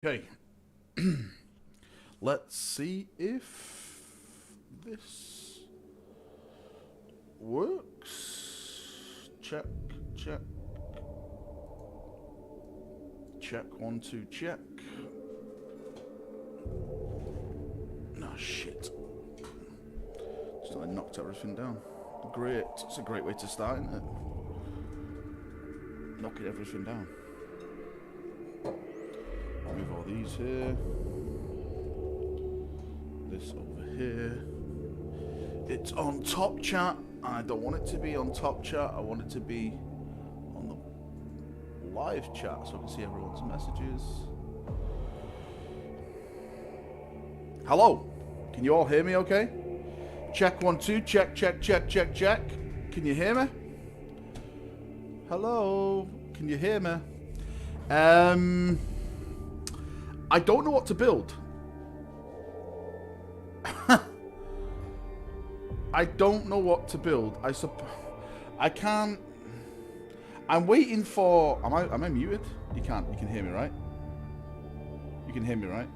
Okay. Let's see if this works. Check, check. Check, 1, 2, check. Oh, shit. So I knocked everything down. Great. It's a great way to start, isn't it? Knocking everything down. Move all these here. This over here. It's on top chat. I don't want it to be on top chat. I want it to be on the live chat so I can see everyone's messages. Hello. Can you all hear me okay? Check 1, 2. Check, check, check, check, check. Can you hear me? Hello. Can you hear me? I don't know what to build. I don't know what to build. I can't. I'm waiting for. Am I muted? You can't. You can hear me, right? You can hear me, right?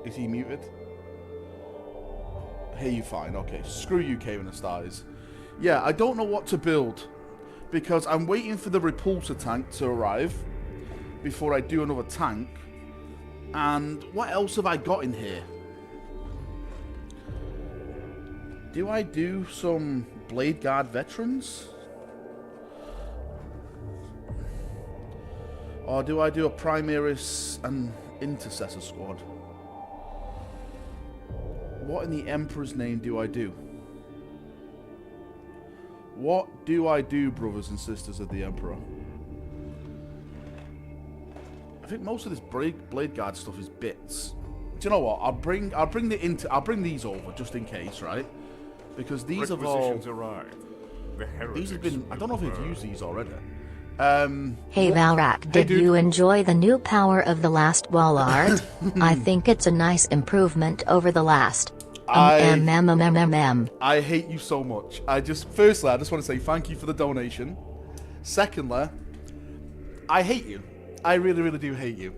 Is he muted? Hear you fine. Okay. Screw you, Kevin the Stars. Yeah, I don't know what to build because I'm waiting for the repulsor tank to arrive before I do another tank. And what else have I got in here? Do I do some Blade Guard veterans? Or do I do a Primaris and Intercessor squad? What in the Emperor's name do I do? What do I do, brothers and sisters of the Emperor? I think most of this Blade Guard stuff is bits. Do you know what? I'll bring these over just in case, right? Because these have all these have been. I don't know if we've used these already. Hey Valrak, did you enjoy the new power of the last wall art? I think it's a nice improvement over the last. I hate you so much. Firstly, I just want to say thank you for the donation. Secondly, I hate you. I really, really do hate you.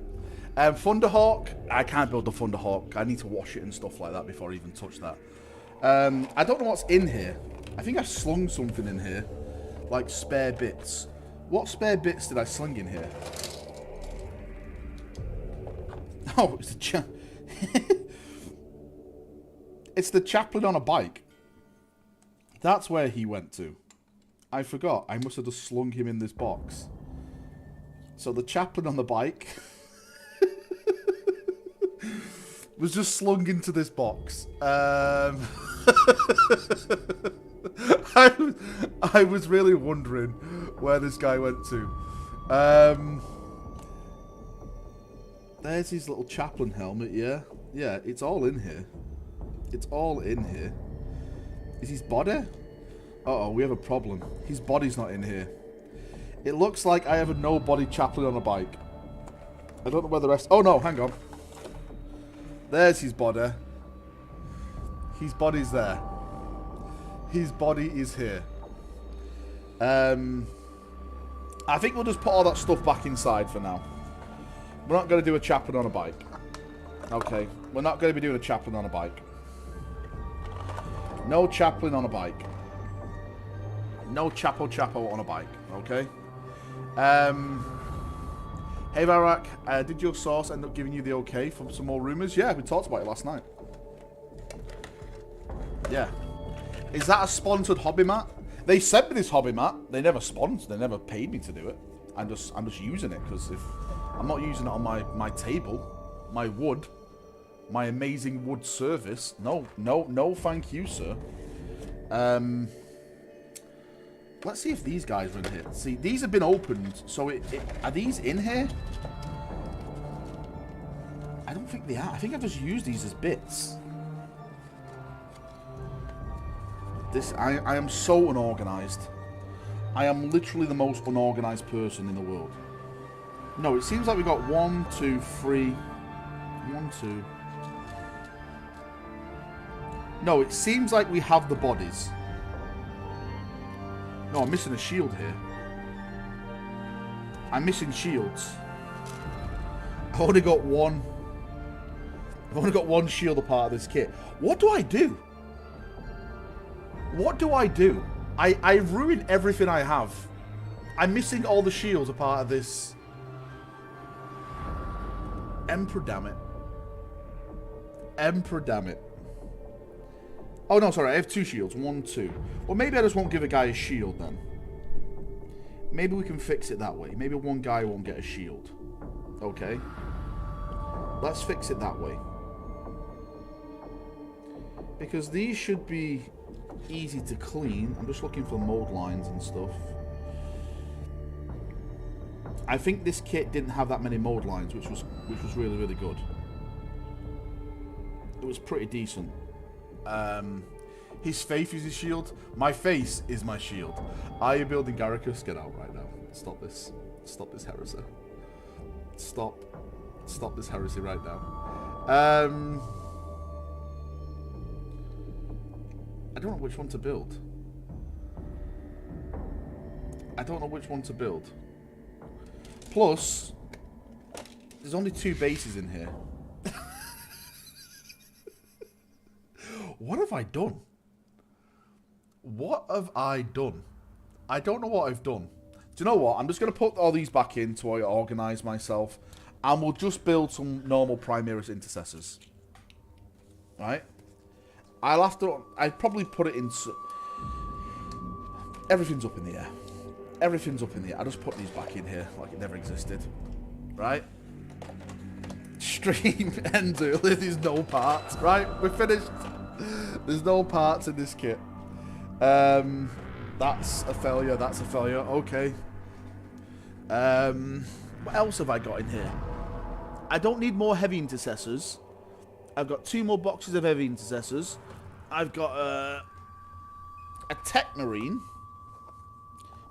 Thunderhawk, I can't build the Thunderhawk. I need to wash it and stuff like that before I even touch that. I don't know what's in here. I think I slung something in here. Like spare bits. What spare bits did I sling in here? Oh, it's it's the chaplain on a bike. That's where he went to. I forgot. I must have just slung him in this box. So the chaplain on the bike was just slung into this box. I was really wondering where this guy went to. There's his little chaplain helmet, yeah? Yeah, it's all in here. It's all in here. Is his body? Uh-oh, we have a problem. His body's not in here. It looks like I have a no-body chaplain on a bike. I don't know where the rest... Oh, no, hang on. There's his body. His body's there. His body is here. I think we'll just put all that stuff back inside for now. We're not going to do a chaplain on a bike. Okay. We're not going to be doing a chaplain on a bike. No chaplain on a bike. No chapo on a bike. Okay? Hey Valrak, did your source end up giving you the okay for some more rumours? Yeah, we talked about it last night. Yeah. Is that a sponsored hobby mat? They sent me this hobby mat. They never sponsored. They never paid me to do it. I'm just using it because if I'm not using it on my table, my wood, my amazing wood service. No, thank you, sir. Let's see if these guys are in here. See, these have been opened, so are these in here? I don't think they are. I think I've just used these as bits. I am so unorganized. I am literally the most unorganized person in the world. No, it seems like we got 1, 2, 3. 1, 2. No, it seems like we have the bodies. No, I'm missing a shield here. I'm missing shields. I only got 1, I've only got one shield apart of this kit. What do I do? What do I do? I ruin everything I have. I'm missing all the shields apart of this. Emperor, damn it. Emperor, damn it. Oh, no, sorry. I have 2 shields. 1, 2. Well, maybe I just won't give a guy a shield then. Maybe we can fix it that way. Maybe one guy won't get a shield. Okay. Let's fix it that way. Because these should be easy to clean. I'm just looking for mold lines and stuff. I think this kit didn't have that many mold lines, which was really, really good. It was pretty decent. His faith is his shield. My face is my shield. Are you building Garricus? Get out right now. Stop this. Stop this heresy. Stop this heresy right now. I don't know which one to build. I don't know which one to build. Plus, there's only 2 bases in here. What have I done? What have I done? I don't know what I've done. Do you know what? I'm just going to put all these back in to organise myself. And we'll just build some normal Primaris intercessors. Right? I'd probably put it in... Everything's up in the air. Everything's up in the air. I just put these back in here like it never existed. Right? Stream ends early. There's no parts. Right? We're finished. There's no parts in this kit. That's a failure. That's a failure. Okay. What else have I got in here? I don't need more heavy intercessors. I've got 2 more boxes of heavy intercessors. I've got a tech marine.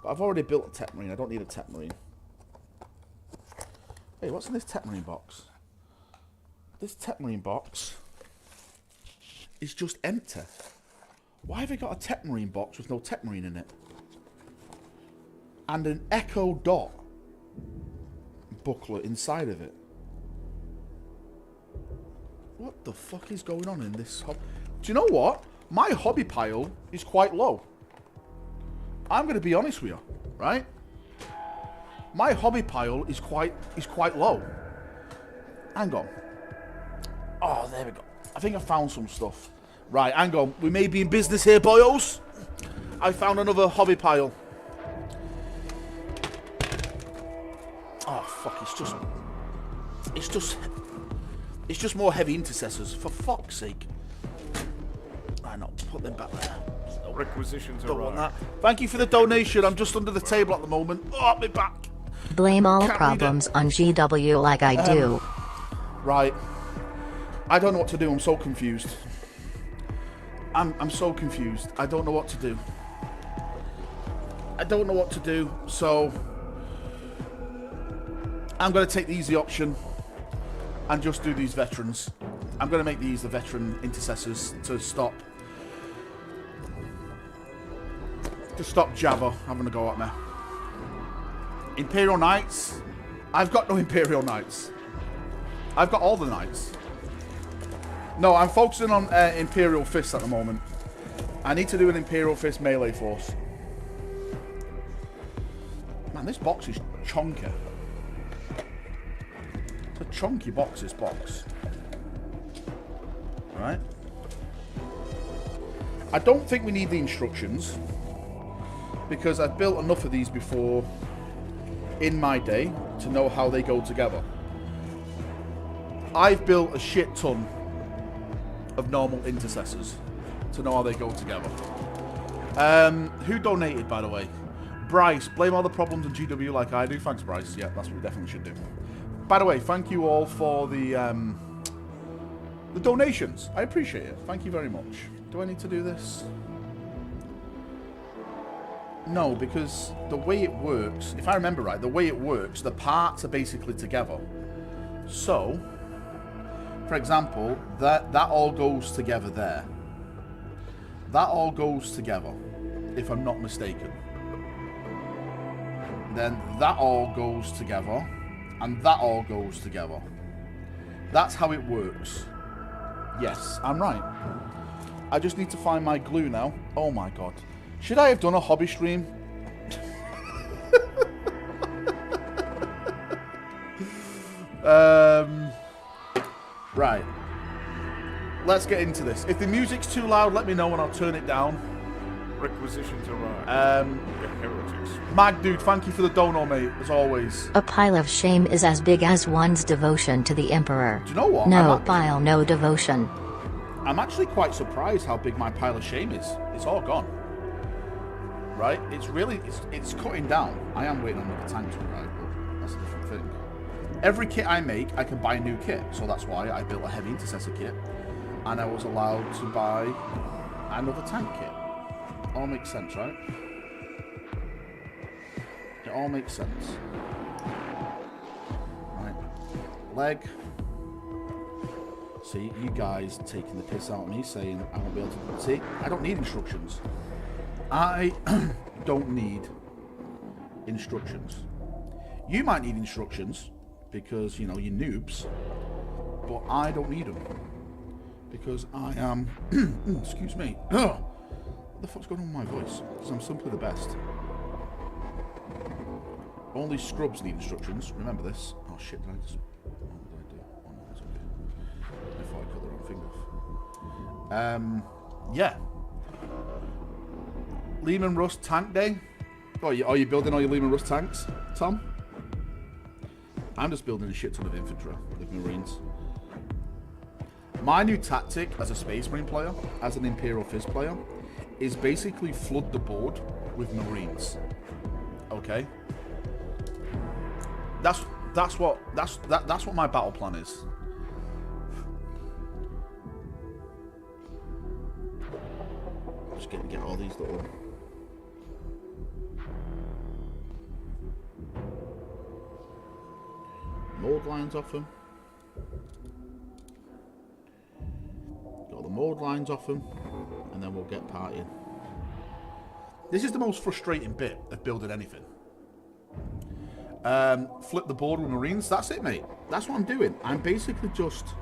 But I've already built a tech marine. I don't need a tech marine. Hey, what's in this tech marine box? This tech marine box is just empty. Why have I got a tech marine box with no tech marine in it? And an Echo Dot booklet inside of it. What the fuck is going on in this hobby? Do you know what? My hobby pile is quite low. I'm going to be honest with you, right? My hobby pile is quite low. Hang on. Oh, there we go. I think I found some stuff. Right, hang on. We may be in business here, boyos. I found another hobby pile. Oh, fuck. It's just more heavy intercessors. For fuck's sake. I know. Put them back there. Requisitions Don't want that. Thank you for the donation. I'm just under the table at the moment. Oh, I'll be back. Blame all problems on GW like I do. Right. I don't know what to do. I'm so confused. I'm so confused. I don't know what to do. I don't know what to do. So I'm going to take the easy option and just do these veterans. I'm going to make these the veteran intercessors to stop Jabba having a go at me. Imperial Knights. I've got no Imperial Knights. I've got all the Knights. No, I'm focusing on Imperial Fists at the moment. I need to do an Imperial Fist melee force. Man, this box is chunky. It's a chunky box, this box. Right. I don't think we need the instructions, because I've built enough of these before in my day to know how they go together. I've built a shit ton of normal intercessors to know how they go together. Who donated, by the way? Bryce, blame all the problems on GW like I do. Thanks, Bryce. Yeah, that's what we definitely should do. By the way, thank you all for the donations. I appreciate it. Thank you very much. Do I need to do this? No, because the way it works, if I remember right, the way it works, the parts are basically together. So, for example, that all goes together there. That all goes together, if I'm not mistaken. Then that all goes together, and that all goes together. That's how it works. Yes, I'm right. I just need to find my glue now. Oh my god. Should I have done a hobby stream? Right. Let's get into this. If the music's too loud, let me know and I'll turn it down. Requisitions arrive. The heretics. Mag dude, thank you for the dono, mate, as always. A pile of shame is as big as one's devotion to the Emperor. Do you know what? No pile, no devotion. I'm actually quite surprised how big my pile of shame is. It's all gone. Right? It's cutting down. I am waiting on the tank to arrive, but that's a different thing. Every kit I make, I can buy a new kit. So that's why I built a heavy intercessor kit. And I was allowed to buy another tank kit. All makes sense, right? It all makes sense. Right. Leg. See, you guys taking the piss out of me, saying I won't be able to... See, I don't need instructions. I don't need instructions. You might need instructions, because, you know, you're noobs. But I don't need them. Because I am... excuse me. What the fuck's going on with my voice? Because I'm simply the best. Only scrubs need instructions. Remember this. Oh shit, did I just... What did I do? Oh no, it's okay. I thought I cut the wrong finger off. Yeah. Lehman Russ tank day. Oh, are you building all your Lehman Russ tanks, Tom? I'm just building a shit ton of infantry with Marines. My new tactic as a Space Marine player, as an Imperial Fizz player, is basically flood the board with Marines. Okay? That's what my battle plan is. Just get all these little... mold lines off them. Got the mold lines off them, and then we'll get partying. This is the most frustrating bit of building anything. Flip the board with Marines. That's it, mate. That's what I'm doing. I'm basically just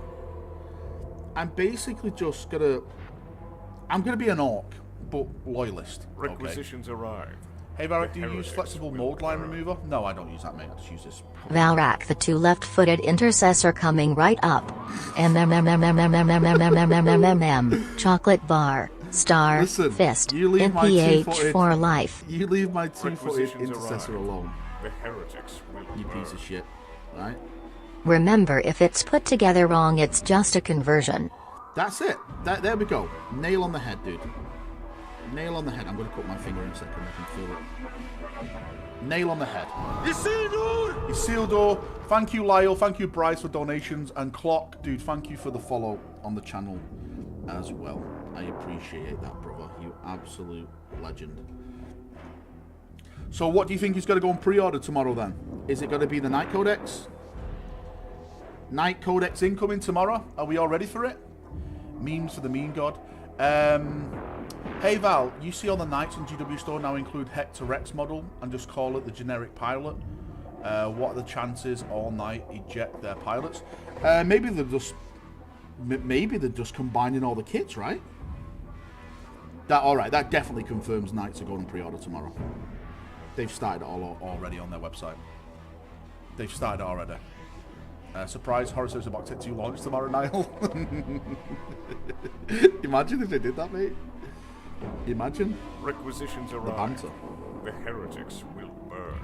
gonna... I'm gonna be an orc, but loyalist. Requisitions arrive. Hey, Valrak, do you use flexible mold line remover? No, I don't use that, mate. I just use this. Valrak, the two left-footed intercessor coming right up. Chocolate bar, star, Listen, fist, you leave my NPH for life. You leave my two-footed intercessor alone. The heretics will You piece of shit, right? Remember, if it's put together wrong, it's just a conversion. That's it. There we go. Nail on the head, dude. Nail on the head. I'm going to cut my finger in a second. I can feel it. Nail on the head. Isildur. Thank you, Lyle. Thank you, Bryce, for donations. And Clock, dude, thank you for the follow on the channel as well. I appreciate that, brother. You absolute legend. So what do you think is going to go on pre-order tomorrow, then? Is it going to be the Night Codex? Night Codex incoming tomorrow. Are we all ready for it? Memes for the meme god. Hey Val, you see all the Knights on GW Store now include Hector Rex model and just call it the generic pilot. What are the chances all Knight eject their pilots? Maybe they're just combining all the kits, right? Alright, that definitely confirms Knights are going on pre-order tomorrow. They've started it all already on their website. They've started it already. Surprise, Horus is about to launch tomorrow, Niall. Imagine if they did that, mate. Imagine. Requisitions arrive. The banter. The heretics will burn.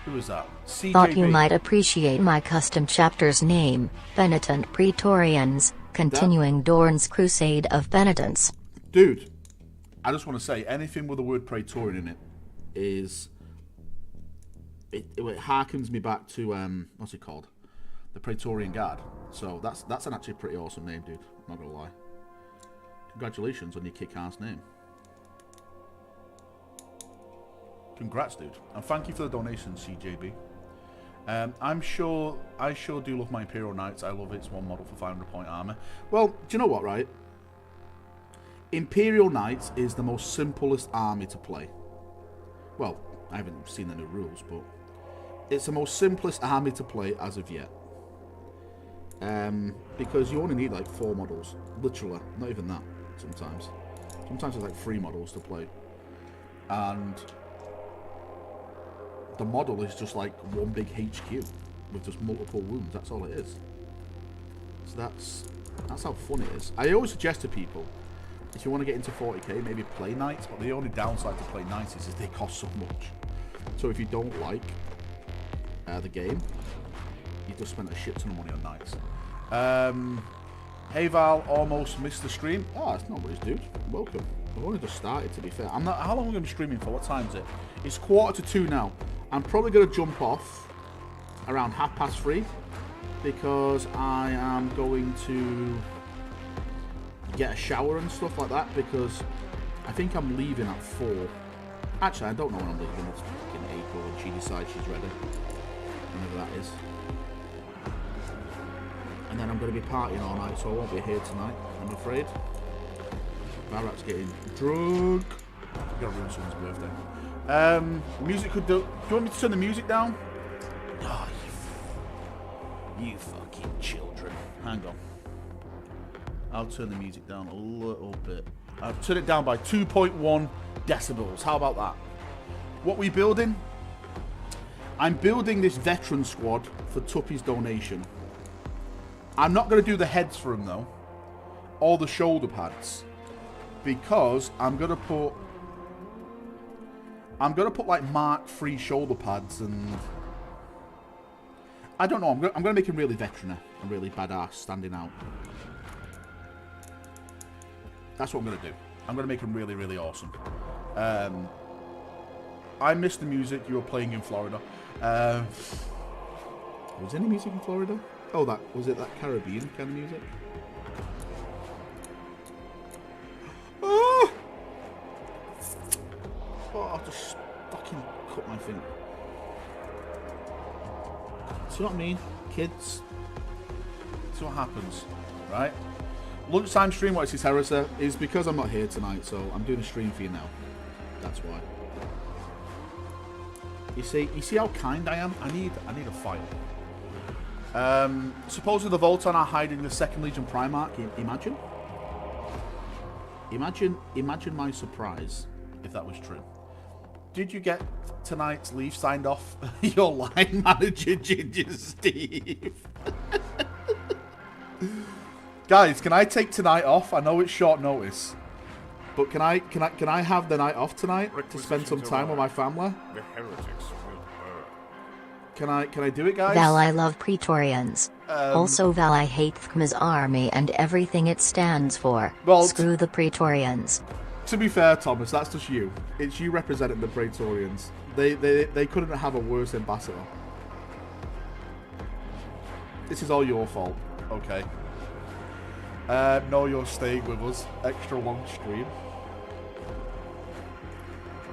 Who is that? CJB. Thought you might appreciate my custom chapter's name, Penitent Praetorians, continuing Dorn's Crusade of Penitence. Dude, I just want to say, anything with the word Praetorian in it is... It harkens me back to, what's it called? The Praetorian Guard. So that's an actually pretty awesome name, dude. Not gonna lie. Congratulations on your kick-ass name. Congrats, dude. And thank you for the donation, CJB. I sure do love my Imperial Knights. I love its one model for 500 point armor. Well, do you know what, right? Imperial Knights is the most simplest army to play. Well, I haven't seen the new rules, but it's the most simplest army to play as of yet. Because you only need like 4 models. Literally. Not even that, sometimes. Sometimes there's like 3 models to play. And the model is just like one big HQ with just multiple wounds. That's all it is. So that's how fun it is. I always suggest to people, if you want to get into 40k, maybe play knights. But the only downside to play knights is they cost so much. So if you don't like the game, you just spent a shit ton of money on knights. Hey Val, almost missed the stream. Oh, it's no worries, dude. Welcome. I've only just started, to be fair. I'm not. How long am I going to be streaming for? What time is it? It's 1:45 now. I'm probably going to jump off around 3:30 because I am going to get a shower and stuff like that because I think I'm leaving at 4. Actually, I don't know when I'm leaving. It's fucking April when she decides she's ready. Whenever that is. And then I'm going to be partying all night, so I won't be here tonight, I'm afraid. Valrak's getting drunk. I've got to ruin someone's birthday. Music could do... Do you want me to turn the music down? Oh, you fucking children. Hang on. I'll turn the music down a little bit. I'll turn it down by 2.1 decibels. How about that? What we building? I'm building this veteran squad for Tuppy's donation. I'm not going to do the heads for him though, or the shoulder pads, because I'm going to put like Mark III shoulder pads, and I don't know. I'm going to make him really veteran and really badass, standing out. That's what I'm going to do. I'm going to make him really, really awesome. I missed the music you were playing in Florida. Was any music in Florida? Oh, was it that Caribbean kind of music? Oh! Oh, I'll just fucking cut my finger. See what I mean? Kids. See what happens, right? Lunchtime stream, what is this, Harrison? Is because I'm not here tonight, so I'm doing a stream for you now. That's why. You see how kind I am? I need a fight. Supposedly the Volton are hiding the 2nd Legion Primarch. Imagine? Imagine my surprise if that was true. Did you get tonight's leave signed off? Your line manager, Ginger Steve. Guys, can I take tonight off? I know it's short notice, but can I have the night off tonight to spend some time with my family? The heretics will burn. Can I do it, guys? Val, I love Praetorians. Also, Val, I hate Thkma's army and everything it stands for. Well, screw the Praetorians. To be fair, Thomas, that's just you. It's you representing the Praetorians. They couldn't have a worse ambassador. This is all your fault. Okay. No, you're staying with us. Extra long stream.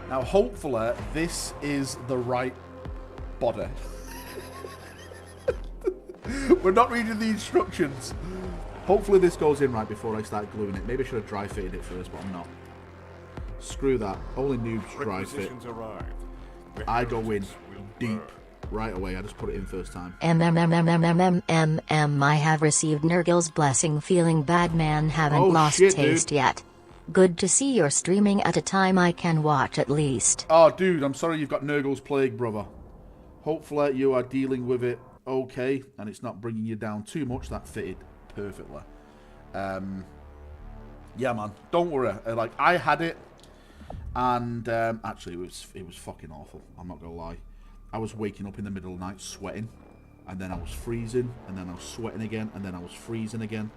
Now, hopefully, this is the right body. We're not reading the instructions. Hopefully, this goes in right before I start gluing it. Maybe I should have dry fitted it first, but I'm not. Screw that. Only noobs dry fit. I go in deep right away. I just put it in first time. I have received Nurgil's blessing. Feeling bad, man. Haven't lost shit, taste dude. yet. Good to see you're streaming at a time I can watch at least. Oh, dude, I'm sorry you've got Nurgle's plague, brother. Hopefully you are dealing with it okay, and it's not bringing you down too much. That fitted perfectly. Yeah, man, don't worry. Like, I had it, and actually it was fucking awful. I'm not gonna lie. I was waking up in the middle of the night sweating, and then I was freezing, and then I was sweating again, and then I was freezing again.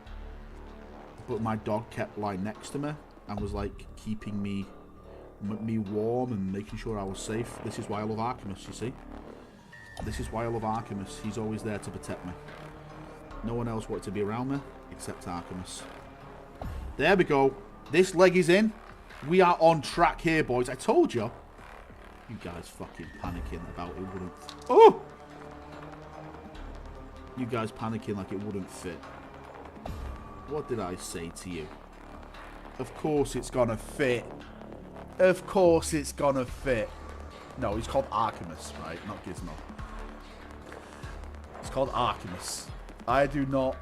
But my dog kept lying next to me and was like keeping me warm and making sure I was safe. This is why I love Archimus, you see. This is why I love Archimus. He's always there to protect me. No one else wanted to be around me except Archimus. There we go. This leg is in. We are on track here, boys. I told you. You guys fucking panicking about it wouldn't... Oh! You guys panicking like it wouldn't fit. What did I say to you? Of course it's gonna fit. Of course it's gonna fit. No, he's called Archimus, right? Not Gizmo. It's called Archimus. I do not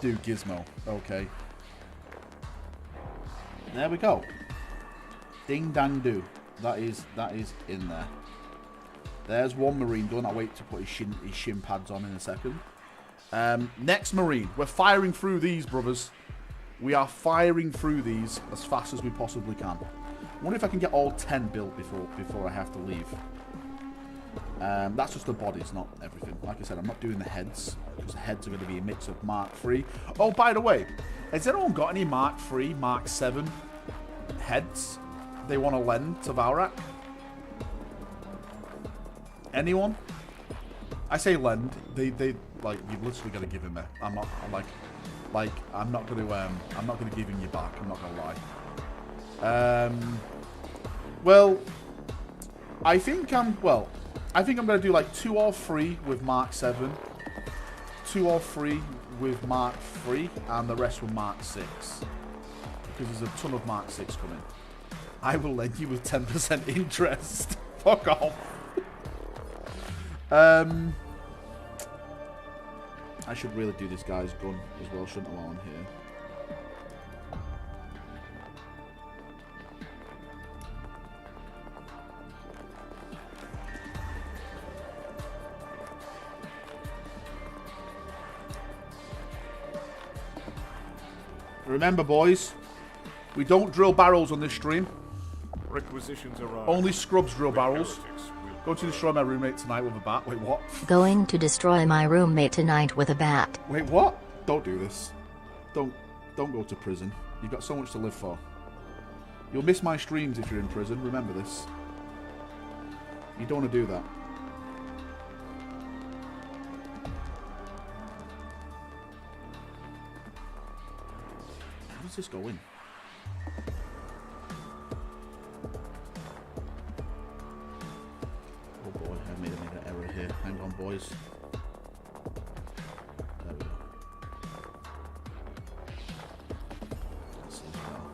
do Gizmo. Okay. There we go. Ding dang do. That is in there. There's one Marine done. I'll wait to put his shin pads on in a second. Next Marine. We're firing through these, brothers. We are firing through these as fast as we possibly can. I wonder if I can get all 10 built before I have to leave. That's just the bodies, not everything. Like I said, I'm not doing the heads, because the heads are going to be a mix of Mark III. Oh, by the way, has anyone got any Mark III, Mark 7 heads they want to lend to Valrak? Anyone? I say lend. They like, you've literally got to give him it. I'm not gonna give him you back. I'm not gonna lie. Well, I think I'm gonna do like 2 or 3 with Mark 7, 2 or 3 with Mark 3, and the rest with Mark 6. Because there's a ton of Mark 6 coming. I will lend you with 10% interest. Fuck off. I should really do this guy's gun as well, shouldn't I, while I'm here? Remember, boys, we don't drill barrels on this stream. Requisitions arrive. Only scrubs drill barrels. Go to destroy my roommate tonight with a bat. Wait, what? Going to destroy my roommate tonight with a bat. Wait, what? Don't do this. Don't go to prison. You've got so much to live for. You'll miss my streams if you're in prison. Remember this. You don't want to do that. How does this go in? Oh boy, I made an error here. Hang on, boys. There we go. This as well.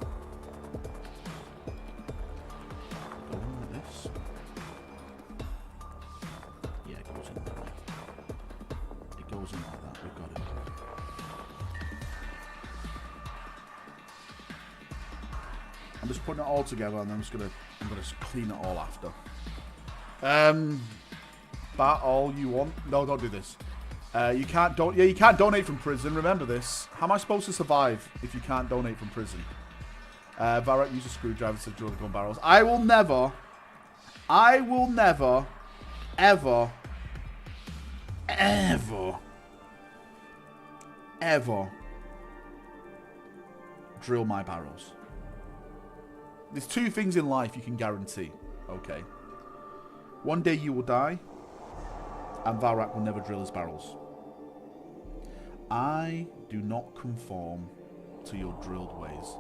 Go on with this. Yeah, it goes in like that. It goes in like that. We've got it. I'm just putting it all together, and then I'm gonna clean it all after. Bat all you want. No, don't do this. You can't donate from prison. Remember this. How am I supposed to survive if you can't donate from prison? Valrak uses screwdrivers to drill the gun barrels. I will never, ever drill my barrels. There's 2 things in life you can guarantee. Okay. One day you will die, and Valrak will never drill his barrels. I do not conform to your drilled ways.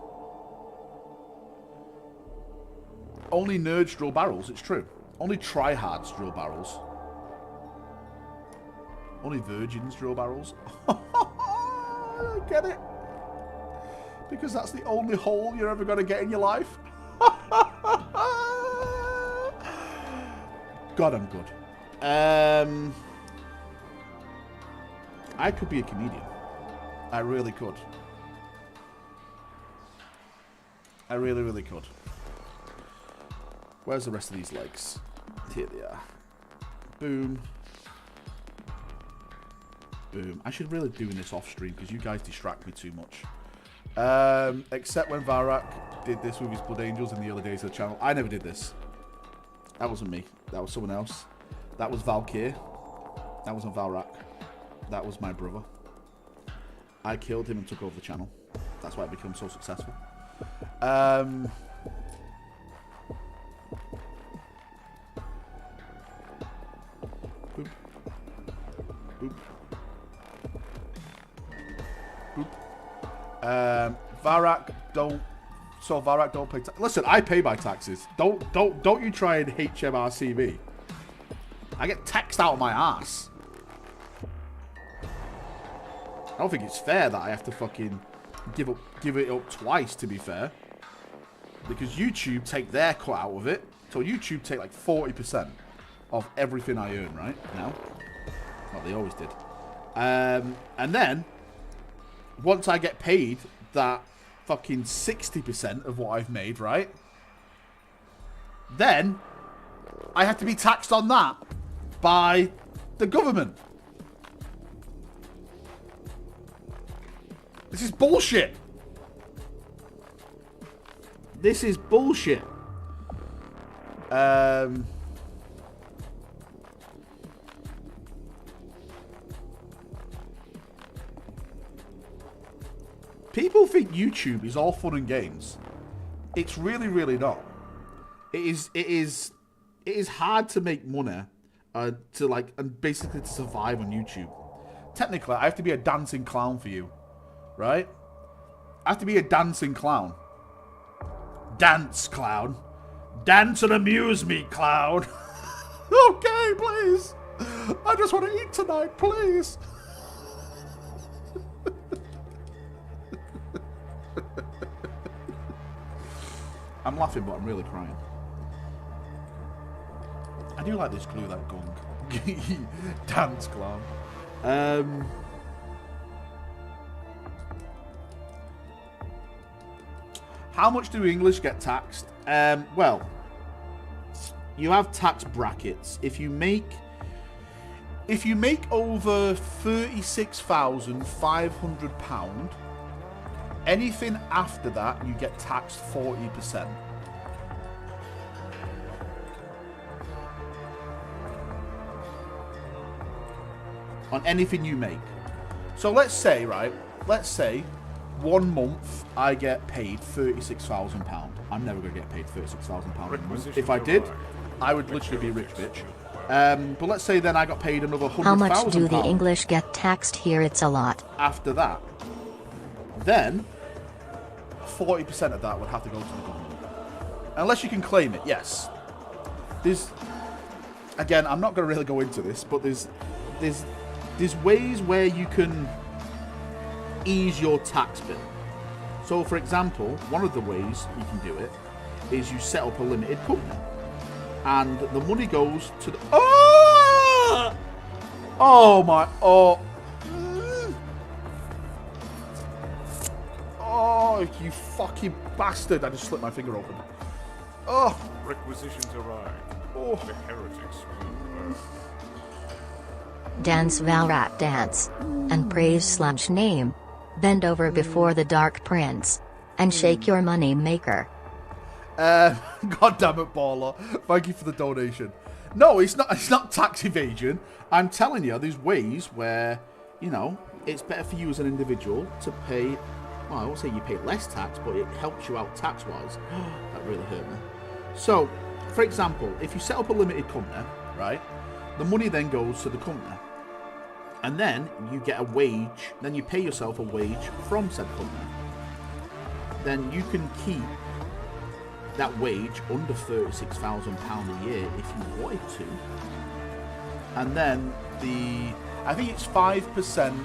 Only nerds drill barrels, it's true. Only tryhards drill barrels. Only virgins drill barrels. I get it. Because that's the only hole you're ever going to get in your life. God, I'm good. I could be a comedian. I really could. I really, really could. Where's the rest of these legs? Here they are. Boom. Boom. I should really be doing this off stream because you guys distract me too much. Except when Valrak did this with his Blood Angels in the early days of the channel. I never did this. That wasn't me. That was someone else. That was Valkyr. That wasn't Valrak. That was my brother. I killed him and took over the channel. That's why I became so successful. Boop. Boop. Boop. Valrak don't. So Valrak don't pay. Listen, I pay my taxes. Don't you try and HMRC me. I get taxed out of my ass. I don't think it's fair that I have to fucking give it up twice. To be fair, because YouTube take their cut out of it. So YouTube take like 40% of everything I earn right now. Well, they always did. And then, once I get paid that fucking 60% of what I've made, right? Then, I have to be taxed on that by the government. This is bullshit. This is bullshit. People think YouTube is all fun and games. It's really, really not. It is hard to make money, and basically to survive on YouTube. Technically, I have to be a dancing clown for you, right? I have to be a dancing clown. Dance, clown. Dance and amuse me, clown. Okay, please. I just want to eat tonight, please. I'm laughing, but I'm really crying. I do like this glue, that gong. Dance, clown. How much do English get taxed? Well, you have tax brackets. If you make over £36,500, anything after that you get taxed 40%. On anything you make. So let's say, right? Let's say 1 month I get paid £36,000. I'm never going to get paid £36,000 a month. If I did, I would literally be a rich bitch. But let's say then I got paid another £100,000. How much do the English get taxed here? It's a lot. After that, then 40% of that would have to go to the government. Unless you can claim it, yes. Again, I'm not going to really go into this, but there's ways where you can ease your tax bill. So, for example, one of the ways you can do it is you set up a limited company, and the money goes to the. Oh my! Oh you fucking bastard! I just slipped my finger open. Oh! Requisitions arrived. Oh! The heretics will Dance, Valrak, dance, and praise / name. Bend over before the Dark Prince, and shake your money maker. God damn it, Baller. Thank you for the donation. No, it's not tax evasion. I'm telling you, there's ways where, you know, it's better for you as an individual to pay. Well, I won't say you pay less tax, but it helps you out tax-wise. That really hurt me. So, for example, if you set up a limited company, right, the money then goes to the company. And then you get a wage, then you pay yourself a wage from said company. Then you can keep that wage under £36,000 a year if you wanted to. And then I think it's 5%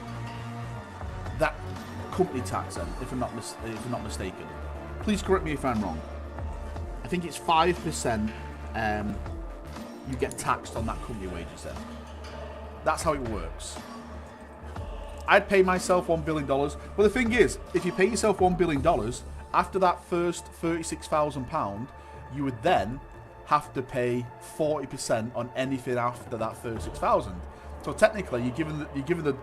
that company tax then, if I'm not mistaken. Please correct me if I'm wrong. I think it's 5% you get taxed on that company wages then. That's how it works. I'd pay myself $1 billion. But the thing is, if you pay yourself $1 billion, after that first £36,000, you would then have to pay 40% on anything after that £36,000. So technically, you're giving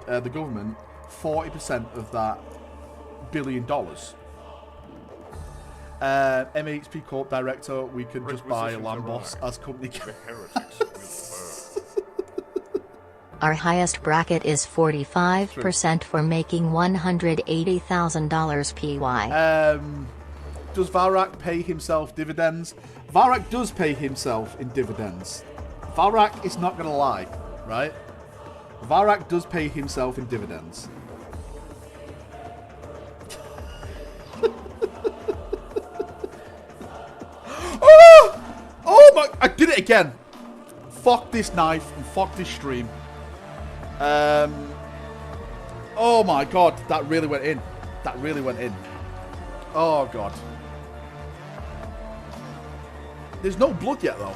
the government 40% of that $1 billion. MHP Corp Director, we could just buy Lambos as company. The heretics will burn. Our highest bracket is 45% for making $180,000 PY. Does Valrak pay himself dividends? Valrak does pay himself in dividends. Valrak is not going to lie, right? Valrak does pay himself in dividends. Oh my! I did it again. Fuck this knife and fuck this stream. Oh my god, that really went in. That really went in. Oh god. There's no blood yet though.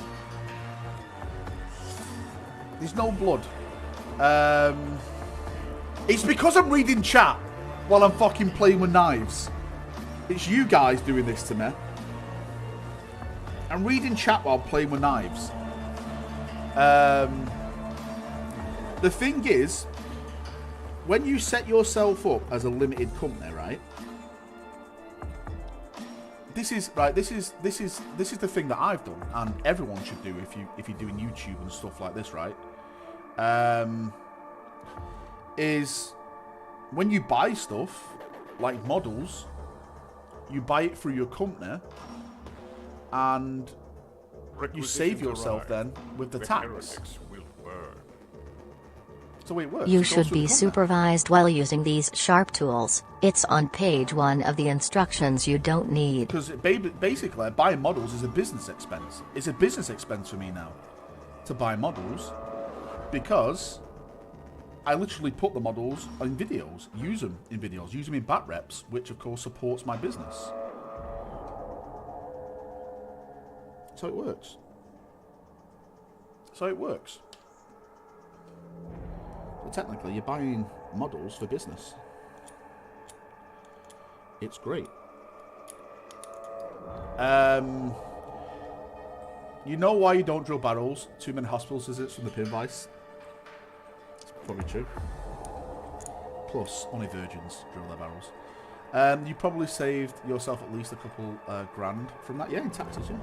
There's no blood. It's because I'm reading chat while I'm fucking playing with knives. It's you guys doing this to me. I'm reading chat while playing with knives. The thing is, when you set yourself up as a limited company, right? This is the thing that I've done, and everyone should do if you're doing YouTube and stuff like this, right? Is when you buy stuff like models, you buy it through your company, and you save yourself then with the tax. So it works. You should be supervised while using these sharp tools. It's on page 1 of the instructions you don't need. Because basically, buying models is a business expense. It's a business expense for me now to buy models, because I literally put the models in videos, use them in videos, use them in bat reps, which of course supports my business. So it works. So it works. But technically, you're buying models for business. It's great. You know why you don't drill barrels? Too many hospital visits from the pin vice. It's probably true. Plus, only virgins drill their barrels. You probably saved yourself at least a couple grand from that. Yeah, in taxes, yeah.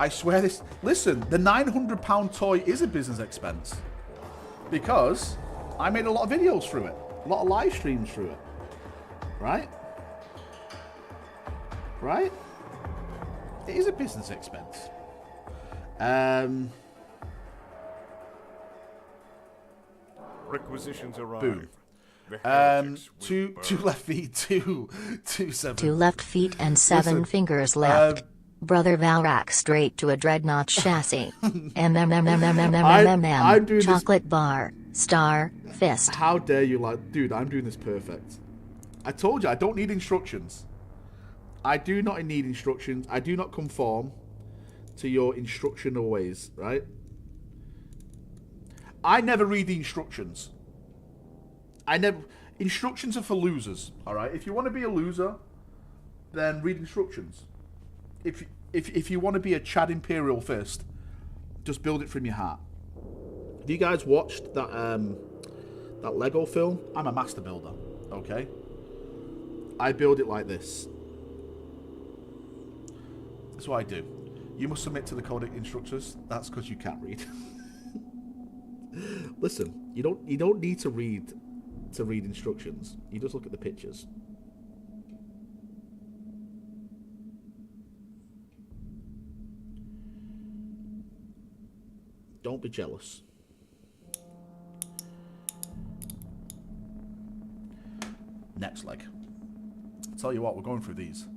I swear this... Listen, the £900 toy is a business expense. Because I made a lot of videos through it. A lot of live streams through it. Right? Right? It is a business expense. Requisitions arrive. Boom. Two left feet, two seven. 2 left feet and 7 fingers left. Brother Valrak straight to a dreadnought chassis. I'm doing Chocolate bar. Star. Fist. How dare you, like, dude, I'm doing this perfect. I told you, I don't need instructions. I do not need instructions. I do not conform to your instructional ways, right? I never read the instructions. Instructions are for losers, alright? If you want to be a loser, then read instructions. If you want to be a Chad Imperial Fist, just build it from your heart. Have you guys watched that Lego film? I'm a master builder, okay? I build it like this. That's what I do. You must submit to the codec instructors. That's because you can't read. Listen, you don't need to read instructions. You just look at the pictures. Don't be jealous. Next leg. Tell you what, we're going through these.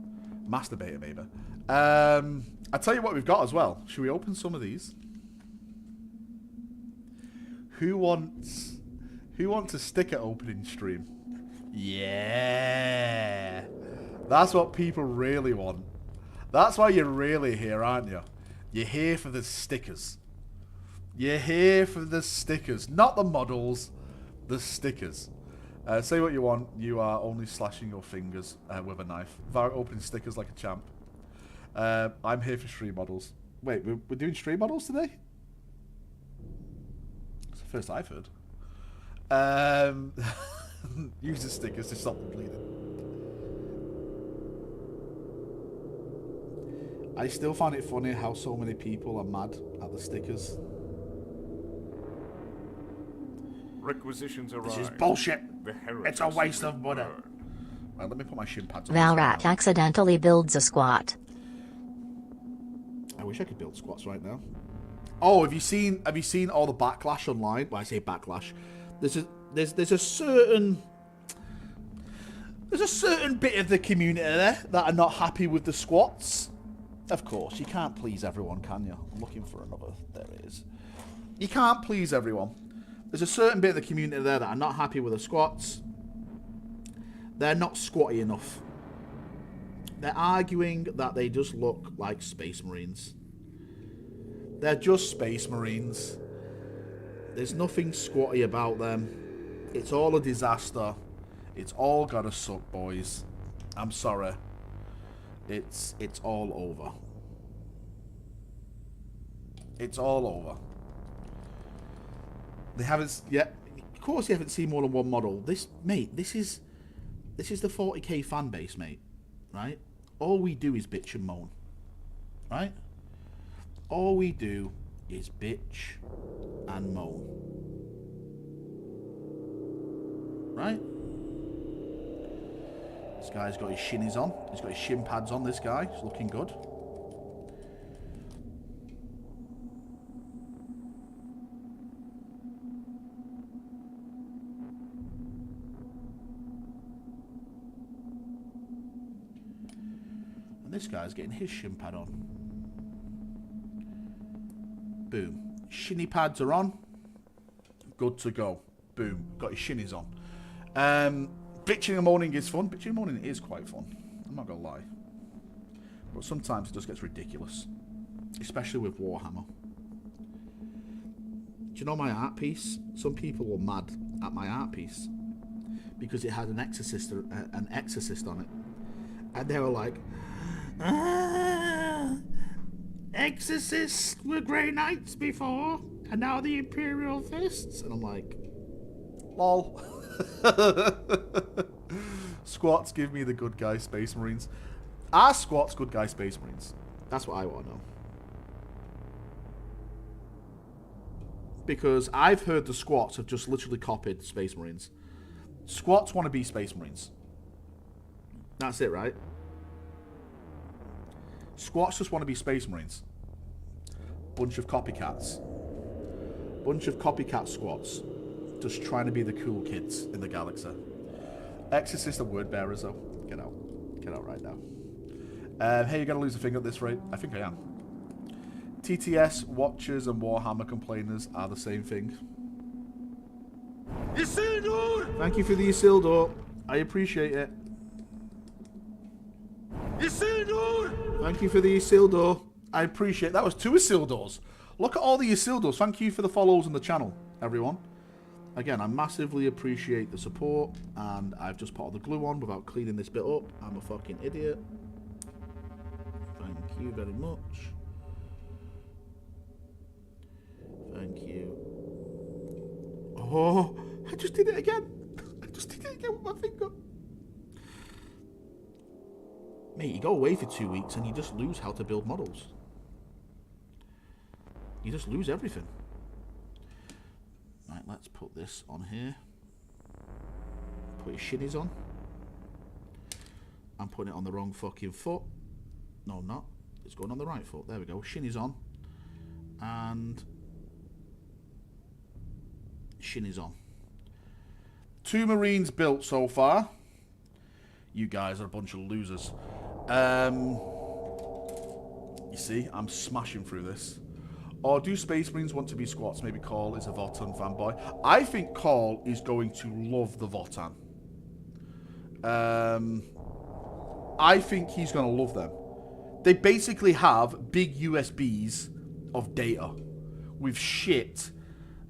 Masturbator, maybe. I tell you what we've got as well. Should we open some of these? Who wants a sticker opening stream? Yeah. That's what people really want. That's why you're really here, aren't you? You're here for the stickers. You're here for the stickers. Not the models, the stickers. Say what you want. You are only slashing your fingers with a knife. Valrak opening stickers like a champ. I'm here for stream models. Wait, we're doing stream models today? It's the first I've heard. Use the stickers to stop the bleeding. I still find it funny how so many people are mad at the stickers. Requisitions arrive. This is bullshit. It's a waste of money. Right, let me put my shin pads on. Valrak accidentally builds a squat. I wish I could build squats right now. Oh, have you seen all the backlash online? Well, I say backlash. There's a certain bit of the community there that are not happy with the squats. Of course, you can't please everyone, can you? I'm looking for another. There it is. You can't please everyone. There's a certain bit of the community there that are not happy with the squats. They're not squatty enough. They're arguing that they just look like Space Marines. They're just Space Marines. There's nothing squatty about them. It's all a disaster. It's all gotta suck, boys. I'm sorry. It's all over. It's all over. They haven't yet. Of course, you haven't seen more than one model. This, mate. This is the 40k fan base, mate. Right? All we do is bitch and moan. Right? All we do is bitch and moan. Right? This guy's got his shinies on. He's got his shin pads on, this guy. He's looking good. And this guy's getting his shin pad on. Boom. Shinny pads are on. Good to go. Boom. Got his shinies on. Bitching and moaning is fun. Bitching and moaning is quite fun. I'm not going to lie. But sometimes it just gets ridiculous. Especially with Warhammer. Do you know my art piece? Some people were mad at my art piece. Because it had an exorcist on it. And they were like, Exorcists were Grey Knights before, and now the Imperial Fists. And I'm like, lol. Squats give me the good guy Space Marines. Are squats good guy Space Marines? That's what I want to know. Because I've heard the squats have just literally copied Space Marines. Squats want to be Space Marines. That's it, right? Squats just want to be Space Marines. Bunch of copycats. Bunch of copycat squats. Just trying to be the cool kids in the galaxy. Exorcist are word bearers, though. Get out. Get out right now. Hey, you're going to lose a finger at this rate? I think I am. TTS, watchers, and Warhammer complainers are the same thing. Isildur! Thank you for the Isildur. I appreciate it. Isildur! Thank you for the Isildur. I appreciate it. That was 2 Isildurs. Look at all the Isildurs. Thank you for the follows on the channel, everyone. Again, I massively appreciate the support, and I've just put all the glue on without cleaning this bit up. I'm a fucking idiot. Thank you very much. Thank you. Oh, I just did it again. I just did it again with my finger. Mate, you go away for 2 weeks and you just lose how to build models. You just lose everything. Right, let's put this on here. Put your shinies on. I'm putting it on the wrong fucking foot. No, I'm not. It's going on the right foot. There we go. Shinies on. And shinies on. 2 Marines built so far. You guys are a bunch of losers. You see, I'm smashing through this. Or do Space Marines want to be squats? Maybe Call is a Votan fanboy. I think Call is going to love the Votan. I think he's going to love them. They basically have big USBs of data with shit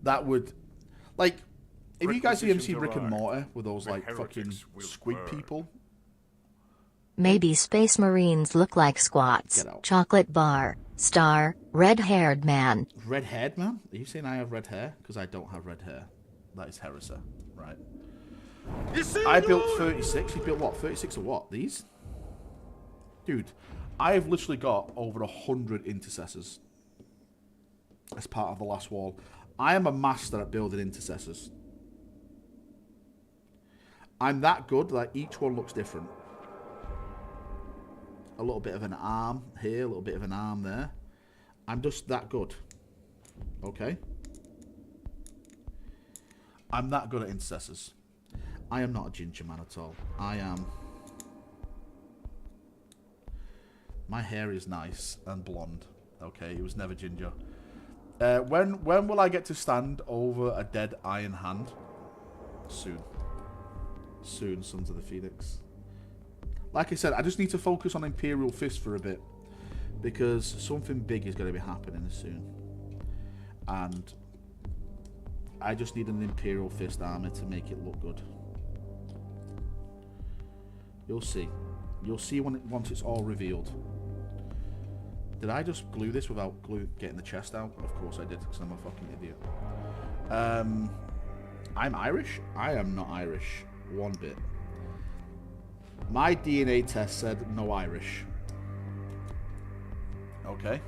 that would... Like, if you guys see MC Rick and Morty with those, like, fucking squid people... Maybe Space Marines look like squats. Chocolate bar, star, red-haired man. Red-haired man? Are you saying I have red hair? Because I don't have red hair. That is heresy. Right. I built 36. You built what? 36 of what? These? Dude, I have literally got over 100 intercessors as part of the last wall. I am a master at building intercessors. I'm that good that each one looks different. A little bit of an arm here, a little bit of an arm there. I'm just that good. Okay? I'm that good at intercessors. I am not a ginger man at all. I am... My hair is nice and blonde. Okay, it was never ginger. When will I get to stand over a dead iron hand? Soon. Soon, Sons of the Phoenix. Like I said, I just need to focus on Imperial Fist for a bit. Because something big is going to be happening soon. And I just need an Imperial Fist armor to make it look good. You'll see. You'll see once it's all revealed. Did I just glue this without getting the chest out? Of course I did, because I'm a fucking idiot. I'm Irish? I am not Irish. One bit. My DNA test said no Irish. Okay.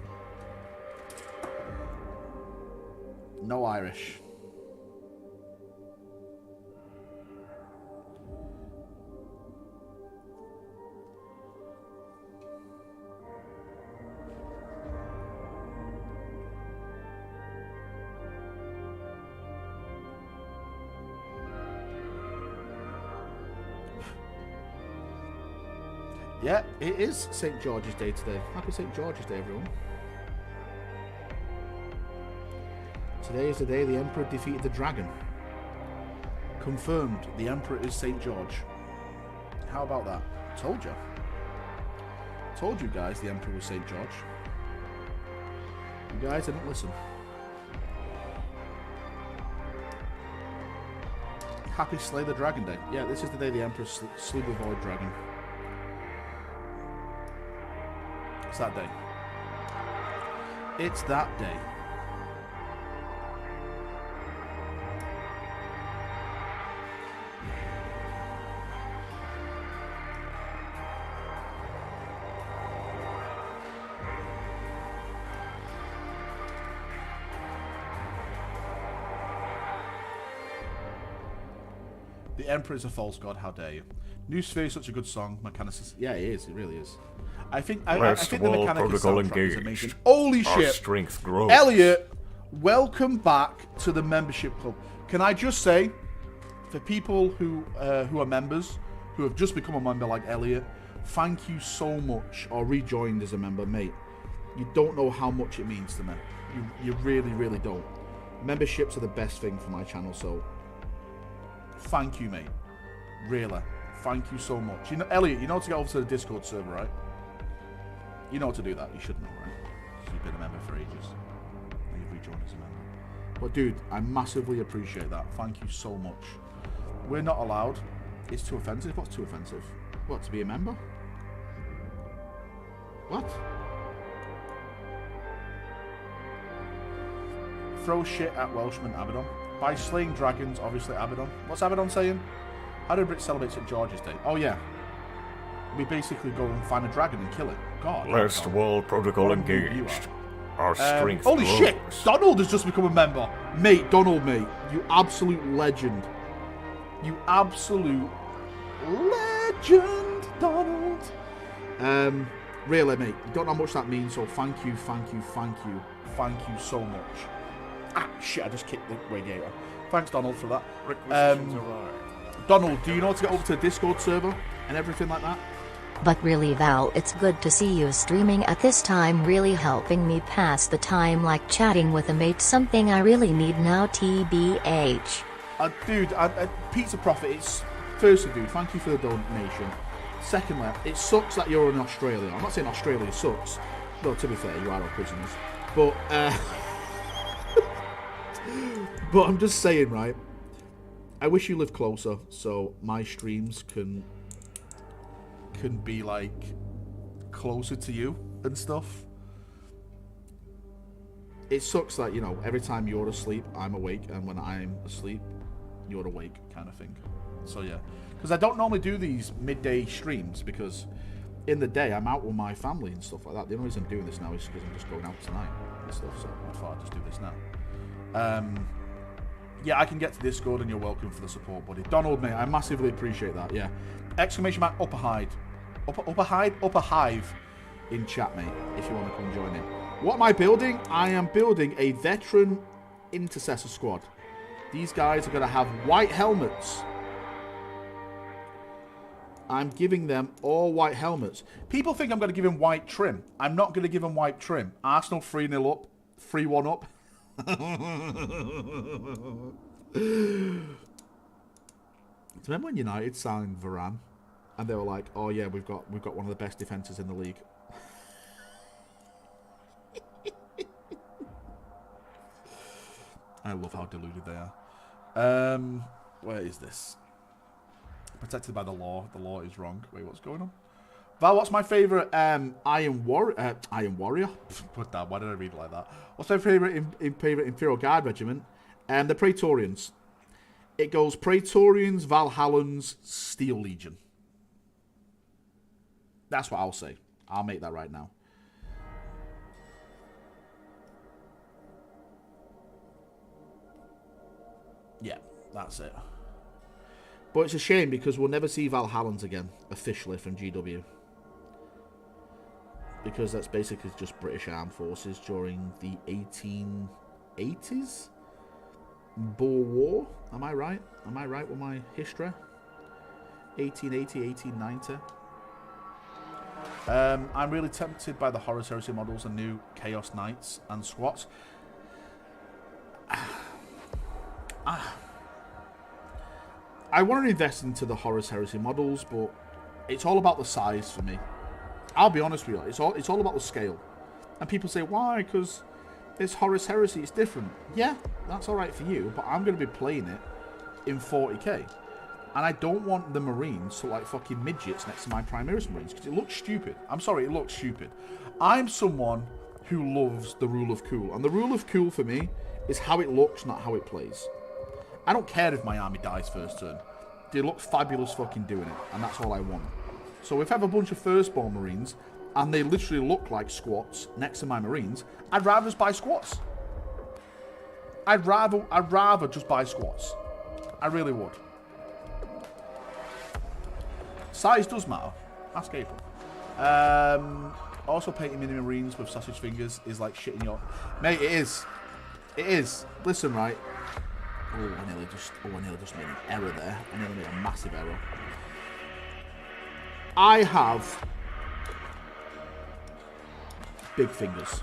No Irish. Yeah, it is St. George's Day today. Happy St. George's Day, everyone. Today is the day the Emperor defeated the dragon. Confirmed, the Emperor is St. George. How about that? Told you. Told you guys the Emperor was St. George. You guys didn't listen. Happy Slay the Dragon Day. Yeah, this is the day the Emperor slew the Void Dragon. It's that day. It's that day. The Emperor is a false god, how dare you. New Sphere is such a good song. Mechanics, yeah, it is, it really is. I think the Mechanicus soundtrack is amazing. Holy shit! Our strength grows. Elliot, welcome back to the membership club. Can I just say, for people who are members, who have just become a member like Elliot, thank you so much, or rejoined as a member, mate. You don't know how much it means to me. You really, really don't. Memberships are the best thing for my channel, so thank you, mate. Really. Thank you so much. You know, Elliot, you know to get over to the Discord server, right? You know how to do that. You should know, right? You've been a member for ages. And you've rejoined as a member. But dude, I massively appreciate that. Thank you so much. We're not allowed. It's too offensive. What's too offensive? What, to be a member? What? Throw shit at Welshman Abaddon. By slaying dragons, obviously Abaddon. What's Abaddon saying? How do Brits celebrate St. George's Day? Oh yeah. We basically go and find a dragon and kill it. God. Last World Protocol engaged. Our strength holy grows. shit! Donald has just become a member. Mate, Donald, mate. You absolute legend. You absolute legend, Donald. Really, mate. You don't know how much that means, so thank you, thank you, thank you. Thank you so much. Ah, shit, I just kicked the radiator. Thanks, Donald, for that. Donald, do you know how to get over to the Discord server and everything like that? But really, Val, it's good to see you streaming at this time, really helping me pass the time like chatting with a mate, something I really need now, TBH. Dude, Pizza Profit, it's... Firstly, dude, thank you for the donation. Secondly, it sucks that you're in Australia. I'm not saying Australia sucks. Well, to be fair, you are our prisoners. But, but I'm just saying, right? I wish you lived closer, so my streams can be like closer to you and stuff. It sucks that, you know, every time you're asleep, I'm awake, and when I'm asleep, you're awake, kind of thing. So yeah, because I don't normally do these midday streams because in the day I'm out with my family and stuff like that. The only reason I'm doing this now is because I'm just going out tonight and stuff. So I thought I'd just do this now. Yeah, I can get to Discord and you're welcome for the support, buddy. Donald, mate, I massively appreciate that, yeah. Exclamation mark, upper hide. Upper hive in chat, mate, if you want to come join in. What am I building? I am building a veteran intercessor squad. These guys are going to have white helmets. I'm giving them all white helmets. People think I'm going to give him white trim. I'm not going to give him white trim. Arsenal 3-0 up. 3-1 up. Remember when United signed Varane and they were like, "Oh yeah, we've got one of the best defenses in the league." I love how deluded they are. Where is this? Protected by the law. The law is wrong. Wait, what's going on? Val, what's my favourite Iron Warrior? Put that. Why did I read it like that? What's my favourite Imperial Guard regiment? The Praetorians. It goes Praetorians, Valhallans, Steel Legion. That's what I'll say. I'll make that right now. Yeah, that's it. But it's a shame because we'll never see Valhallans again, officially, from GW. Because that's basically just British Armed Forces during the 1880s? Boer War? Am I right? Am I right with my history? 1880, 1890. I'm really tempted by the Horus Heresy models and new Chaos Knights and Squats. I want to invest into the Horus Heresy models, but it's all about the size for me. I'll be honest with you, it's all about the scale. And people say, why? Because it's Horus Heresy, it's different. Yeah, that's alright for you, but I'm going to be playing it in 40k. And I don't want the Marines to like fucking midgets next to my Primaris Marines, because it looks stupid. I'm sorry, it looks stupid. I'm someone who loves the rule of cool. And the rule of cool for me is how it looks, not how it plays. I don't care if my army dies first turn. They look fabulous fucking doing it, and that's all I want. So if I have a bunch of firstborn Marines, and they literally look like squats next to my Marines, I'd rather just buy squats. I'd rather just buy squats. I really would. Size does matter. Ask April. Also painting mini Marines with sausage fingers is like shitting your... Mate, it is. It is. Listen, right. I nearly just made an error there. I nearly made a massive error. I have big fingers.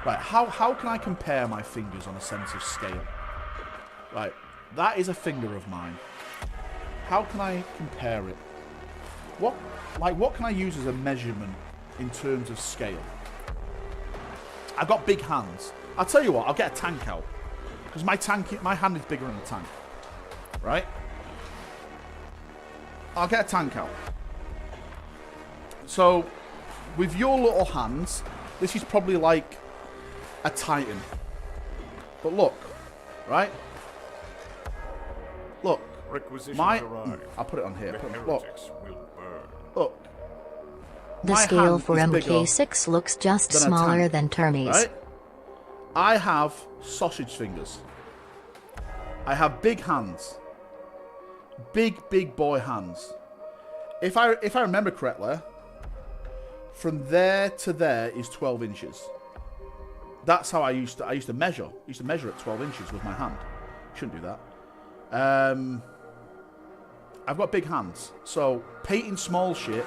Right, how can I compare my fingers on a sense of scale? Right, that is a finger of mine. How can I compare it? What can I use as a measurement in terms of scale? I've got big hands. I'll tell you what, I'll get a tank out. Because my hand is bigger than a tank. Right? I'll get a tank out. So, with your little hands, this is probably like a Titan. But look, right? Look, I'll put it on here. Look. The scale for MK6 looks just smaller than Termes. Right? I have sausage fingers. I have big hands. Big boy hands. If I remember correctly, from there to there is 12 inches. That's how I used to measure. I used to measure at 12 inches with my hand. Shouldn't do that. I've got big hands. So painting small shit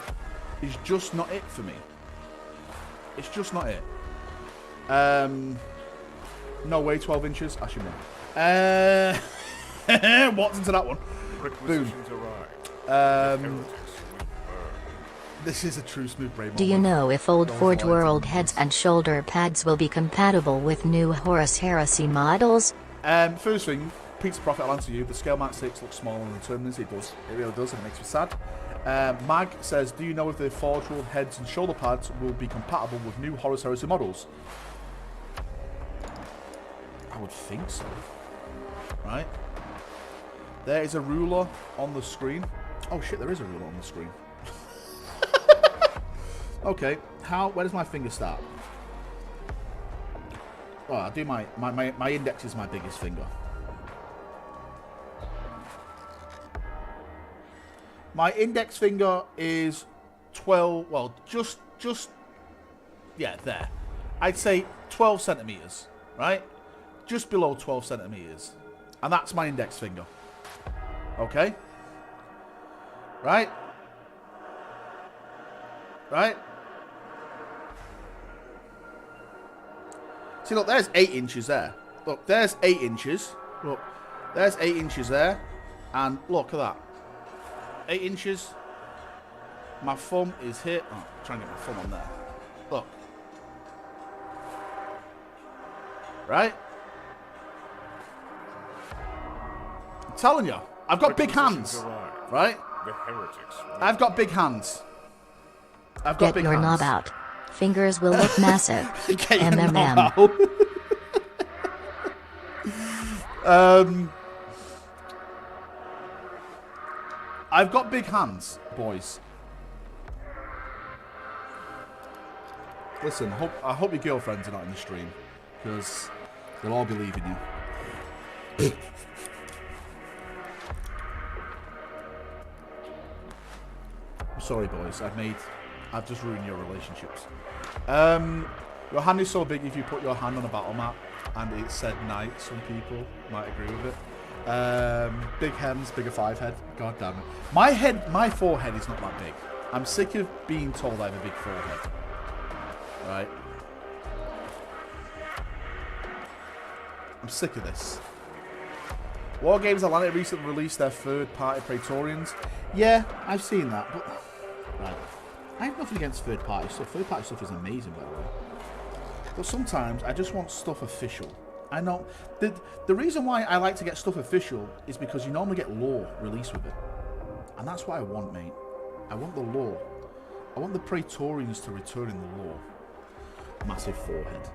is just not it for me. It's just not it. No way, 12 inches. Actually, no. What's into that one? Boom. This is a true smooth brain. Do you know if old Forge World heads and shoulder pads will be compatible with new Horus Heresy models? First thing, Pizza Prophet, I'll answer you. The Scale Mark 6 looks smaller than the Terminus. It does. It really does, and it makes me sad. Mag says, do you know if the Forge World heads and shoulder pads will be compatible with new Horus Heresy models? I would think so. Right? There is a ruler on the screen. Oh shit, there is a ruler on the screen. Okay, where does my finger start? Well, I'll do my index is my biggest finger. My index finger is 12, well, just, yeah, there. I'd say 12 centimeters, right? Just below 12 centimeters. And that's my index finger. Okay? Right? Right? See, look, there's 8 inches there. Look, there's 8 inches. Look, there's 8 inches there. And look at that. 8 inches. My thumb is here. Oh, I'm trying to get my thumb on there. Look. Right? I'm telling you, I've got big hands. Right? The heretics. I've got big hands. I've got big hands. Get your knob out. Fingers will look massive. Get your knob MMM. out. I've got big hands, boys. Listen, I hope your girlfriends are not in the stream, because they'll all be leaving you. I'm sorry, boys. I've just ruined your relationships. Your hand is so big. If you put your hand on a battle map and it said knight, some people might agree with it. Big hands, bigger 5 head. God damn it. My forehead is not that big. I'm sick of being told I have a big forehead. Right? I'm sick of this. War Games Atlantic recently released their third-party Praetorians. Yeah, I've seen that, but... Right. I have nothing against third-party stuff. Third-party stuff is amazing, by the way. But sometimes I just want stuff official. I know... The reason why I like to get stuff official is because you normally get lore released with it. And that's what I want, mate. I want the lore. I want the Praetorians to return in the lore. Massive forehead.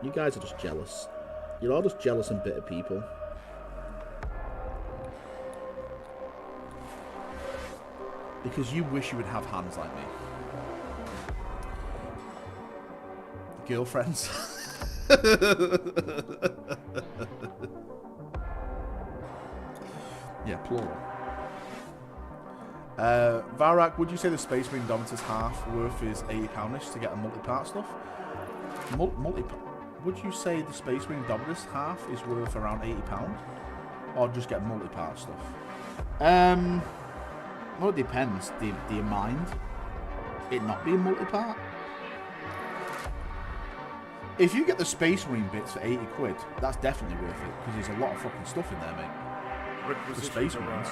You guys are just jealous. You're all just jealous and bitter people. Because you wish you would have hands like me. Girlfriends. Yeah, plural. Valrak, would you say the Space Marine Dominator's half worth is £80 to get a multi-part stuff? Would you say the Space Marine Dominator's half is worth around £80? Or just get multi-part stuff? Well, it depends. Do you mind it not being multi-part? If you get the Space Marine bits for 80 quid, that's definitely worth it, because there's a lot of fucking stuff in there, mate. The Space Marines.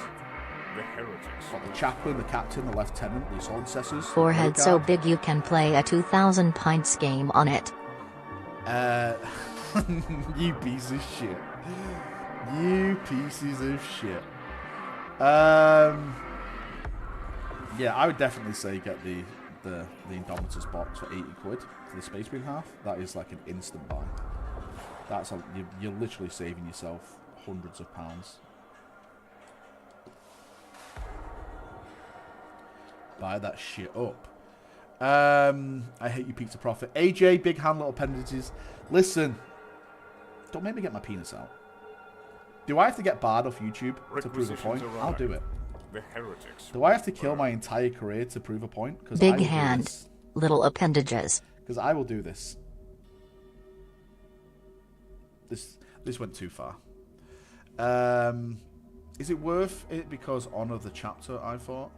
The heretics. Got the chaplain, the captain, the lieutenant, the assault assessors. Forehead so big you can play a 2,000 pints game on it. You piece of shit. You pieces of shit. Yeah, I would definitely say get the Indomitus box for 80 quid for the Space Marine half. That is like an instant buy. That's you're literally saving yourself hundreds of pounds. Buy that shit up. I hate you, Pizza Prophet. AJ, big hand, little appendages. Listen, don't make me get my penis out. Do I have to get barred off YouTube to prove a point? I'll do it. The heretics. Do I have to kill my entire career to prove a point? Big hand, little appendages. Because I will do this. This went too far. Is it worth it because honor the chapter, I thought?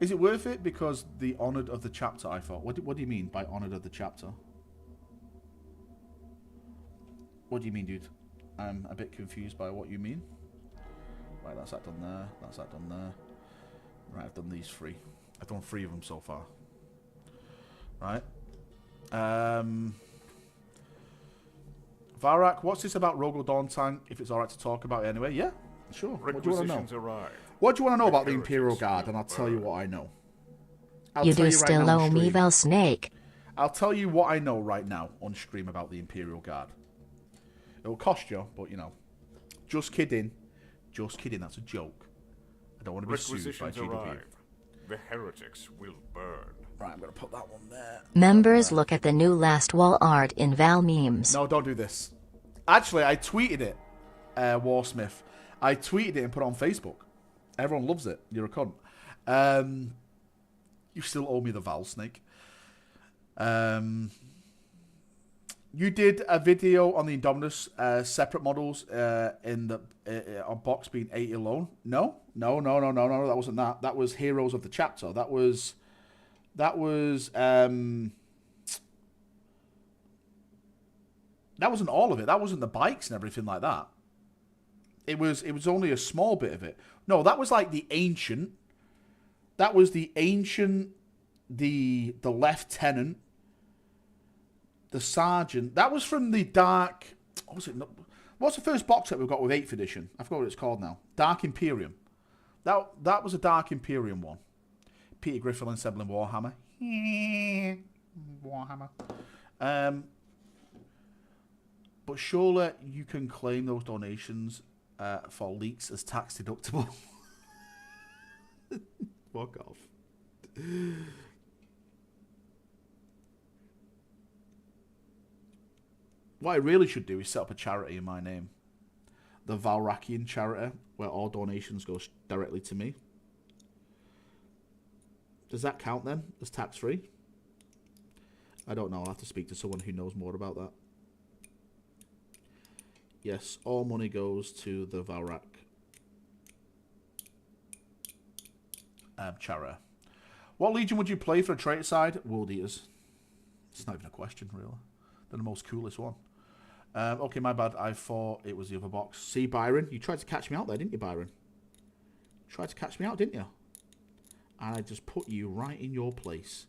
Is it worth it because the honored of the chapter, I thought? What do you mean by honored of the chapter? What do you mean, dude? I'm a bit confused by what you mean. Right, that's that done there. That's that done there. Right, I've done these 3. I've done 3 of them so far. Right. Valrak, what's this about Rogal Dawn tank? If it's alright to talk about it anyway. Yeah, sure. What do you want to know? Arrive. What do you want to know about the Imperial Guard? And I'll tell you what I know. You do still owe me, Vel Snake. I'll tell you what I know right now on stream about the Imperial Guard. It'll cost you, but you know. Just kidding. Just kidding, that's a joke. I don't want to be sued by GW. Arrive. The heretics will burn. Right, I'm going to put that one there. Members look at the new last wall art in Val memes. No, don't do this. Actually, I tweeted it, Warsmith. I tweeted it and put it on Facebook. Everyone loves it. You're a cunt. You still owe me the Val Snake. You did a video on the Indominus separate models in the on box being 80 alone. No, that wasn't that. That was Heroes of the Chapter. That wasn't all of it. That wasn't the bikes and everything like that. It was only a small bit of it. No, that was like the ancient That was the ancient, the lieutenant, the sergeant. That was from the Dark... What was it? What's the first box set we've got with 8th edition? I forgot what it's called now. Dark Imperium. That was a Dark Imperium one. Peter Griffin and Seblin Warhammer. Warhammer. But surely you can claim those donations for leaks as tax deductible. Fuck off. What I really should do is set up a charity in my name. The Valrakian charity, where all donations go directly to me. Does that count then as tax-free? I don't know. I'll have to speak to someone who knows more about that. Yes, all money goes to the Valrak charity. What legion would you play for a traitor side? World Eaters. It's not even a question, really. They're the most coolest one. Okay, my bad. I thought it was the other box. See, Byron, you tried to catch me out there, didn't you, Byron? You tried to catch me out, didn't you? And I just put you right in your place.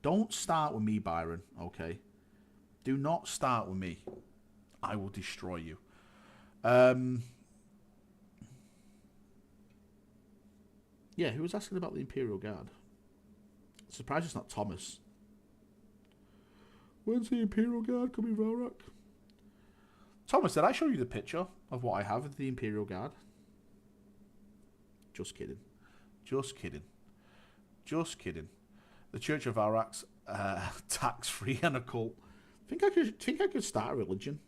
Don't start with me, Byron, okay? Do not start with me. I will destroy you. Yeah, who was asking about the Imperial Guard? Surprised it's not Thomas. When's the Imperial Guard coming, Valrak? Thomas, did I show you the picture of what I have of the Imperial Guard? Just kidding. Just kidding. Just kidding. The Church of Valrak's tax-free and a cult. Think I could start a religion.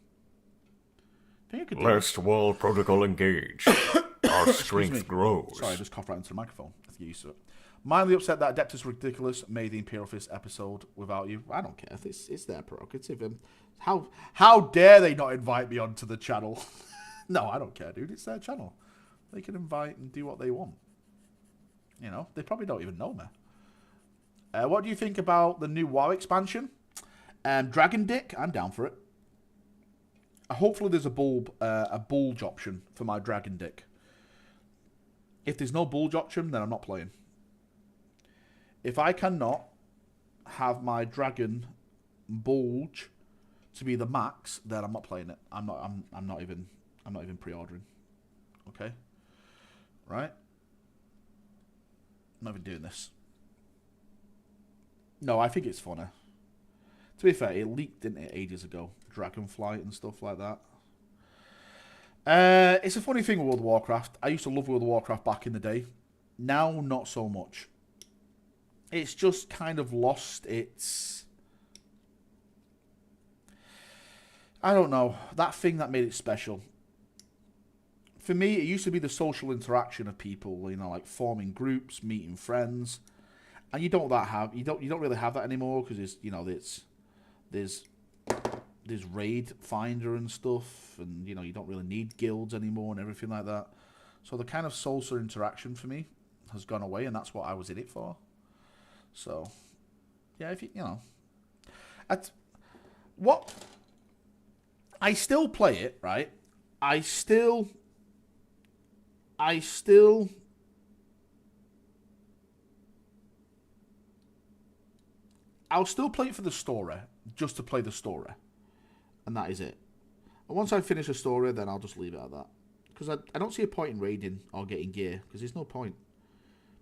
Think I could do Last wall protocol engaged. Our strength grows. Sorry, I just coughed right into the microphone. I have to get used to it. Mildly upset that Adeptus Ridiculous made the Imperial Fist episode without you. I don't care. It's their prerogative. How dare they not invite me onto the channel? No, I don't care, dude. It's their channel. They can invite and do what they want. You know, they probably don't even know me. What do you think about the new WoW expansion? Dragon Dick, I'm down for it. Hopefully there's a bulge option for my Dragon Dick. If there's no bulge option, then I'm not playing. If I cannot have my dragon bulge to be the max, then I'm not playing it. I'm not even pre-ordering. Okay? Right? I'm not even doing this. No, I think it's funny. To be fair, it leaked, didn't it, ages ago? Dragonflight and stuff like that. It's a funny thing with World of Warcraft. I used to love World of Warcraft back in the day. Now, not so much. It's just kind of lost its... I don't know. That thing that made it special. For me, it used to be the social interaction of people, you know, like forming groups, meeting friends. And you don't really have that anymore because it's, you know, there's raid finder and stuff, and you know, you don't really need guilds anymore and everything like that. So the kind of social interaction for me has gone away, and that's what I was in it for. So yeah, if you know, I still play it, right? I'll still play it for the story, just to play the story. And that is it. And once I finish a story, then I'll just leave it at that. Because I don't see a point in raiding or getting gear. Because there's no point.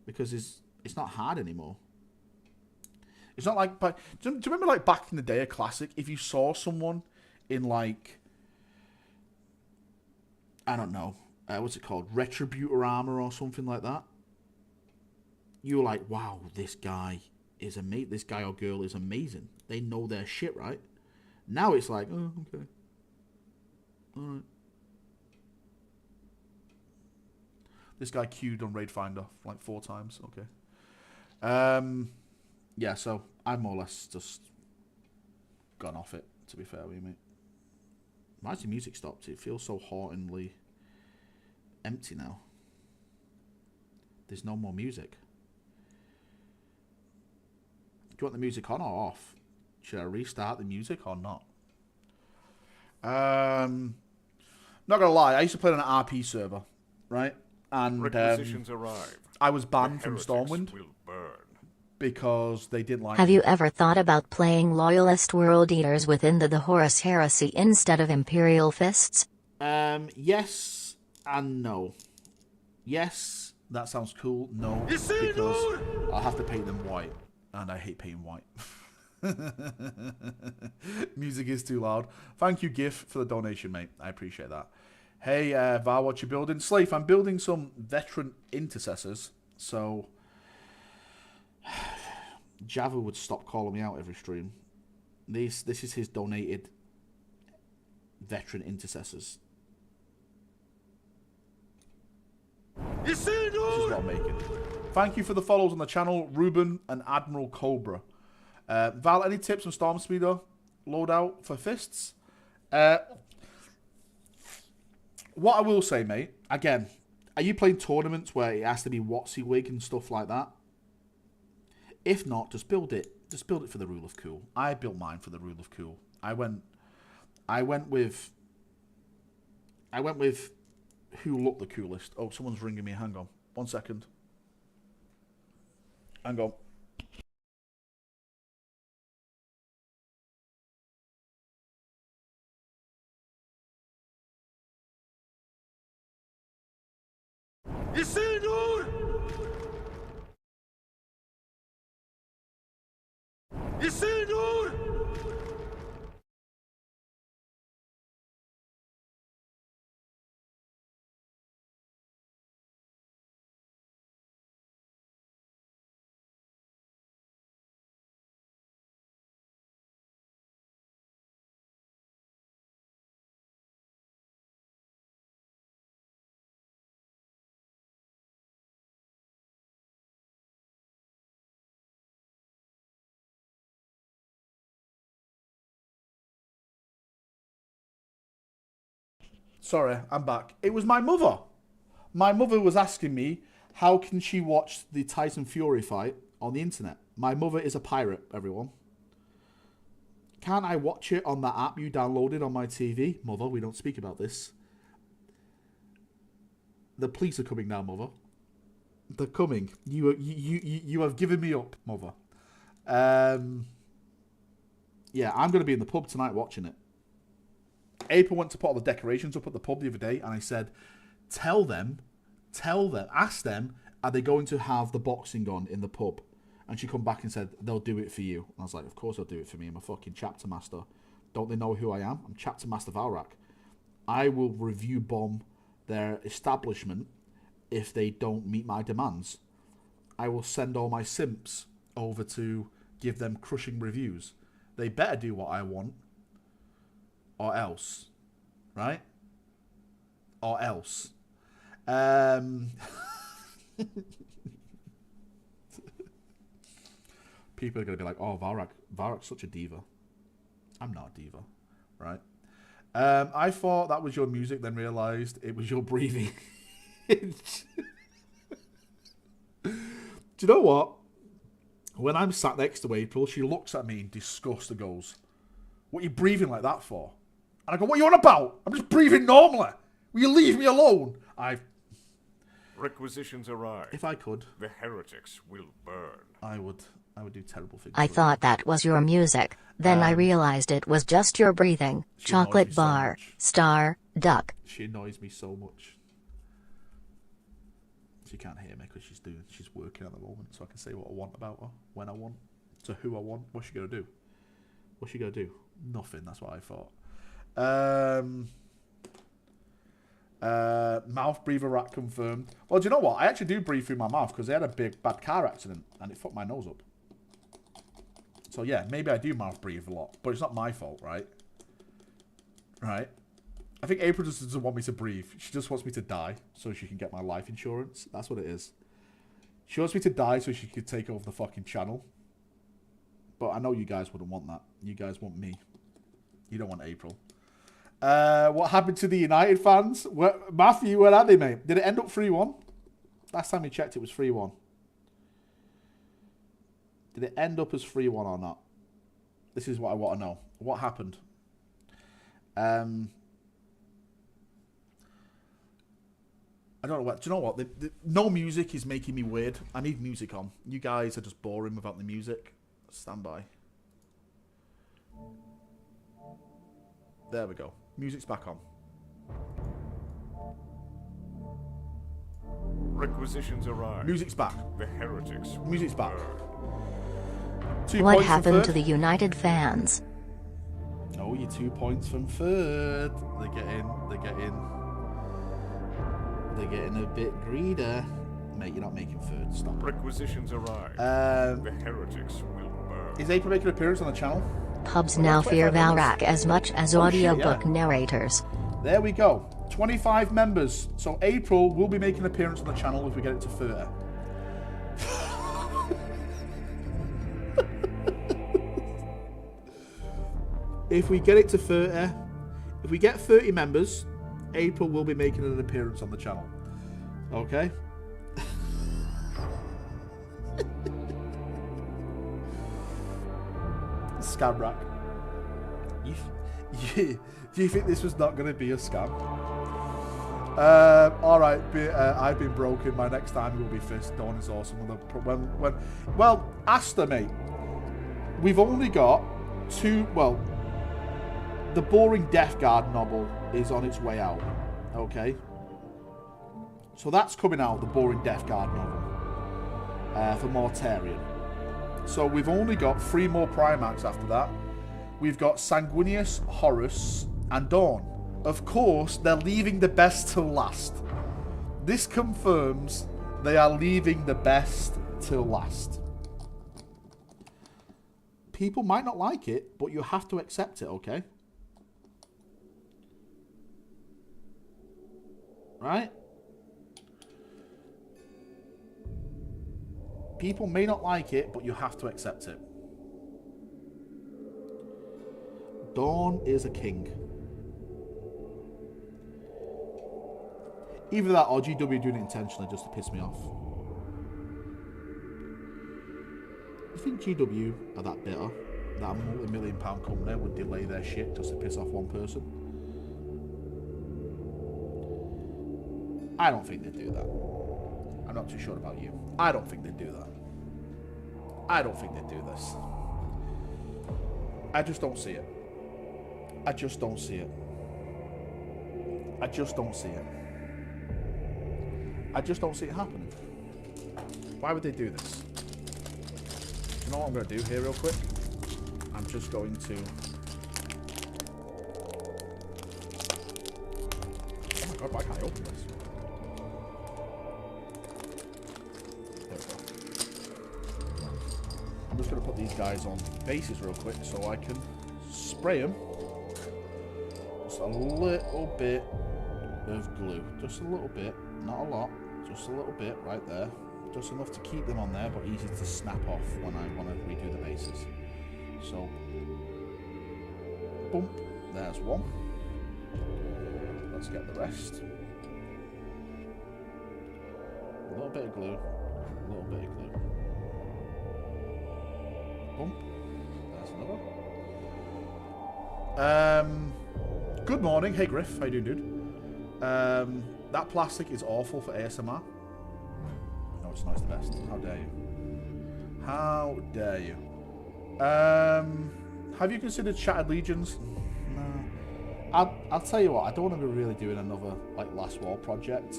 Because it's not hard anymore. It's not like... Do you remember like back in the day, a classic? If you saw someone in like... I don't know. What's it called? Retributor armor or something like that. You were like, wow, this guy is amazing. This guy or girl is amazing. They know their shit, right? Now it's like, oh, okay. Alright. This guy queued on Raid Finder like 4 times. Okay. Yeah, so I've more or less just gone off it, to be fair with you, mate. Why's the music stopped? It feels so hauntingly empty now. There's no more music. Do you want the music on or off? Should I restart the music or not? Not gonna lie, I used to play on an RP server, right? And Requisitions arrive. I was banned from Stormwind. Will burn. Because they didn't like Have me. you ever thought about playing Loyalist World Eaters within the Horus Heresy instead of Imperial Fists? Yes and no. Yes, that sounds cool. No, because I'll have to paint them white. And I hate painting white. Music is too loud. Thank you, GIF, for the donation, mate. I appreciate that. Hey, Val, what you building? Slafe, I'm building some veteran intercessors. So, Java would stop calling me out every stream. This is his donated veteran intercessors. This is what I'm making. Thank you for the follows on the channel, Ruben and Admiral Cobra. Val, any tips on Storm Speeder loadout for fists? What I will say, mate, again, are you playing tournaments where it has to be Watsy wig and stuff like that? If not, just build it. Just build it for the rule of cool. I built mine for the rule of cool. I went with who looked the coolest. Oh, someone's ringing me. Hang on. 1 second. Hang on. Sorry, I'm back. It was my mother. My mother was asking me how can she watch the Tyson Fury fight on the internet. My mother is a pirate, everyone. Can't I watch it on that app you downloaded on my TV? Mother, we don't speak about this. The police are coming now, Mother. They're coming. You have given me up, Mother. Yeah, I'm going to be in the pub tonight watching it. April went to put all the decorations up at the pub the other day, and I said, ask them, are they going to have the boxing on in the pub? And she come back and said, they'll do it for you. And I was like, of course they'll do it for me. I'm a fucking chapter master. Don't they know who I am? I'm chapter master Valrak. I will review bomb their establishment if they don't meet my demands. I will send all my simps over to give them crushing reviews. They better do what I want. Or else. Right? Or else. People are going to be like, oh, Valrak's such a diva. I'm not a diva. Right? I thought that was your music, then realised it was your breathing. Do you know what? When I'm sat next to April, she looks at me in disgust and goes, what are you breathing like that for? And I go, what are you on about? I'm just breathing normally. Will you leave me alone? Requisitions arrive. If I could. The heretics will burn. I would do terrible things. I thought that was your music. Then I realized it was just your breathing. Chocolate bar, star, duck. She annoys me so much. She can't hear me because she's working at the moment, so I can say what I want about her, when I want, to who I want. What's she gonna do? What's she gonna do? Nothing. That's what I thought. Mouth breather rat confirmed. Well, do you know what? I actually do breathe through my mouth because I had a bad car accident and it fucked my nose up. So yeah, maybe I do mouth breathe a lot, but it's not my fault, right? Right? I think April just doesn't want me to breathe. She just wants me to die so she can get my life insurance. That's what it is. She wants me to die so she could take over the fucking channel. But I know you guys wouldn't want that. You guys want me. You don't want April. What happened to the United fans? Matthew, where are they, mate? Did it end up 3-1? Last time we checked, it was 3-1. Did it end up as 3-1 or not? This is what I want to know. What happened? I I don't know what. Do you know what? No music is making me weird. I need music on. You guys are just boring without the music. Stand by. There we go. Music's back on. Requisitions arrive. Music's back. The heretics. Music's back. 2 What points from happened third. to the United fans? Oh, you're 2 points from third. They're getting a bit greedy. Mate, you're not making third. Stop. Requisitions arrive. The heretics will burn. Is April making an appearance on the channel? Pubs now fear Valrak as much as audiobook narrators. There we go. 25 members. So April will be making an appearance on the channel if we get it to 30. If we get it to 30, if we get 30 members, April will be making an appearance on the channel. Okay? Scam rack. Do you think this was not going to be a scam? Alright, I've been broken. My next time will be fist. Dawn is awesome. Well, Asta, mate. We've only got 2. Well, the boring Death Guard novel is on its way out. Okay? So that's coming out, the boring Death Guard novel. For Mortarion. So we've only got 3 more Primax after that. We've got Sanguinius, Horus, and Dawn. Of course, they're leaving the best till last. This confirms they are leaving the best till last. People might not like it, but you have to accept it, okay? Right? People may not like it, but you have to accept it. Dawn is a king. Either that or GW doing it intentionally just to piss me off. You think GW are that bitter that a multi-million-pound company would delay their shit just to piss off one person? I don't think they'd do that. I'm not too sure about you. I don't think they'd do that. I don't think they'd do this. I just don't see it. I just don't see it. I just don't see it. I just don't see it happening. Why would they do this? You know what I'm going to do here real quick? I'm just going to... Oh my god, why can't I open this? There we go. I'm just going to put these guys on bases real quick so I can spray them. Just a little bit of glue. Just a little bit. Not a lot. Just a little bit right there. Just enough to keep them on there, but easy to snap off when I want to redo the bases. So, boom. There's one. Let's get the rest. A little bit of glue. A little bit of glue. Boom. There's another. Good morning. Hey, Griff. How you doing, dude? That plastic is awful for ASMR. No, it's not the best. How dare you? How dare you? Have you considered Shattered Legions? No. I'll tell you what, I don't want to be really doing another like Last War project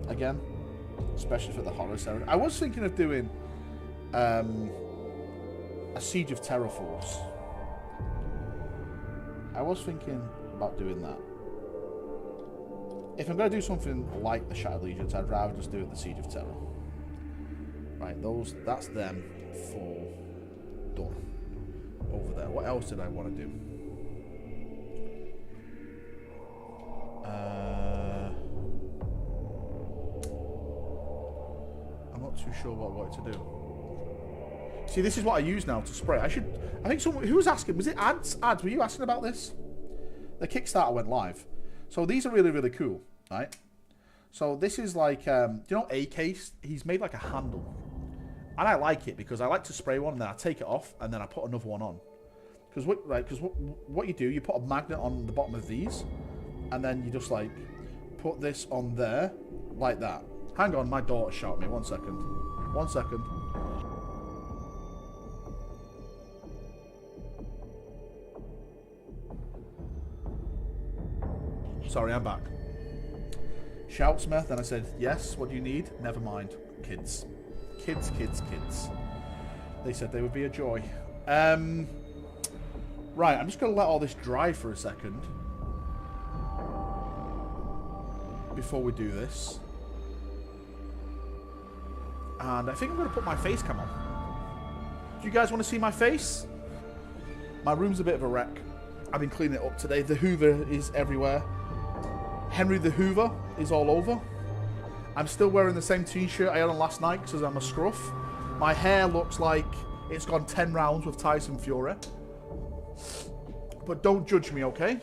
again. Especially for the horror series. I was thinking of doing a Siege of Terror Force. I was thinking about doing that. If I'm going to do something like the Shattered Legions, I'd rather just do it the Siege of Terror. Right, that's them full done. Over there. What else did I want to do? I'm not too sure what I wanted to do. See, this is what I use now to spray. I think someone, who was asking, was it Ads? Ads, were you asking about this? The Kickstarter went live. So these are really, really cool, right? So this is like, do you know A-Case? He's made like a handle. And I like it because I like to spray one and then I take it off and then I put another one on. Because what you do, you put a magnet on the bottom of these and then you just like put this on there, like that. Hang on, my daughter shouted me. 1 second. 1 second. Sorry, I'm back. Shouts me, then I said, yes, what do you need? Never mind. Kids. Kids, kids, kids. They said they would be a joy. Right, I'm just going to let all this dry for a second. Before we do this. And I think I'm going to put my face cam on. Do you guys want to see my face? My room's a bit of a wreck. I've been cleaning it up today. The Hoover is everywhere. Henry the Hoover is all over. I'm still wearing the same t-shirt I had on last night because I'm a scruff. My hair looks like it's gone 10 rounds with Tyson Fury. But don't judge me, okay?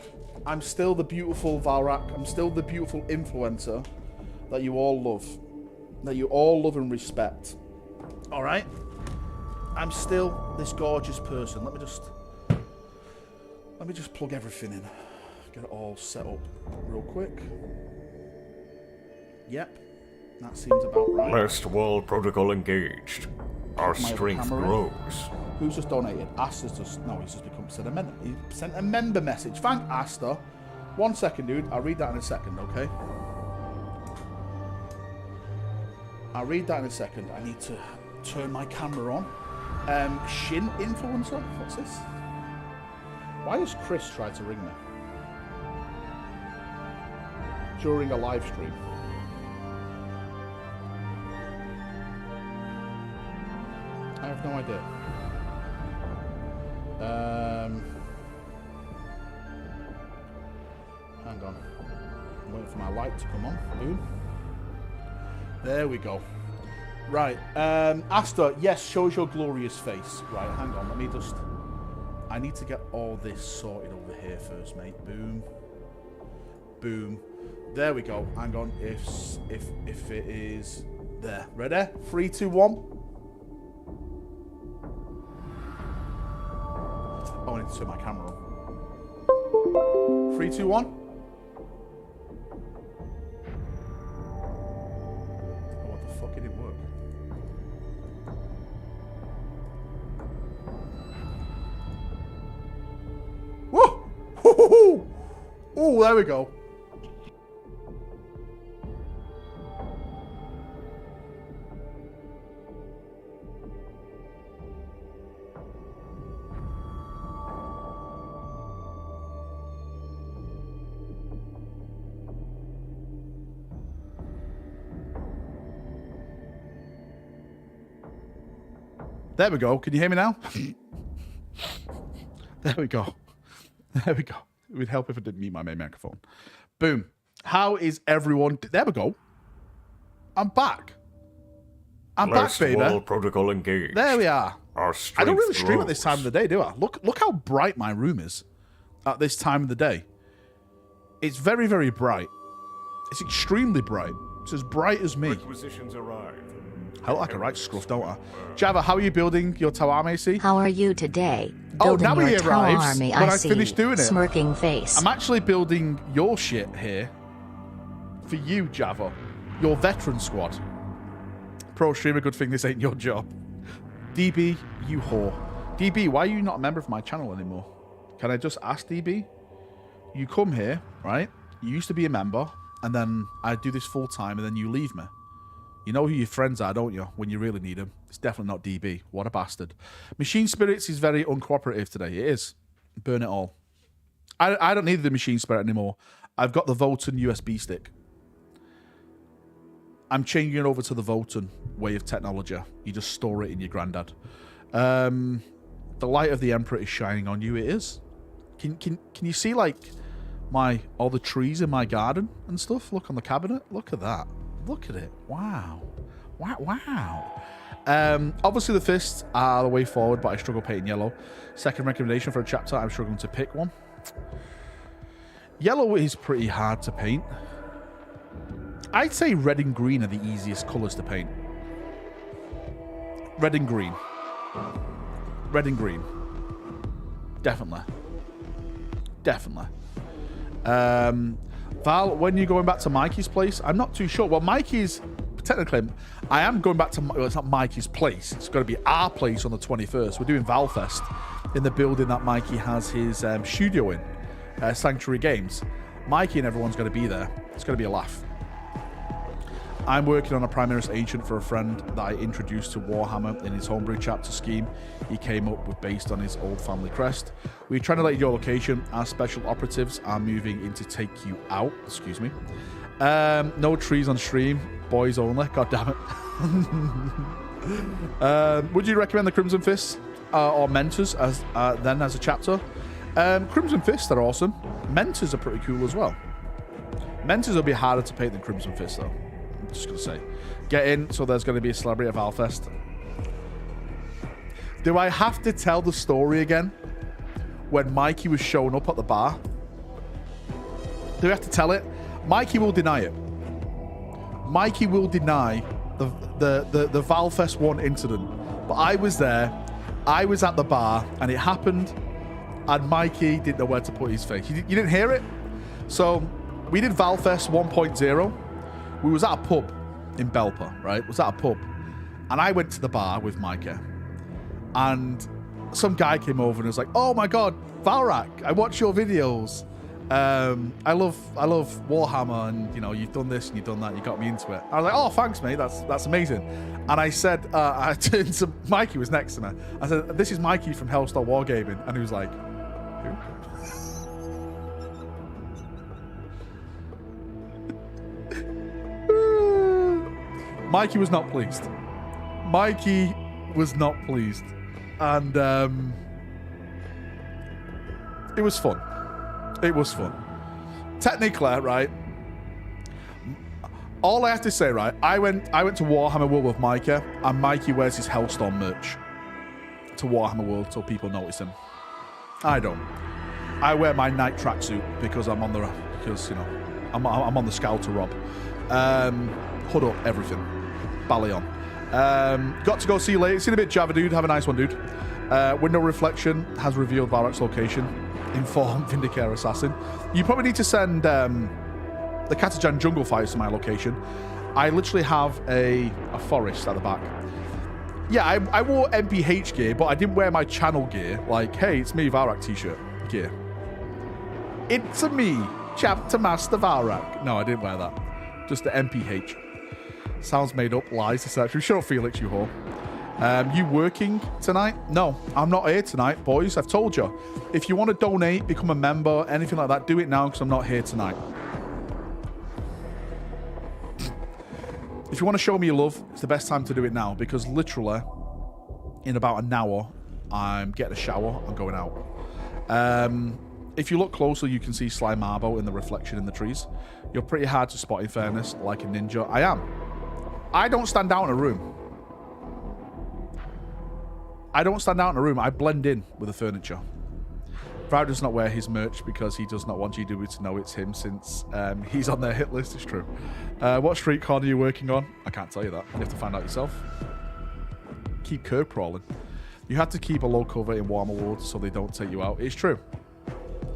I'm still the beautiful Valrak. I'm still the beautiful influencer that you all love. That you all love and respect. Alright? I'm still this gorgeous person. Let me just plug everything in. Get it all set up real quick. Yep. That seems about right. Last wall protocol engaged. Our strength grows. Who's just donated? Asta's just... No, he's just become... He sent a member message. Thank Asta. 1 second, dude. I'll read that in a second, okay? I'll read that in a second. I need to turn my camera on. Shin influencer? What's this? Why has Chris tried to ring me? During a live stream. I have no idea. Hang on. I'm waiting for my light to come on. Boom. There we go. Right. Asta, yes, shows your glorious face. Right, hang on. Let me just... I need to get all this sorted over here first, mate. Boom. Boom. There we go. Hang on. If it is there. Ready? 3, 2, 1. Oh, I need to turn my camera on. 3, 2, 1. Oh, what the fuck? It didn't work. Whoa! Oh, there we go. There we go. Can you hear me now? There we go. There we go. It would help if I didn't mute my main microphone. Boom. How is everyone? There we go. I'm back. I'm back, baby. Wall protocol engaged. There we are. Our I don't really stream at this time of the day, do I? Look how bright my room is at this time of the day. It's very, very bright. It's extremely bright. It's as bright as me. Requisitions arrived. I look like a right scruff, don't I? Java, how are you building your Tower AC? How are you today? Oh, Building now he your Tower arrives army, when I see. finish doing it. Smirking face. I'm actually building your shit here. For you, Java. Your veteran squad. Pro streamer, good thing this ain't your job. DB, you whore. DB, why are you not a member of my channel anymore? Can I just ask, DB? You come here, right? You used to be a member, and then I do this full time, and then you leave me. You know who your friends are, don't you? When you really need them. It's definitely not DB. What a bastard. Machine Spirits is very uncooperative today. It is. Burn it all. I don't need the Machine Spirit anymore. I've got the Voton USB stick. I'm changing it over to the Voton way of technology. You just store it in your granddad. The light of the Emperor is shining on you. It is. Can you see, like, all the trees in my garden and stuff? Look on the cabinet. Look at that. Look at it. Wow. Wow. Obviously, the fists are the way forward, but I struggle painting yellow. Second recommendation for a chapter, I'm struggling to pick one. Yellow is pretty hard to paint. I'd say red and green are the easiest colours to paint. Red and green. Red and green. Definitely. Definitely. Val, when you're going back to Mikey's place? I'm not too sure. Well, Mikey's... Technically, I am going back to... Well, it's not Mikey's place. It's going to be our place on the 21st. We're doing Valfest in the building that Mikey has his studio in. Sanctuary Games. Mikey and everyone's going to be there. It's going to be a laugh. I'm working on a Primaris Ancient for a friend that I introduced to Warhammer in his homebrew chapter scheme he came up with based on his old family crest. We're trying to let you your location. Our special operatives are moving in to take you out. Excuse me. No trees on stream. Boys only. God damn it. Would you recommend the Crimson Fists or Mentors as a chapter? Crimson Fists are awesome. Mentors are pretty cool as well. Mentors will be harder to paint than Crimson Fists though. I'm just going to say. Get in, so there's going to be a celebrity at Valfest. Do I have to tell the story again? When Mikey was showing up at the bar? Do we have to tell it? Mikey will deny it. Mikey will deny the Valfest 1 incident. But I was there. I was at the bar, and it happened, and Mikey didn't know where to put his face. You didn't hear it? So, we did Valfest 1.0. We was at a pub in Belper, right? Was at a pub. And I went to the bar with Micah. And some guy came over and was like, oh my God, Valrak, I watch your videos. I love Warhammer, and you know, you've done this and you've done that, you got me into it. I was like, oh, thanks, mate, that's amazing. And I said, I turned to Mikey, was next to me. I said, this is Mikey from Hellstar Wargaming. And he was like, who? Mikey was not pleased. Mikey was not pleased. And it was fun. It was fun. Technically, right, all I have to say, right, I went to Warhammer World with Micah, and Mikey wears his Hellstorm merch to Warhammer World so people notice him. I don't. I wear my night tracksuit because I'm on the scout to rob. Hood up, everything. Bally on. Got to go see you later. Seen a bit, Java dude. Have a nice one, dude. Window reflection has revealed Valrak's location. Inform Vindicare Assassin. You probably need to send the Katajan Jungle Fighters to my location. I literally have a forest at the back. Yeah, I wore MPH gear, but I didn't wear my channel gear. Like, hey, it's me, Valrak t-shirt gear. It's a me, Chapter Master Valrak. No, I didn't wear that. Just the MPH. Sounds made up, lies, etc. Shut up, Felix, you whore. You working tonight? No, I'm not here tonight, boys. I've told you. If you want to donate, become a member, anything like that, do it now because I'm not here tonight. If you want to show me your love, it's the best time to do it now because literally in about an hour, I'm getting a shower. I'm going out. If you look closer, you can see Sly Marbo in the reflection in the trees. You're pretty hard to spot, in fairness, like a ninja. I am. I don't stand out in a room. I don't stand out in a room. I blend in with the furniture. Valrak does not wear his merch because he does not want GW to know it's him since he's on their hit list. It's true. What street corner are you working on? I can't tell you that. You have to find out yourself. Keep curb crawling. You have to keep a low cover in Warhammer World so they don't take you out. It's true.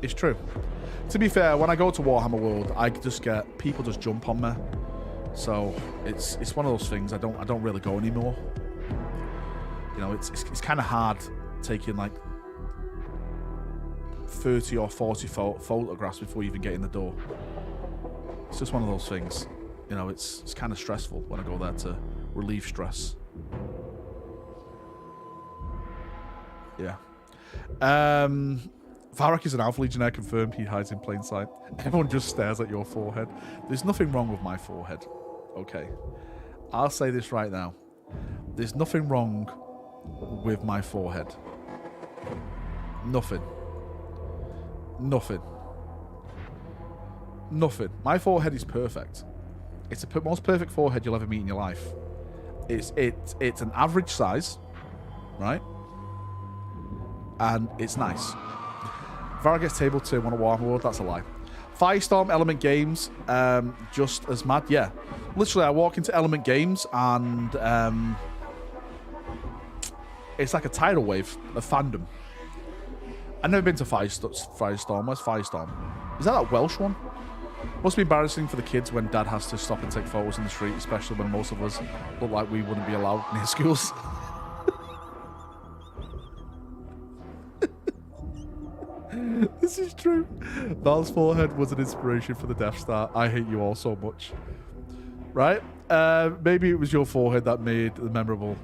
It's true. To be fair, when I go to Warhammer World, I just get people just jump on me. So it's one of those things. I don't really go anymore. You know, it's kind of hard taking like 30 or 40 photographs before you even get in the door. It's just one of those things. You know, it's kind of stressful when I go there to relieve stress. Yeah. Valrak is an Alpha Legionnaire, confirmed. He hides in plain sight. Everyone just stares at your forehead. There's nothing wrong with my forehead. Okay. I'll say this right now. There's nothing wrong with my forehead. Nothing. Nothing. Nothing. My forehead is perfect. It's the most perfect forehead you'll ever meet in your life. It's an average size, right? And it's nice. Valrak gets table 2 on a Warhammer World. That's a lie. Firestorm Element Games, just as mad. Yeah, literally, I walk into Element Games and it's like a tidal wave of fandom. I've never been to Firestorm. Where's Firestorm? Is that Welsh one? Must be embarrassing for the kids when dad has to stop and take photos in the street, especially when most of us look like we wouldn't be allowed near schools. This is true. Val's forehead was an inspiration for the Death Star. I hate you all so much. Right? Maybe it was your forehead that made it memorable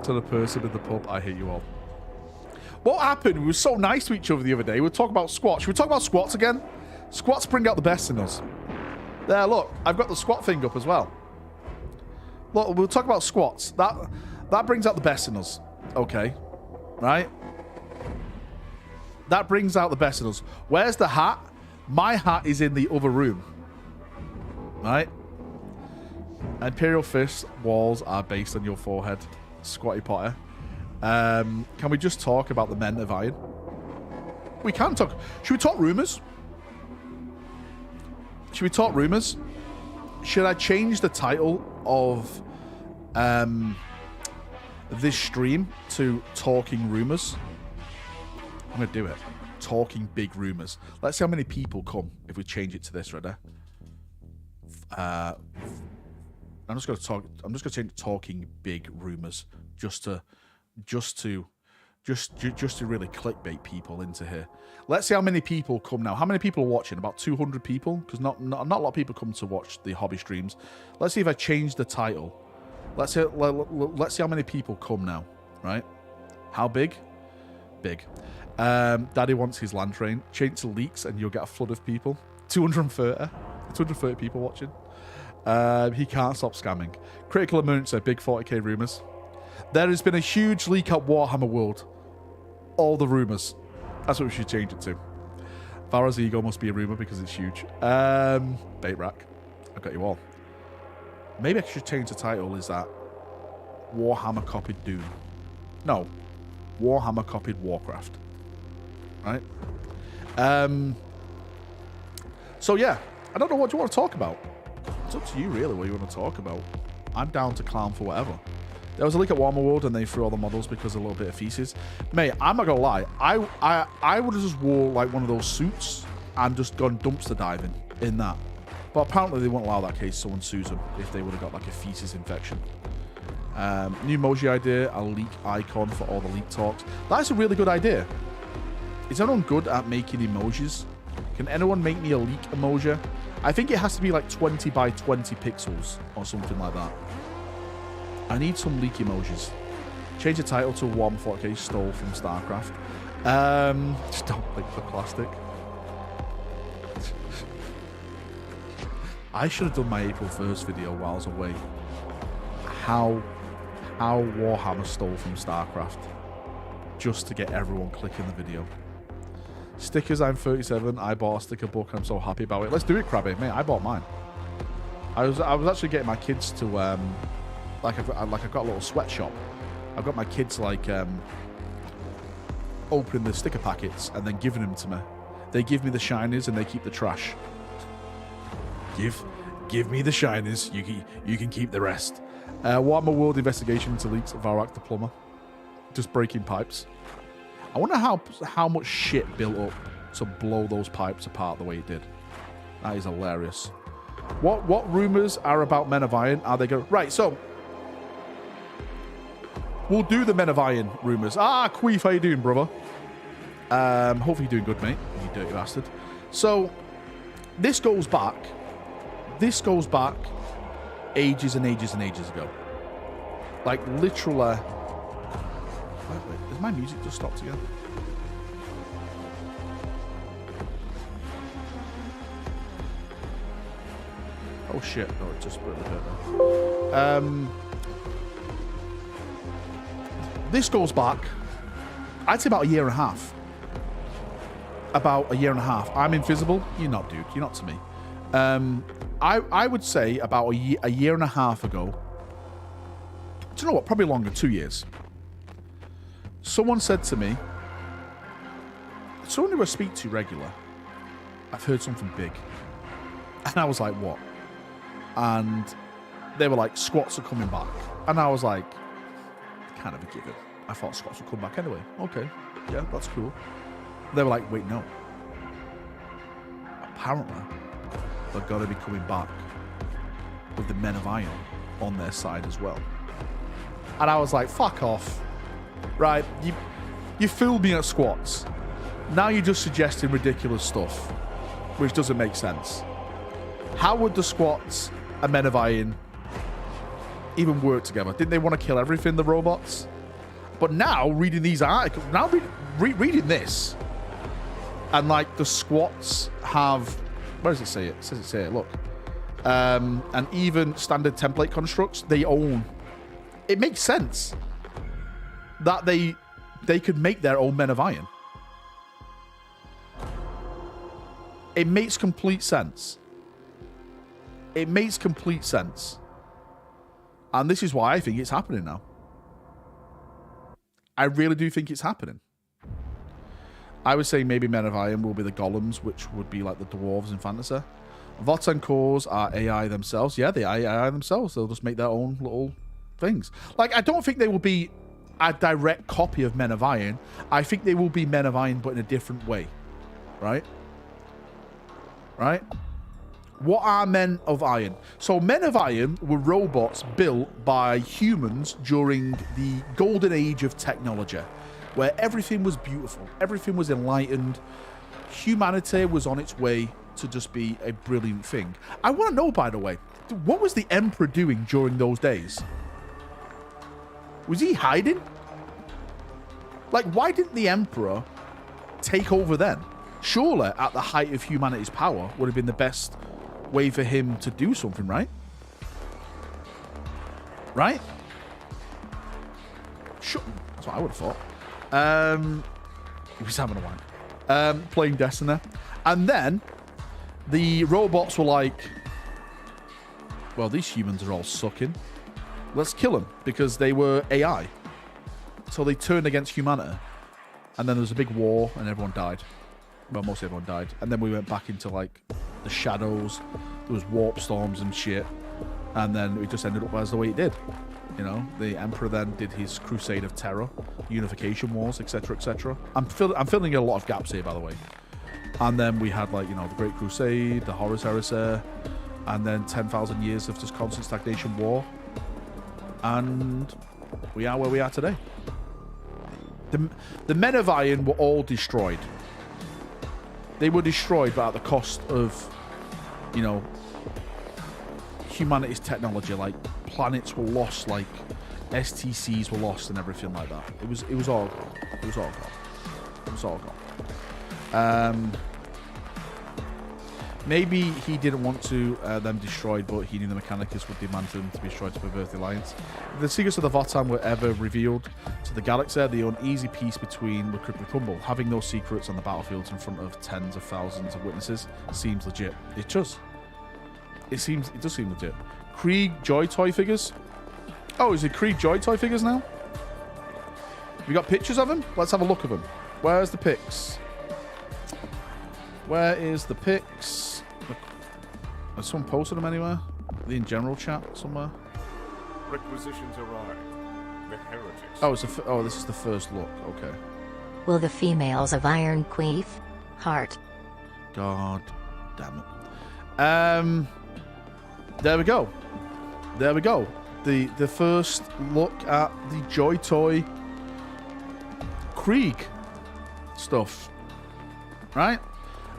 to the person in the pub. I hate you all. What happened? We were so nice to each other the other day. We were talking about squats. Should we talk about squats again? Squats bring out the best in us. There, look. I've got the squat thing up as well. Look, we'll talk about squats. That brings out the best in us. Okay. Right? That brings out the best in us. Where's the hat? My hat is in the other room. Right? Imperial Fist walls are based on your forehead. Squatty Potter. Can we just talk about the Men of Iron? We can talk. Should we talk rumors? Should we talk rumors? Should I change the title of this stream to Talking Rumors? I'm going to do it. Talking Big Rumours. Let's see how many people come if we change it to this, ready? I'm just going to talk. I'm just going to change it to Talking Big Rumours just to really clickbait people into here. Let's see how many people come now. How many people are watching? About 200 people, because not a lot of people come to watch the hobby streams. Let's see if I change the title. Let's see how many people come now. Right? How big? Big. Daddy wants his land train. Change to leaks and you'll get a flood of people. 230 people watching. He can't stop scamming. Critical Emergency, big 40k rumours. There has been a huge leak at Warhammer World. All the rumours. That's what we should change it to. Vara's ego must be a rumour because it's huge. Bait rack. I've got you all. Maybe I should change the title. Is that Warhammer copied Dune? No. Warhammer copied Warcraft. Right? So yeah. I don't know what you want to talk about. It's up to you really what you want to talk about. I'm down to clown for whatever. There was a leak at Warhammer World and they threw all the models because of a little bit of feces. Mate, I'm not gonna lie. I would have just wore like one of those suits and just gone dumpster diving in that. But apparently they won't allow that in case someone sues them if they would have got like a feces infection. New emoji idea, a leak icon for all the leak talks. That's a really good idea. Is anyone good at making emojis? Can anyone make me a leak emoji? I think it has to be like 20 by 20 pixels or something like that. I need some leak emojis. Change the title to Warhammer 40k stole from StarCraft. Just don't click the plastic. I should have done my April 1st video while I was away. How Warhammer stole from StarCraft. Just to get everyone clicking the video. Stickers, I'm 37. I bought a sticker book. I'm so happy about it. Let's do it, Krabby. Mate, I bought mine. I was actually getting my kids to I've got a little sweatshop. I've got my kids opening the sticker packets and then giving them to me. They give me the shinies and they keep the trash. Give me the shinies. You can keep the rest. Warhammer World investigation into leaks of Valrak the plumber. Just breaking pipes. I wonder how much shit built up to blow those pipes apart the way it did. That is hilarious. What rumors are about Men of Iron? Are they going right? So we'll do the Men of Iron rumors. Queef, how you doing, brother? Hopefully you're doing good, mate. You dirty bastard. So this goes back ages and ages and ages ago. Like literally. Wait, has my music just stopped again? Oh shit! No, it just really hurt me. This goes back, I'd say about a year and a half. About a year and a half. I'm invisible. You're not, dude. You're not to me. I would say about a year and a half ago. Do you know what? Probably longer. 2 years. Someone said to me, someone who I speak to regular, I've heard something big. And I was like, what? And they were like, squats are coming back. And I was like, kind of a given. I thought squats would come back anyway. Okay, yeah, that's cool. They were like, wait, no. Apparently, are going to be coming back with the Men of Iron on their side as well. And I was like, fuck off. Right, you fooled me at squats. Now you're just suggesting ridiculous stuff, which doesn't make sense. How would the squats and Men of Iron even work together? Didn't they want to kill everything, the robots? But now, reading these articles, now reading this, and like the squats have, where does it say it? It says it say it, look. And even standard template constructs, they own. It makes sense that they could make their own Men of Iron. It makes complete sense. It makes complete sense. And this is why I think it's happening now. I really do think it's happening. I would say maybe Men of Iron will be the golems, which would be like the dwarves in fantasy. Votan cores are AI themselves. Yeah, they are AI themselves. They'll just make their own little things. Like, I don't think they will be a direct copy of Men of Iron. I think they will be Men of Iron, but in a different way. Right? Right? What are Men of Iron? So Men of Iron were robots built by humans during the golden age of technology, where everything was beautiful, everything was enlightened, humanity was on its way to just be a brilliant thing. I want to know, by the way, what was the Emperor doing during those days? Was he hiding? Like, why didn't the Emperor take over then? Surely, at the height of humanity's power, would have been the best way for him to do something, right? Right? Sure. That's what I would have thought. He was having a wank. Playing Destiny. And then the robots were like, well, these humans are all sucking. Let's kill them, because they were AI. So they turned against humanity. And then there was a big war and everyone died. Well, most everyone died. And then we went back into like the shadows. There was warp storms and shit. And then it just ended up as the way it did. You know, the Emperor then did his Crusade of Terror, Unification Wars, etc., etc. I'm filling in a lot of gaps here, by the way. And then we had, like, you know, the Great Crusade, the Horus Heresy, and then 10,000 years of just constant stagnation war. And we are where we are today. The Men of Iron were all destroyed. They were destroyed, but at the cost of, you know, humanity's technology. Like, planets were lost, like STCs were lost and everything like that. It was all gone. It was all gone. It was all gone. Maybe he didn't want to them destroyed, but he knew the Mechanicus would demand them to be destroyed to preserve the Alliance. If the secrets of the Votan were ever revealed to the galaxy, the uneasy peace between would quickly crumble. Having those secrets on the battlefields in front of tens of thousands of witnesses seems legit. It does. It does seem legit. Krieg Joy Toy figures. Oh, is it Krieg Joy Toy figures now? We got pictures of him? Let's have a look at them. Where's the pics? Where is the pics? Has someone posted them anywhere? Are they in general chat somewhere? Requisitions arrive. The heretics. Oh, this is the first look. Okay. Will the females of Iron Queef? Heart. God damn it. There we go. There we go. The first look at the Joy Toy Krieg stuff. Right?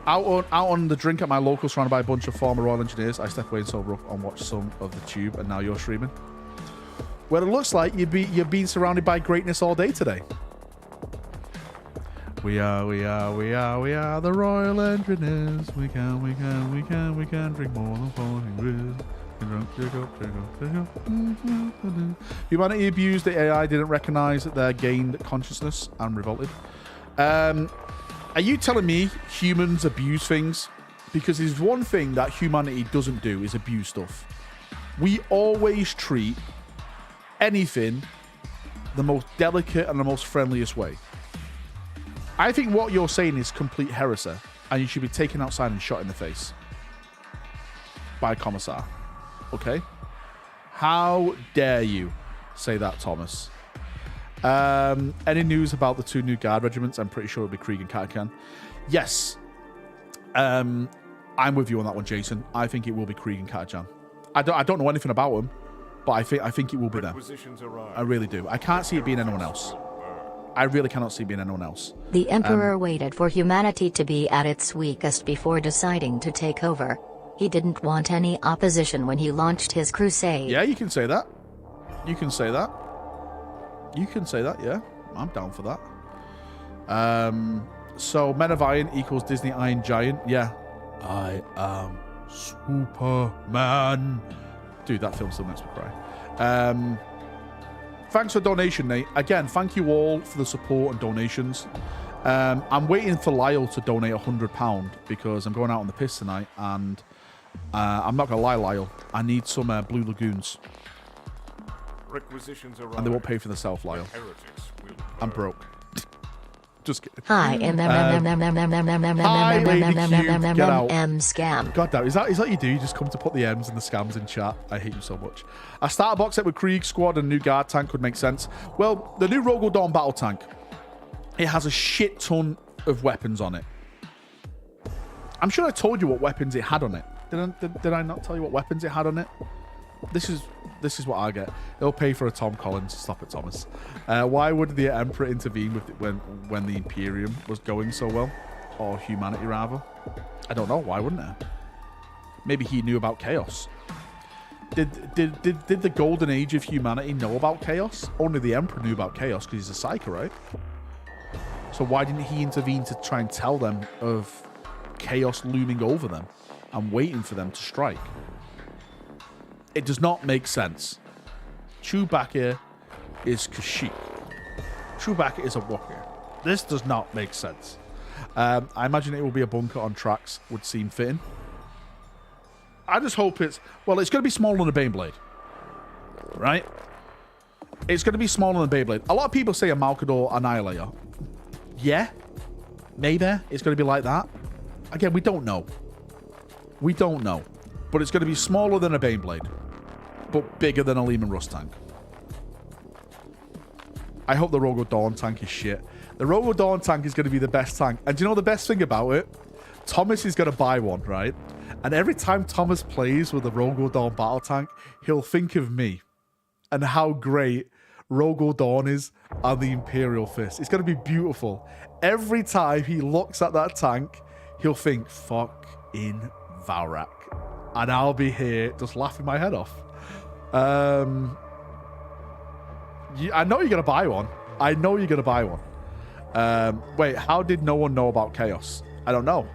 Out on the drink at my local, surrounded by a bunch of former Royal Engineers, I step away and sober up and watch some of the tube, and now you're streaming. Well, it looks like you're being surrounded by greatness all day today. We are the Royal Engineers. We can drink more than 40 Humanity abused the AI, didn't recognize that they gained consciousness and revolted. Are you telling me humans abuse things? Because there's one thing that humanity doesn't do is abuse stuff. We always treat anything the most delicate and the most friendliest way. I think what you're saying is complete heresy, and you should be taken outside and shot in the face by a commissar. Okay? How dare you say that, Thomas? Any news about the 2 new guard regiments? I'm pretty sure it'll be Krieg and Katakan. Yes. I'm with you on that one, Jason. I think it will be Krieg and Katajan. I don't know anything about them, but I think it will be them. I really do. I can't see it being anyone else. I really cannot see it being anyone else. The Emperor waited for humanity to be at its weakest before deciding to take over. He didn't want any opposition when he launched his crusade. Yeah, you can say that. You can say that. You can say that, yeah. I'm down for that. So, Men of Iron equals Disney Iron Giant. Yeah. I am Superman. Dude, that film still makes me cry. Thanks for donation, Nate. Again, thank you all for the support and donations. I'm waiting for Lyle to donate £100 because I'm going out on the piss tonight, and I'm not going to lie, Lyle. I need some Blue Lagoons. Requisitions arrive. And they won't pay for themselves, Lyle. I'm broke. Just kidding. Hi, scam. God damn, is that you do? You just come to put the M's and the scams in chat. I hate you so much. A starter box set with Krieg Squad and a new guard tank would make sense. Well, the new Rogal Dawn battle tank, it has a shit ton of weapons on it. I'm sure I told you what weapons it had on it. Did I not tell you what weapons it had on it? This is what I get. It'll pay for a Tom Collins. Stop it, Thomas. Why would the Emperor intervene with when the Imperium was going so well? Or humanity, rather? I don't know. Why wouldn't it? Maybe he knew about chaos. Did the golden age of humanity know about chaos? Only the Emperor knew about chaos because he's a psyker, right? So why didn't he intervene to try and tell them of chaos looming over them and waiting for them to strike? It does not make sense. Chewbacca is Kashyyyk. Chewbacca is a Wookiee. This does not make sense. I imagine it will be a bunker on tracks. Would seem fitting. I just hope it's... Well, it's going to be smaller than a Baneblade. Right? It's going to be smaller than a Beyblade. A lot of people say a Malkador Annihilator. Yeah. Maybe it's going to be like that. Again, we don't know. We don't know. But it's going to be smaller than a Baneblade. But bigger than a Lehman Russ tank. I hope the Rogal Dawn tank is shit. The Rogal Dawn tank is going to be the best tank. And do you know the best thing about it? Thomas is going to buy one, right? And every time Thomas plays with the Rogal Dawn battle tank, he'll think of me. And how great Rogal Dawn is on the Imperial Fist. It's going to be beautiful. Every time he looks at that tank, he'll think, fucking Valrak. And I'll be here just laughing my head off. I know you're going to buy one. I know you're going to buy one. Wait, how did no one know about Chaos? I don't know.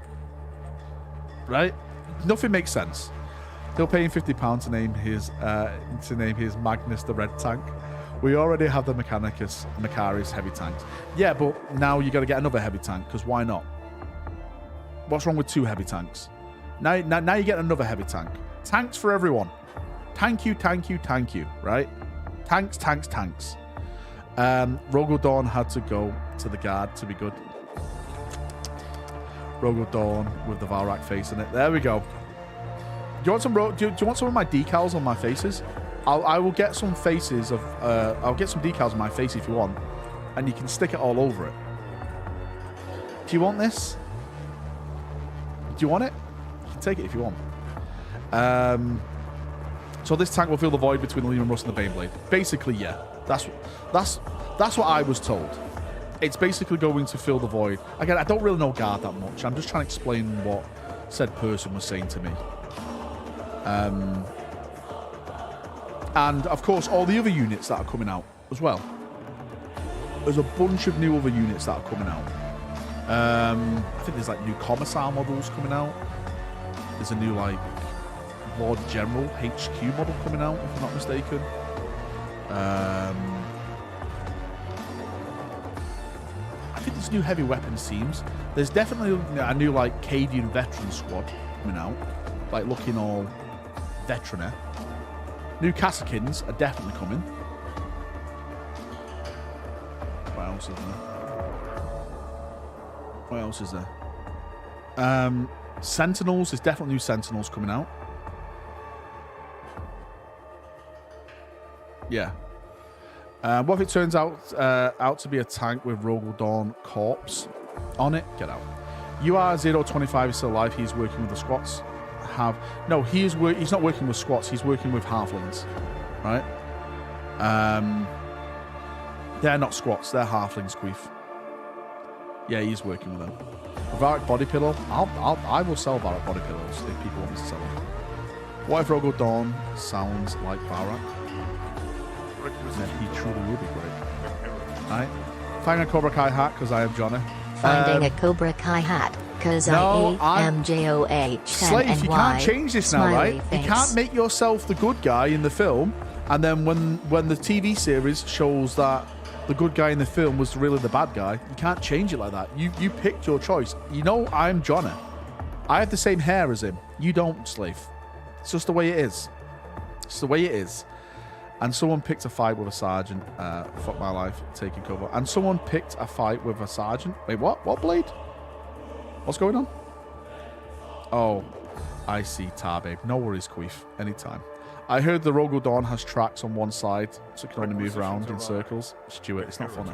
Right? Nothing makes sense. He'll pay him £50 to name his Magnus the Red Tank. We already have the Macaris heavy tanks. Yeah, but now you got to get another heavy tank, because why not? What's wrong with 2 heavy tanks? Now you get another heavy tank. Tanks for everyone. Thank you, right? Tanks. Rogal Dawn had to go to the guard to be good. Rogal Dawn with the Valrak face in it. There we go. Do you want some? Do you want some of my decals on my faces? I will get some faces of. I'll get some decals on my face if you want, and you can stick it all over it. Do you want this? Do you want it? You can take it if you want. So this tank will fill the void between the Lehman Russ and the Beyblade. Basically, yeah. That's what I was told. It's basically going to fill the void. Again, I don't really know Guard that much. I'm just trying to explain what said person was saying to me. And, of course, all the other units that are coming out as well. There's a bunch of new other units that are coming out. I think there's, like, new Commissar models coming out. There's a new, like, Lord General HQ model coming out, if I'm not mistaken. I think there's new heavy weapons teams. There's definitely a new, like, Cadian veteran squad coming out. Like, looking all veteran-y. New Cassakins are definitely coming. What else is there? What else is there? Sentinels. There's definitely new Sentinels coming out. Yeah. What if it turns out to be a tank with Rogal Dawn corpse on it? Get out. UR025 is still alive. He's working with the squats. No, he's not working with squats. He's working with halflings, right? They're not squats. They're halflings, Queef. Yeah, he's working with them. Valrak body pillow. I will sell Valrak body pillows if people want me to sell them. What if Rogo Dawn sounds like Valrak? Then he truly will be great. Right? Finding a Cobra Kai hat because I am Johnny. Finding a Cobra Kai hat because I am JOH. Slave, you can't change this now, right? You can't make yourself the good guy in the film, and then when the TV series shows that the good guy in the film was really the bad guy, you can't change it like that. You picked your choice. You know I'm Johnny. I have the same hair as him. You don't, Slave. It's just the way it is. It's the way it is. And someone picked a fight with a sergeant. Fuck my life, taking cover. And someone picked a fight with a sergeant. Wait, what? What, Blade? What's going on? Oh, I see, Tarbabe. No worries, Queef. Anytime. I heard the Rogo Dawn has tracks on one side, so it can only move around in circles. Stuart, it's not funny.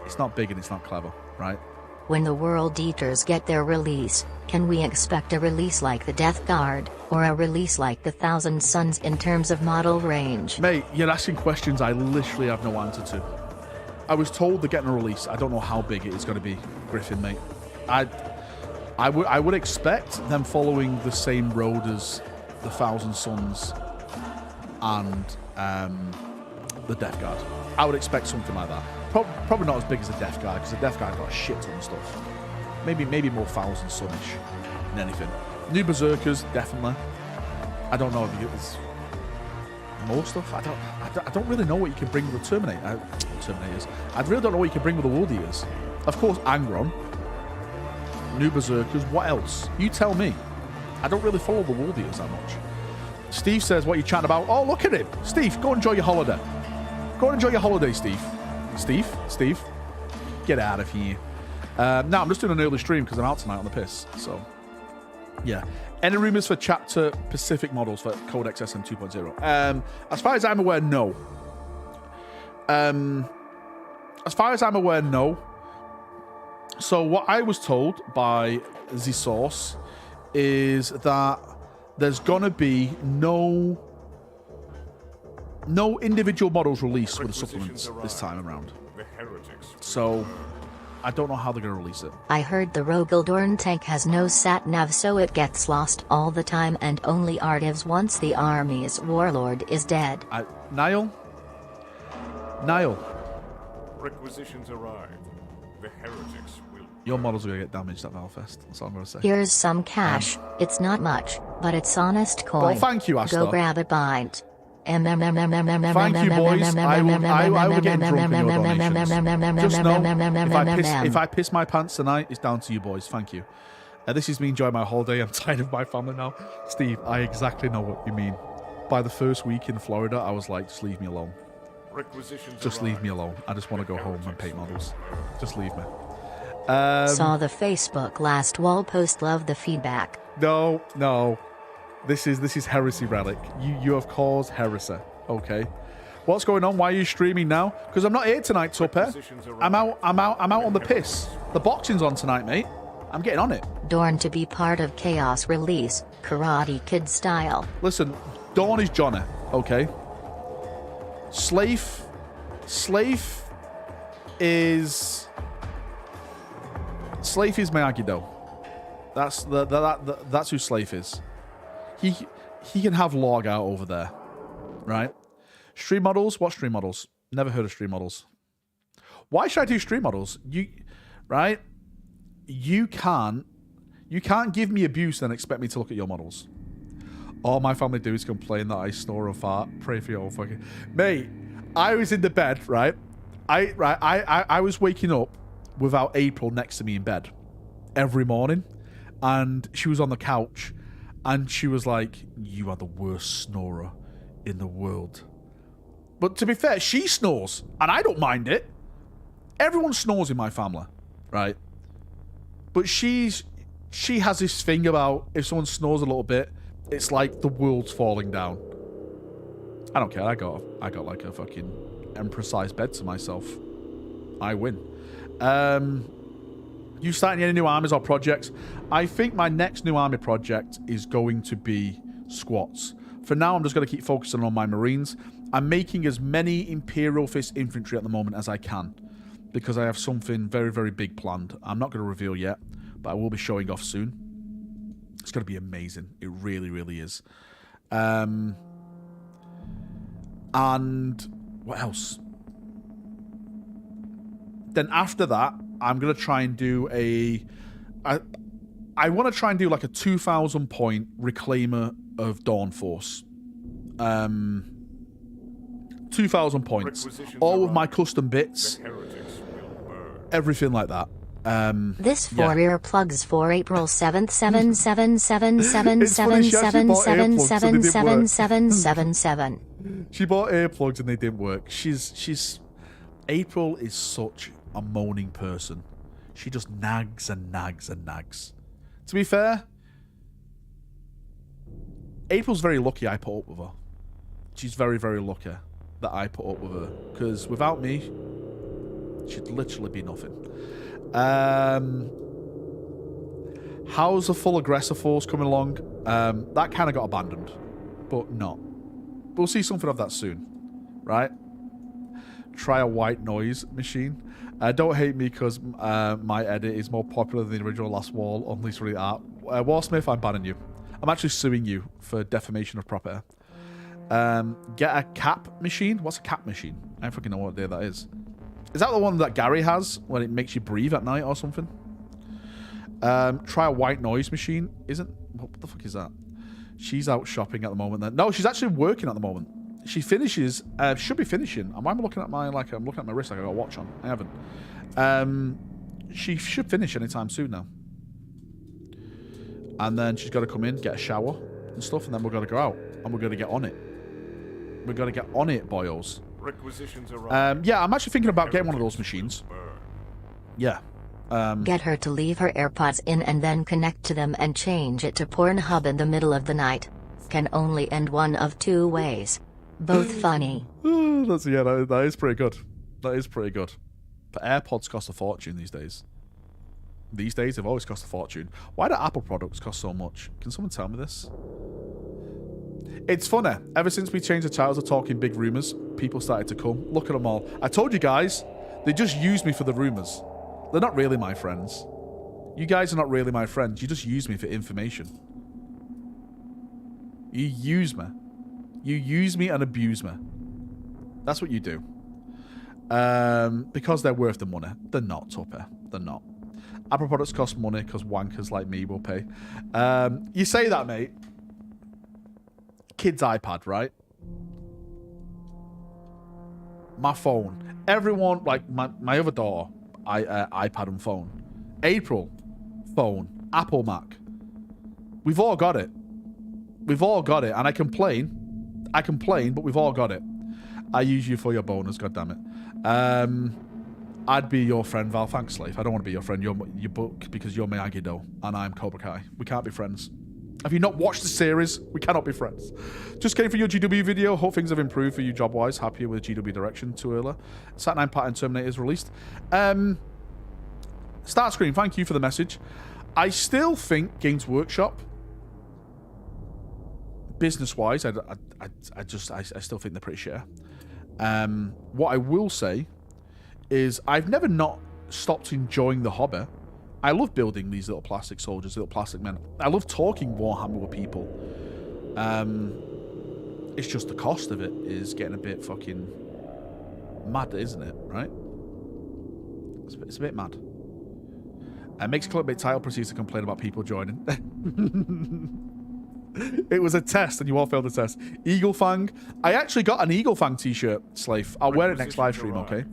It's not big and it's not clever, right? When the World Eaters get their release, can we expect a release like the Death Guard, or a release like the Thousand Suns in terms of model range? Mate, you're asking questions I literally have no answer to. I was told they're getting a release. I don't know how big it is going to be, Griffin, mate. I would expect them following the same road as the Thousand Suns and the Death Guard. I would expect something like that. Probably not as big as the Death Guard, because the Death Guard got a shit ton of stuff. Maybe more Thousand Sunish than anything. New Berserkers, definitely. I don't know if it was more stuff. I don't really know what you can bring with the Terminators. I really don't know what you can bring with the World Eaters. Of course, Angron. New Berserkers. What else? You tell me. I don't really follow the World Eaters that much. Steve says, what are you chatting about? Oh, look at him. Steve, go enjoy your holiday. Go and enjoy your holiday, Steve. Steve. Get out of here. Now, I'm just doing an early stream because I'm out tonight on the piss. So, yeah. Any rumors for Chapter Pacific models for Codex SM 2.0? As far as I'm aware, no. So what I was told by the source is that there's gonna be no individual models released with the supplements this time around. So I don't know how they're gonna release it. I heard the Rogaldorn tank has no sat-nav, so it gets lost all the time and only archives once the army's warlord is dead. Niall? Requisitions arrive. The heretics will. Your models are going to get damaged at Valfest. That's all I'm going to say. Here's some cash. It's not much, but it's honest coin. Well, thank you, Asta. Go grab it, bind. Thank you, boys. I will get drunk in your donations. Just know, if I piss my pants tonight, it's down to you, boys. Thank you. This is me enjoying my holiday. I'm tired of my family now. Steve, I exactly know what you mean. By the first week in Florida, I was like, just leave me alone. Just leave me alone. I just want to go home and paint models. Just leave me. Saw the Facebook last wall post. Love the feedback. No. This is heresy, Relic. You have caused heresy. Okay. What's going on? Why are you streaming now? Because I'm not here tonight, Tupper. I'm out on the piss. The boxing's on tonight, mate. I'm getting on it. Dorn to be part of Chaos release, Karate Kid style. Listen, Dawn is Johnny, okay? Slave is Miyagi-Do. That's who Slave is. He can have log out over there, right? Stream models. What stream models? Never heard of stream models. Why should I do stream models? You can't give me abuse and expect me to look at your models. All my family do is complain that I snore or fart. Pray for your fucking mate. I was in the bed, right? I was waking up without April next to me in bed every morning, and she was on the couch, and she was like, "You are the worst snorer in the world." But to be fair, she snores, and I don't mind it. Everyone snores in my family, right? But she has this thing about if someone snores a little bit, it's like the world's falling down. I don't care. I got like a fucking emperor-sized bed to myself. I win. You starting any new armies or projects? I think my next new army project is going to be squats. For now, I'm just going to keep focusing on my Marines. I'm making as many Imperial Fist infantry at the moment as I can, because I have something very, very big planned. I'm not going to reveal yet, but I will be showing off soon. It's going to be amazing. It really, really is. And what else? Then after that, I'm going to try and do I want to try and do like a 2,000 point Reclaimer of Dawn Force. 2,000 points. All of my custom bits. Everything like that. This for earplugs for April 7th, 7777777777777. She bought earplugs and they didn't work. April is such a moaning person. She just nags and nags and nags. To be fair, April's very lucky I put up with her. She's very, very lucky that I put up with her. Because without me, she'd literally be nothing. How's the full aggressor force coming along? That kind of got abandoned, but not. We'll see something of that soon, right? Try a white noise machine. Don't hate me because my edit is more popular than the original Last Wall, unleashed really art. Warsmith, I'm banning you. I'm actually suing you for defamation of property. Get a cap machine. What's a cap machine? I don't fucking know what that is. Is that the one that Gary has when it makes you breathe at night or something? Try a white noise machine. What the fuck is that? She's out shopping at the moment then. No, she's actually working at the moment. She finishes, should be finishing. Why am I looking at my, I'm looking at my wrist like I got a watch on. I haven't. She should finish anytime soon now. And then she's got to come in, get a shower and stuff, and then we're going to go out. And we're going to get on it. We're going to get on it, boyos. Requisitions are yeah, I'm actually thinking about getting one of those machines. Yeah. Get her to leave her AirPods in and then connect to them and change it to Pornhub in the middle of the night. Can only end one of two ways. Both funny. That is pretty good. That is pretty good. But AirPods cost a fortune these days. These days, they've always cost a fortune. Why do Apple products cost so much? Can someone tell me this? It's funny. Ever since we changed the titles of Talking Big Rumours, people started to come. Look at them all. I told you guys, they just use me for the rumours. They're not really my friends. You guys are not really my friends. You just use me for information. You use me. You use me and abuse me. That's what you do. Because they're worth the money. They're not, Tupper. They're not. Apple products cost money because wankers like me will pay. You say that, mate. Kid's iPad, right? My phone. Everyone, like my other daughter, iPad and phone. April, phone. Apple Mac. We've all got it. We've all got it. And I complain, but we've all got it. I use you for your bonus, goddammit. I'd be your friend, Val. Thanks, Slave. I don't want to be your friend. You're your book because you're Miyagi-Do and I'm Cobra Kai. We can't be friends. Have you not watched the series? We cannot be friends. Just came for your GW video. Hope things have improved for you job-wise. Happier with GW direction too early. Sat9 Pattern Terminator is released. Starscream, thank you for the message. I still think Games Workshop, business-wise, I still think they're pretty share. What I will say is I've never not stopped enjoying the hobby. I love building these little plastic soldiers, little plastic men. I love talking Warhammer with people. It's just the cost of it is getting a bit fucking mad, isn't it? Right? It's a bit mad. Makes clickbait title proceeds to complain about people joining. It was a test and you all failed the test. Eagle Fang. I actually got an Eagle Fang t-shirt, Slave. I'll wear it next live stream, okay?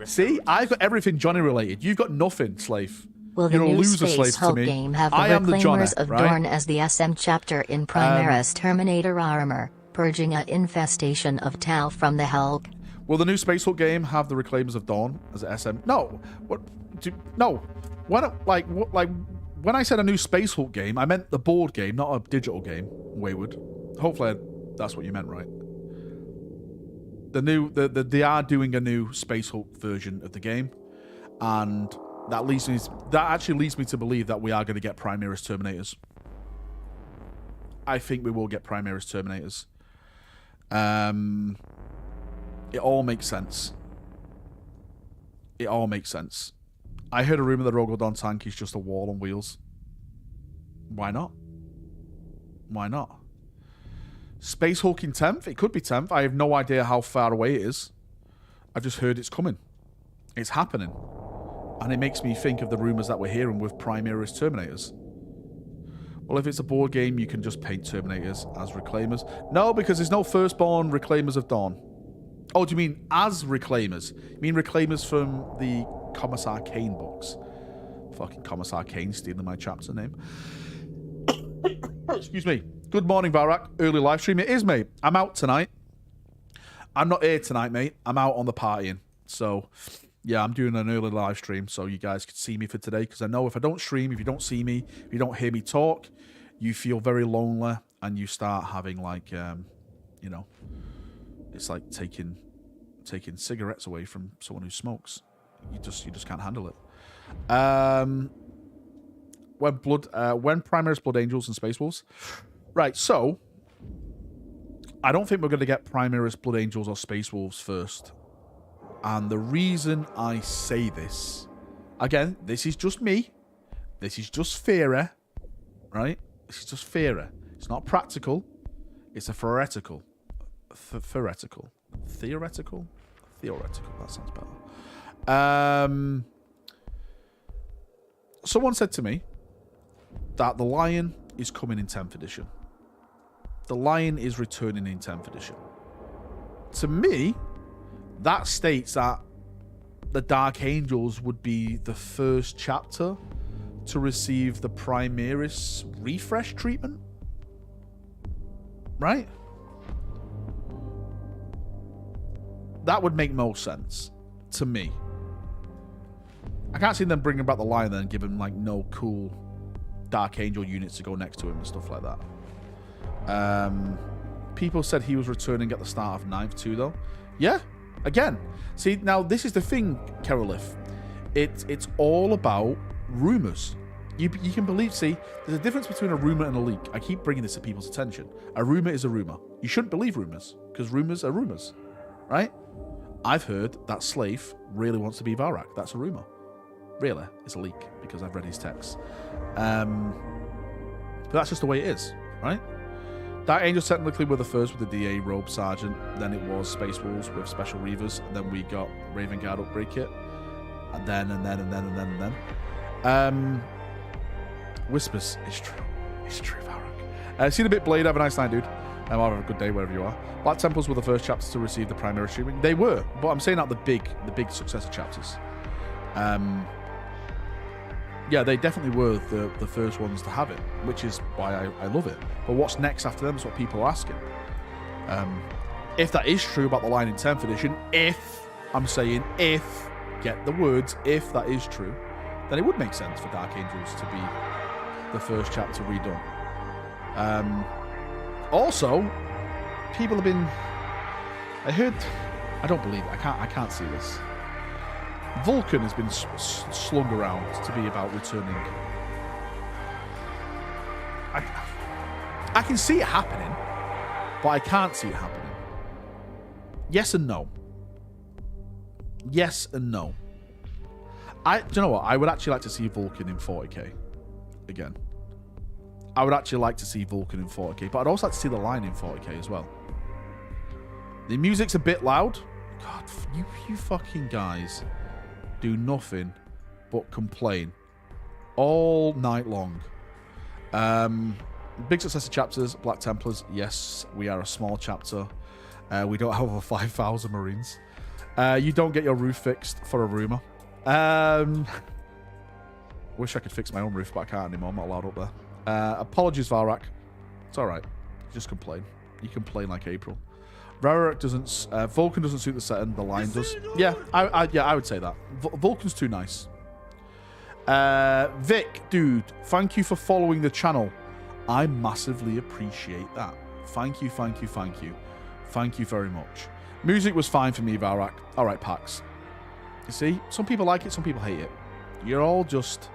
See? I've got everything Johnny related. You've got nothing, Slave. Will the new Space Hulk game have the Reclaimers of Dorn as the SM chapter in Primaris Terminator armor, purging an infestation of Tal from the Hulk? Will the new Space Hulk game have the Reclaimers of Dawn as a SM? No. No. When I said a new Space Hulk game, I meant the board game, not a digital game. Wayward. Hopefully that's what you meant, right? They are doing a new Space Hulk version of the game, and That actually leads me to believe that we are going to get Primaris Terminators. I think we will get Primaris Terminators. It all makes sense. It all makes sense. I heard a rumor that Rogodon tank is just a wall on wheels. Why not? Why not? Space Hulk in 10th? It could be 10th. I have no idea how far away it is. I've just heard it's coming. It's happening. And it makes me think of the rumors that we're hearing with Primaris Terminators. Well, if it's a board game, you can just paint Terminators as Reclaimers. No, because there's no Firstborn Reclaimers of Dawn. Oh, do you mean as Reclaimers? You mean Reclaimers from the Commissar Kane books? Fucking Commissar Kane stealing my chapter name. Excuse me. Good morning, Valrak. Early live stream. It is, mate. I'm out tonight. I'm not here tonight, mate. I'm out on the partying. So, yeah, I'm doing an early live stream so you guys can see me for today. Because I know if I don't stream, if you don't see me, if you don't hear me talk, you feel very lonely and you start having like, you know, it's like taking cigarettes away from someone who smokes. You just can't handle it. When Primaris Blood Angels and Space Wolves. Right, so I don't think we're going to get Primaris Blood Angels or Space Wolves first. And the reason I say this, again, this is just me. This is just theory, right? This is just theory. It's not practical. It's a theoretical. Theoretical. Theoretical? Theoretical. That sounds better. Someone said to me that the Lion is coming in 10th edition. The Lion is returning in 10th edition. To me, that states that the Dark Angels would be the first chapter to receive the Primaris refresh treatment. Right? That would make most sense to me. I can't see them bringing back the Lion then and giving like no cool Dark Angel units to go next to him and stuff like that. People said he was returning at the start of 9th too, though. Yeah, again. See, now this is the thing, Kerolith. It's all about rumors. You can believe, see, there's a difference between a rumor and a leak. I keep bringing this to people's attention. A rumor is a rumor. You shouldn't believe rumors, because rumors are rumors, right? I've heard that Slave really wants to be Valrak. That's a rumor. Really, it's a leak, because I've read his texts. But that's just the way it is, right? Dark Angels technically were the first with the DA Robe Sergeant. Then it was Space Wolves with Special Reavers. And then we got Raven Guard Upgrade Kit. And then. Whispers. It's true. It's true, Valrak. See the bit Blade. Have a nice night, dude. Have a good day wherever you are. Black Temples were the first chapters to receive the primary streaming. They were, but I'm saying out the big successor chapters. Yeah, they definitely were the first ones to have it, which is why I love it. But what's next after them is what people are asking. If that is true about the line in 10th edition, get the words, if that is true, then it would make sense for Dark Angels to be the first chapter redone. Also, people have been... I don't believe it. I can't see this. Vulcan has been slung around to be about returning. I can see it happening, but I can't see it happening. Yes and no. Yes and no. Do you know what? I would actually like to see Vulcan in 40k again. I would actually like to see Vulcan in 40k, but I'd also like to see the line in 40k as well. The music's a bit loud. God, you fucking guys do nothing but complain all night long. Big successor chapters, Black Templars. Yes, we are a small chapter. We don't have over 5,000 Marines. You don't get your roof fixed for a rumor. Wish I could fix my own roof, but I can't anymore. I'm not allowed up there. Apologies, Valrak. It's all right. Just complain. You complain like April. Valrak doesn't. Vulcan doesn't suit the setting. The line does. Yeah, I would say that. Vulcan's too nice. Vic, dude, thank you for following the channel. I massively appreciate that. Thank you. Thank you very much. Music was fine for me, Valrak. All right, Pax. You see, some people like it, some people hate it. You're all just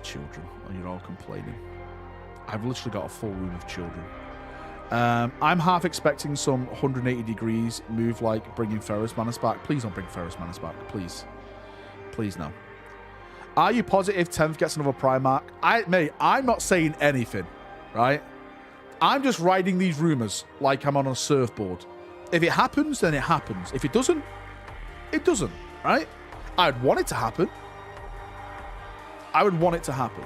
children, and you're all complaining. I've literally got a full room of children. I'm half expecting some 180 degrees move like bringing Ferrous Manus back. Please don't bring Ferrous Manus back. Please. Please no. Are you positive 10th gets another Primarch? Mate, I'm not saying anything, right? I'm just riding these rumours like I'm on a surfboard. If it happens, then it happens. If it doesn't, it doesn't, right? I'd want it to happen. I would want it to happen.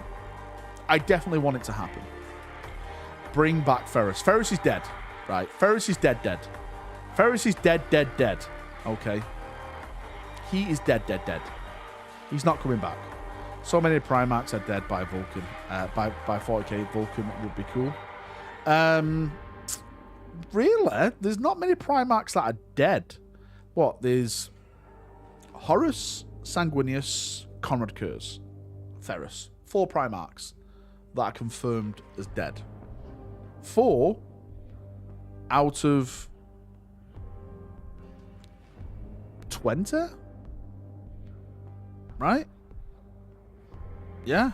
I definitely want it to happen. Bring back Ferrous. Ferrous is dead, right? Ferrous is dead. Ferrous is dead. Okay. He is dead. He's not coming back. So many Primarchs are dead by Vulcan. By 40k, Vulcan would be cool. Really? There's not many Primarchs that are dead. What? There's Horus, Sanguinius, Conrad Kurz, Ferrous. 4 Primarchs that are confirmed as dead. 4 out of 20? Right? Yeah.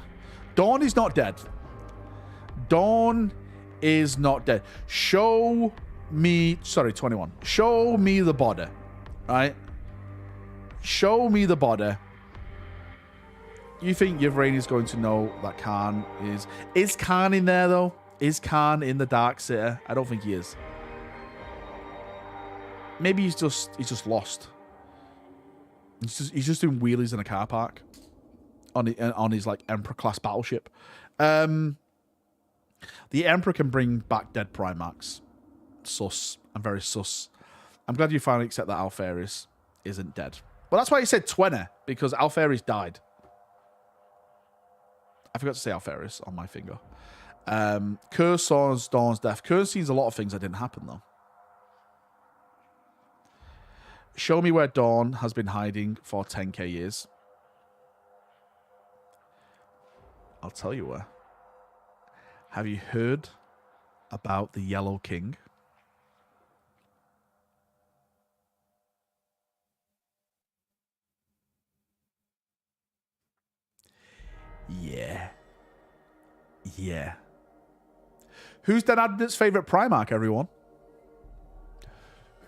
Dawn is not dead. Dawn is not dead. Show me... Sorry, 21. Show me the body. Right? Show me the body. You think Yvrain is going to know that Khan is... Is Khan in there, though? Is Khan in the Dark City? I don't think he is. Maybe he's just lost. He's just doing wheelies in a car park on his like Emperor class battleship. The Emperor can bring back dead Primarchs. Sus. I'm very sus. I'm glad you finally accept that Alferis isn't dead. But that's why he said 20, because Alferis died. I forgot to say Alferis on my finger. Kerr saw Dawn's death. Kerr sees a lot of things that didn't happen, though. Show me where Dawn has been hiding for 10k years. I'll tell you where. Have you heard about the Yellow King? Yeah. Yeah. Who's Dan Abnett's favourite Primarch, everyone?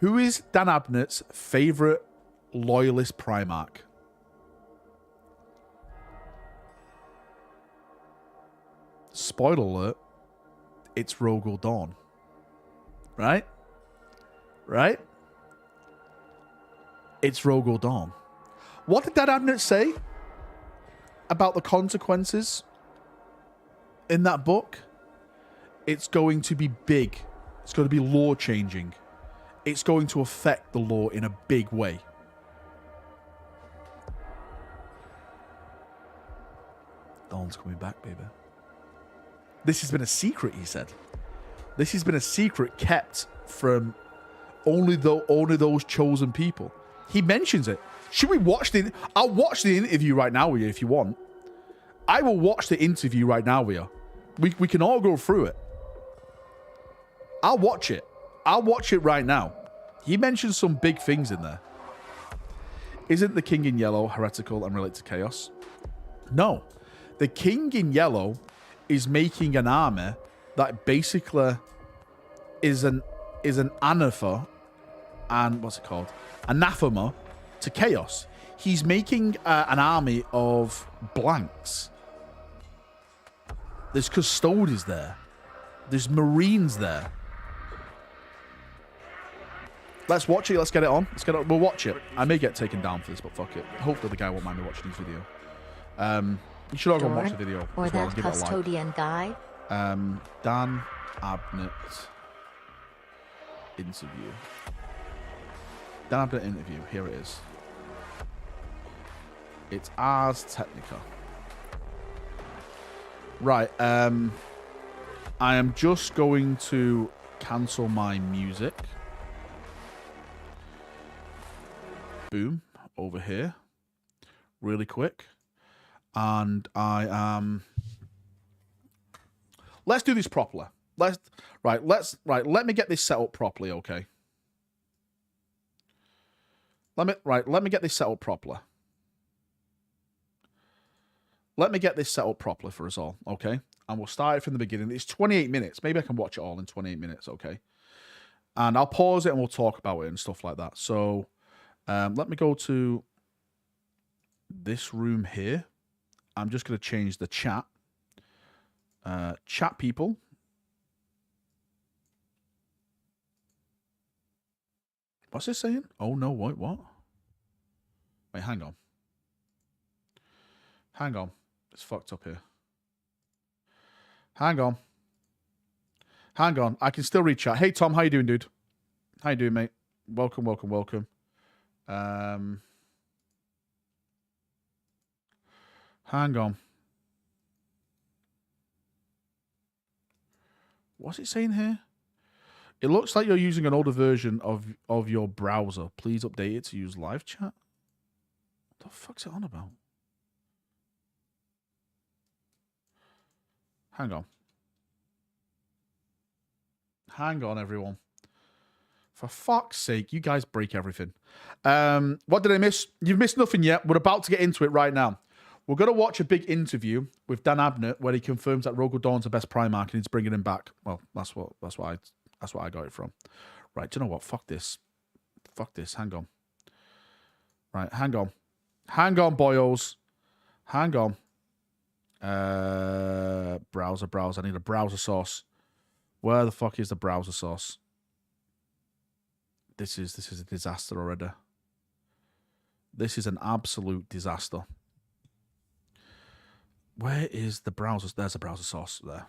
Who is Dan Abnett's favourite loyalist Primarch? Spoiler alert, it's Rogel Dawn. Right? Right? It's Rogel Dawn. What did Dan Abnett say about the consequences in that book? It's going to be big. It's going to be law changing. It's going to affect the law in a big way. Dawn's coming back, baby. This has been a secret, he said. This has been a secret kept from only those chosen people. He mentions it. Should we watch the... I'll watch the interview right now with you if you want. I will watch the interview right now with you. We can all go through it. I'll watch it. I'll watch it right now. He mentions some big things in there. Isn't the King in Yellow heretical and related to chaos? No. The King in Yellow is making an army that basically is an anathema and what's it called? Anathema to chaos. He's making an army of blanks. There's custodians there. There's marines there. Let's watch it. Let's get it on. Let's get it. We'll watch it. I may get taken down for this, but fuck it. Hopefully the guy won't mind me watching his video. You should all go and watch the video. Or that custodian guy. Dan Abnett interview. Dan Abnett interview. Here it is. It's Ars Technica. Right. I am just going to cancel my music. Boom. Over here. Really quick. And I am... Let's do this properly. Let me get this set up properly, okay? Let me get this set up properly. let me get this set up properly for us all, okay? And we'll start it from the beginning. It's 28 minutes. Maybe I can watch it all in 28 minutes, okay? And I'll pause it and we'll talk about it and stuff like that. So let me go to this room here. I'm just going to change the chat. Chat people. What's this saying? Oh, no, wait, what? Wait, hang on. Hang on. It's fucked up here. Hang on. Hang on. I can still read chat. Hey, Tom, how you doing, dude? How you doing, mate? Welcome, welcome, welcome. Hang on. What's it saying here? It looks like you're using an older version of your browser. Please update it to use live chat. What the fuck's it on about? Hang on. Hang on, everyone. For fuck's sake, you guys break everything. What did I miss? You've missed nothing yet. We're about to get into it right now. We're going to watch a big interview with Dan Abnett where he confirms that Rogal Dawn's the best Primarch and he's bringing him back. Well, that's what I got it from. Right, do you know what? Fuck this. Fuck this. Hang on. Right, hang on. Hang on, boyos. Hang on. Browser. I need a browser source. Where the fuck is the browser source? This is a disaster already. This is an absolute disaster. Where is the browser? There's a browser source there.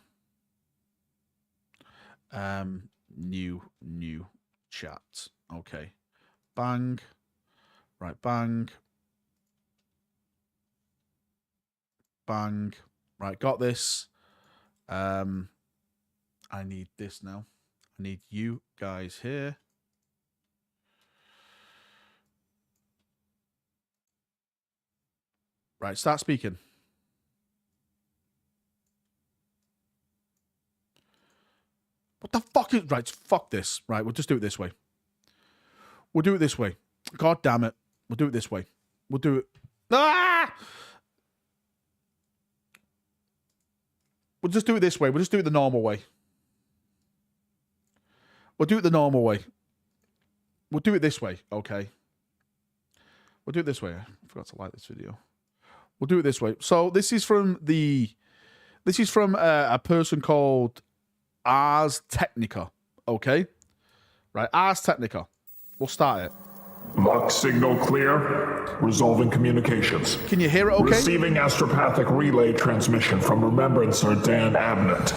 New chat. Okay. Bang. Right, bang. Bang. Right, got this. I need this now. I need you guys here. Right, start speaking. What the fuck is... Right, fuck this. Right, we'll just do it this way. We'll do it this way. God damn it. We'll do it this way. We'll do it... Ah! We'll just do it this way. We'll just do it the normal way. We'll do it the normal way. We'll do it this way, okay? We'll do it this way. I forgot to like this video. We'll do it this way. So this is from a person called Ars Technica, okay? Right, Ars Technica. We'll start it. Lock signal clear. Resolving communications. Can you hear it okay? Receiving astropathic relay transmission from Remembrancer Dan Abnett.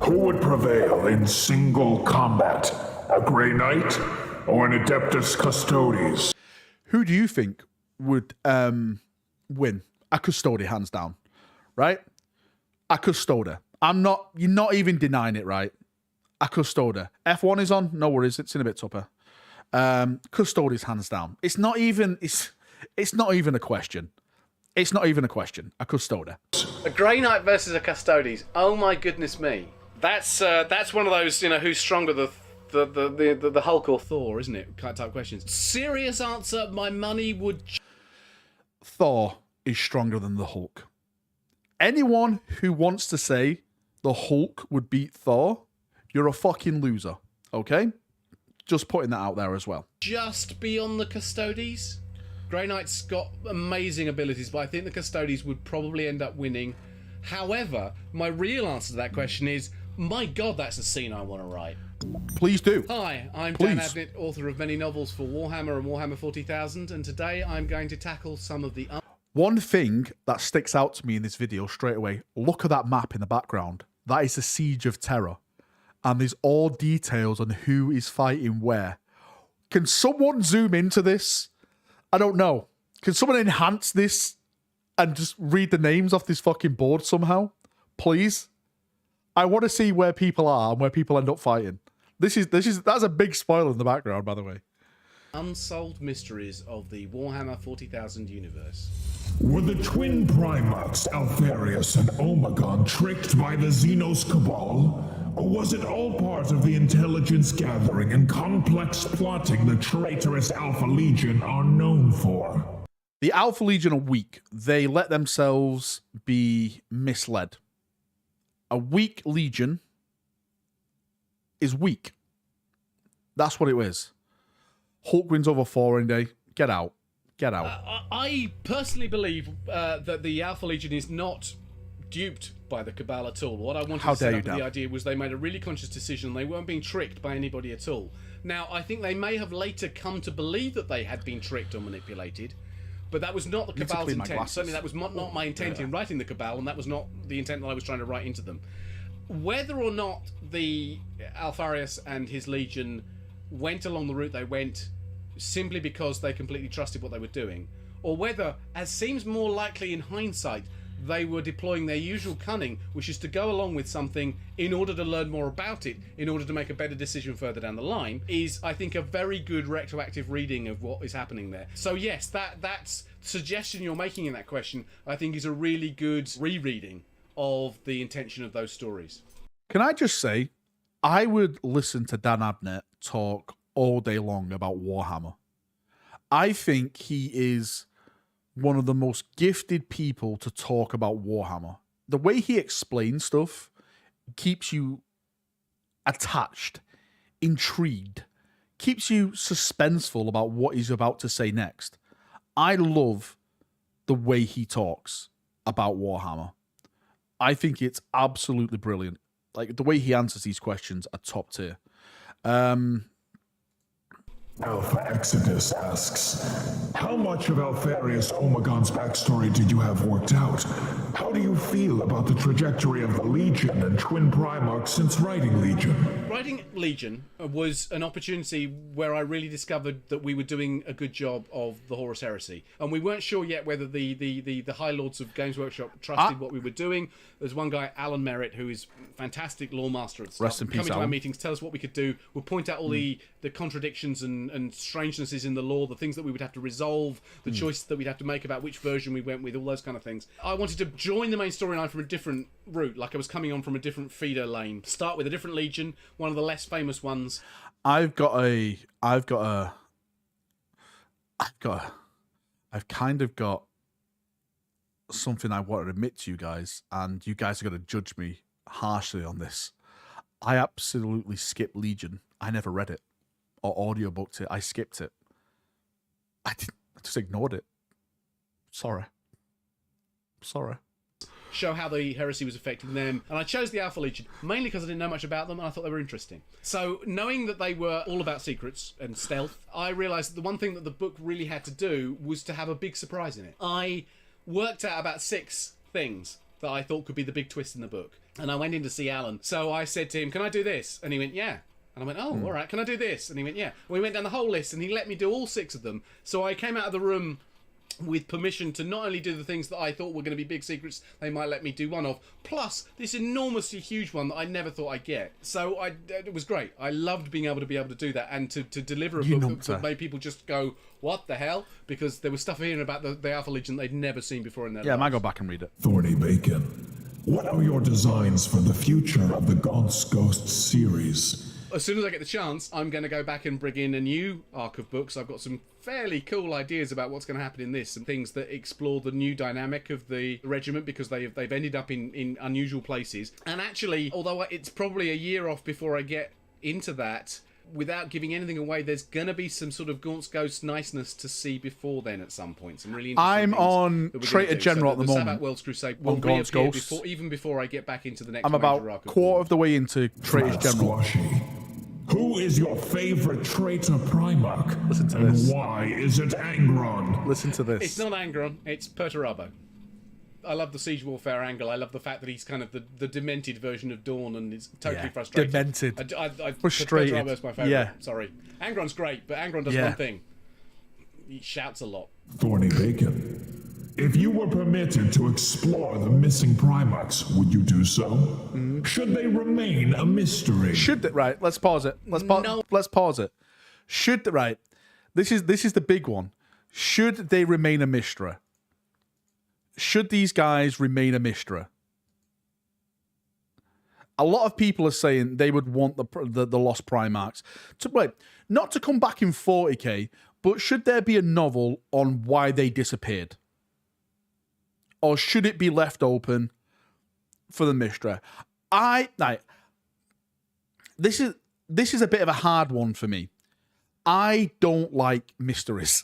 Who would prevail in single combat? A Grey Knight or an Adeptus Custodes? Who do you think would win? A Custode, hands down. Right? A Custode. You're not even denying it, right? A Custode. F1 is on, no worries, it's in a bit tougher. Custodes, hands down. It's not even a question. It's not even a question. A Custode. A Grey Knight versus a Custodes. Oh my goodness me. That's one of those, who's stronger, the Hulk or Thor, isn't it? Type questions. Serious answer, my money would... Thor is stronger than the Hulk. Anyone who wants to say the Hulk would beat Thor, you're a fucking loser, okay? Just putting that out there as well. Just beyond the Custodes? Grey Knight's got amazing abilities, but I think the Custodes would probably end up winning. However, my real answer to that question is, my God, that's a scene I want to write. Please do. Hi, I'm Dan Abnett, author of many novels for Warhammer and Warhammer 40,000, and today I'm going to tackle some of the... One thing that sticks out to me in this video straight away, look at that map in the background. That is the Siege of Terror. And there's all details on who is fighting where. Can someone zoom into this? I don't know. Can someone enhance this and just read the names off this fucking board somehow? Please? I want to see where people are and where people end up fighting. That's a big spoiler in the background, by the way. Unsolved mysteries of the Warhammer 40,000 universe. Were the twin Primarchs, Altharius and Omegon, tricked by the Xenos Cabal? Or was it all part of the intelligence gathering and complex plotting the traitorous Alpha Legion are known for? The Alpha Legion are weak. They let themselves be misled. A weak Legion is weak. That's what it is. Hulk wins over 4 in a day. Get out. Get out. I personally believe that the Alpha Legion is not duped by the Cabal at all. What I wanted to set up with the idea was they made a really conscious decision. They weren't being tricked by anybody at all. Now, I think they may have later come to believe that they had been tricked or manipulated, but that was not the Cabal's intent. Certainly that was not my intent in writing the Cabal, and that was not the intent that I was trying to write into them. Whether or not the Alfarius and his Legion went along the route they went simply because they completely trusted what they were doing, or whether, as seems more likely in hindsight, they were deploying their usual cunning, which is to go along with something in order to learn more about it, in order to make a better decision further down the line, is, I think, a very good retroactive reading of what is happening there. So yes, that suggestion you're making in that question, I think, is a really good rereading of the intention of those stories. Can I just say, I would listen to Dan Abnett talk all day long about Warhammer. I think he is one of the most gifted people to talk about Warhammer. The way he explains stuff keeps you attached, intrigued, keeps you suspenseful about what he's about to say next. I love the way he talks about Warhammer. I think it's absolutely brilliant. Like, the way he answers these questions are top tier. Alpha Exodus asks, how much of Alfarius Omegon's backstory did you have worked out? How do you feel about the trajectory of the Legion and Twin Primarchs since writing Legion? Writing Legion was an opportunity where I really discovered that we were doing a good job of the Horus Heresy. And we weren't sure yet whether the High Lords of Games Workshop trusted what we were doing. There's one guy, Alan Merritt, who is fantastic lore master at stuff. Rest in peace, coming to Alan. our meetings, tell us what we could do. We'll point out all the contradictions and strangenesses in the lore, the things that we would have to resolve, the choices that we'd have to make about which version we went with, all those kind of things. I wanted to join the main storyline from a different route, like I was coming on from a different feeder lane. Start with a different Legion, one of the less famous ones. I've kind of got something I want to admit to you guys, and you guys are going to judge me harshly on this. I absolutely skipped Legion. I never read it or audiobooked it. I skipped it. I just ignored it. Sorry. Show how the heresy was affecting them, and I chose the Alpha Legion mainly because I didn't know much about them and I thought they were interesting. So knowing that they were all about secrets and stealth, I realised that the one thing that the book really had to do was to have a big surprise in it. I worked out about 6 things that I thought could be the big twist in the book, and I went in to see Alan. So I said to him, can I do this? And he went, yeah. And I went, oh, all right, can I do this? And he went, yeah. And we went down the whole list, and he let me do all 6 of them. So I came out of the room with permission to not only do the things that I thought were going to be big secrets they might let me do one of, plus this enormously huge one that I never thought I'd get. So it was great. I loved being able to do that, and to deliver a book that made people just go, what the hell? Because there was stuff here about the Alpha Legion they'd never seen before in their lives. I might go back and read it. Thorny Bacon, what are your designs for the future of the Gaunt's Ghosts series? As soon as I get the chance, I'm going to go back and bring in a new arc of books. I've got some fairly cool ideas about what's going to happen in this, and things that explore the new dynamic of the regiment, because they've ended up in unusual places. And actually, although it's probably a year off before I get into that, without giving anything away, there's going to be some sort of Gaunt's Ghost niceness to see before then at some point. Some really interesting I'm on Traitor General at the moment. Sabbath World's Crusade will Gaunt's reappear Ghosts. even before I get back into the next I'm about quarter of the way into Traitor General. Squashy, who is your favorite traitor Primarch? Listen to and this. why is it Angron? Listen to this. It's not Angron, it's Perturabo. I love the siege warfare angle. I love the fact that he's kind of the demented version of Dawn, and is totally frustrated. Demented. Frustrated. Perturabo's my favourite. Yeah. Sorry. Angron's great, but Angron does one thing. He shouts a lot. Thorny Bacon, if you were permitted to explore the missing Primarchs, would you do so? Should they remain a mystery? Right, let's pause it. Let's pause it. This is the big one. Should they remain a mystery? Should these guys remain a mystery? A lot of people are saying they would want the lost Primarchs not to come back in 40k, But should there be a novel on why they disappeared? Or should it be left open for the mystery? This is a bit of a hard one for me. I don't like mysteries.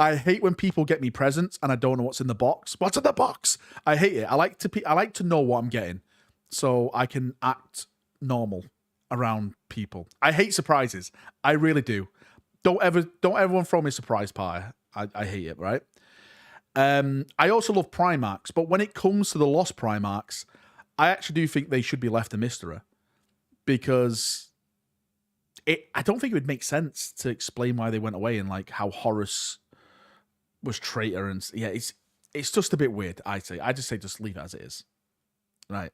I hate when people get me presents and I don't know what's in the box. What's in the box? I hate it. I like to know what I'm getting so I can act normal around people. I hate surprises. I really do. Don't everyone throw me a surprise party. I hate it, right? I also love Primarchs, but when it comes to the Lost Primarchs, I actually do think they should be left a mystery because I don't think it would make sense to explain why they went away and like how Horus was traitor and yeah, it's just a bit weird. I just say just leave it as it is, right?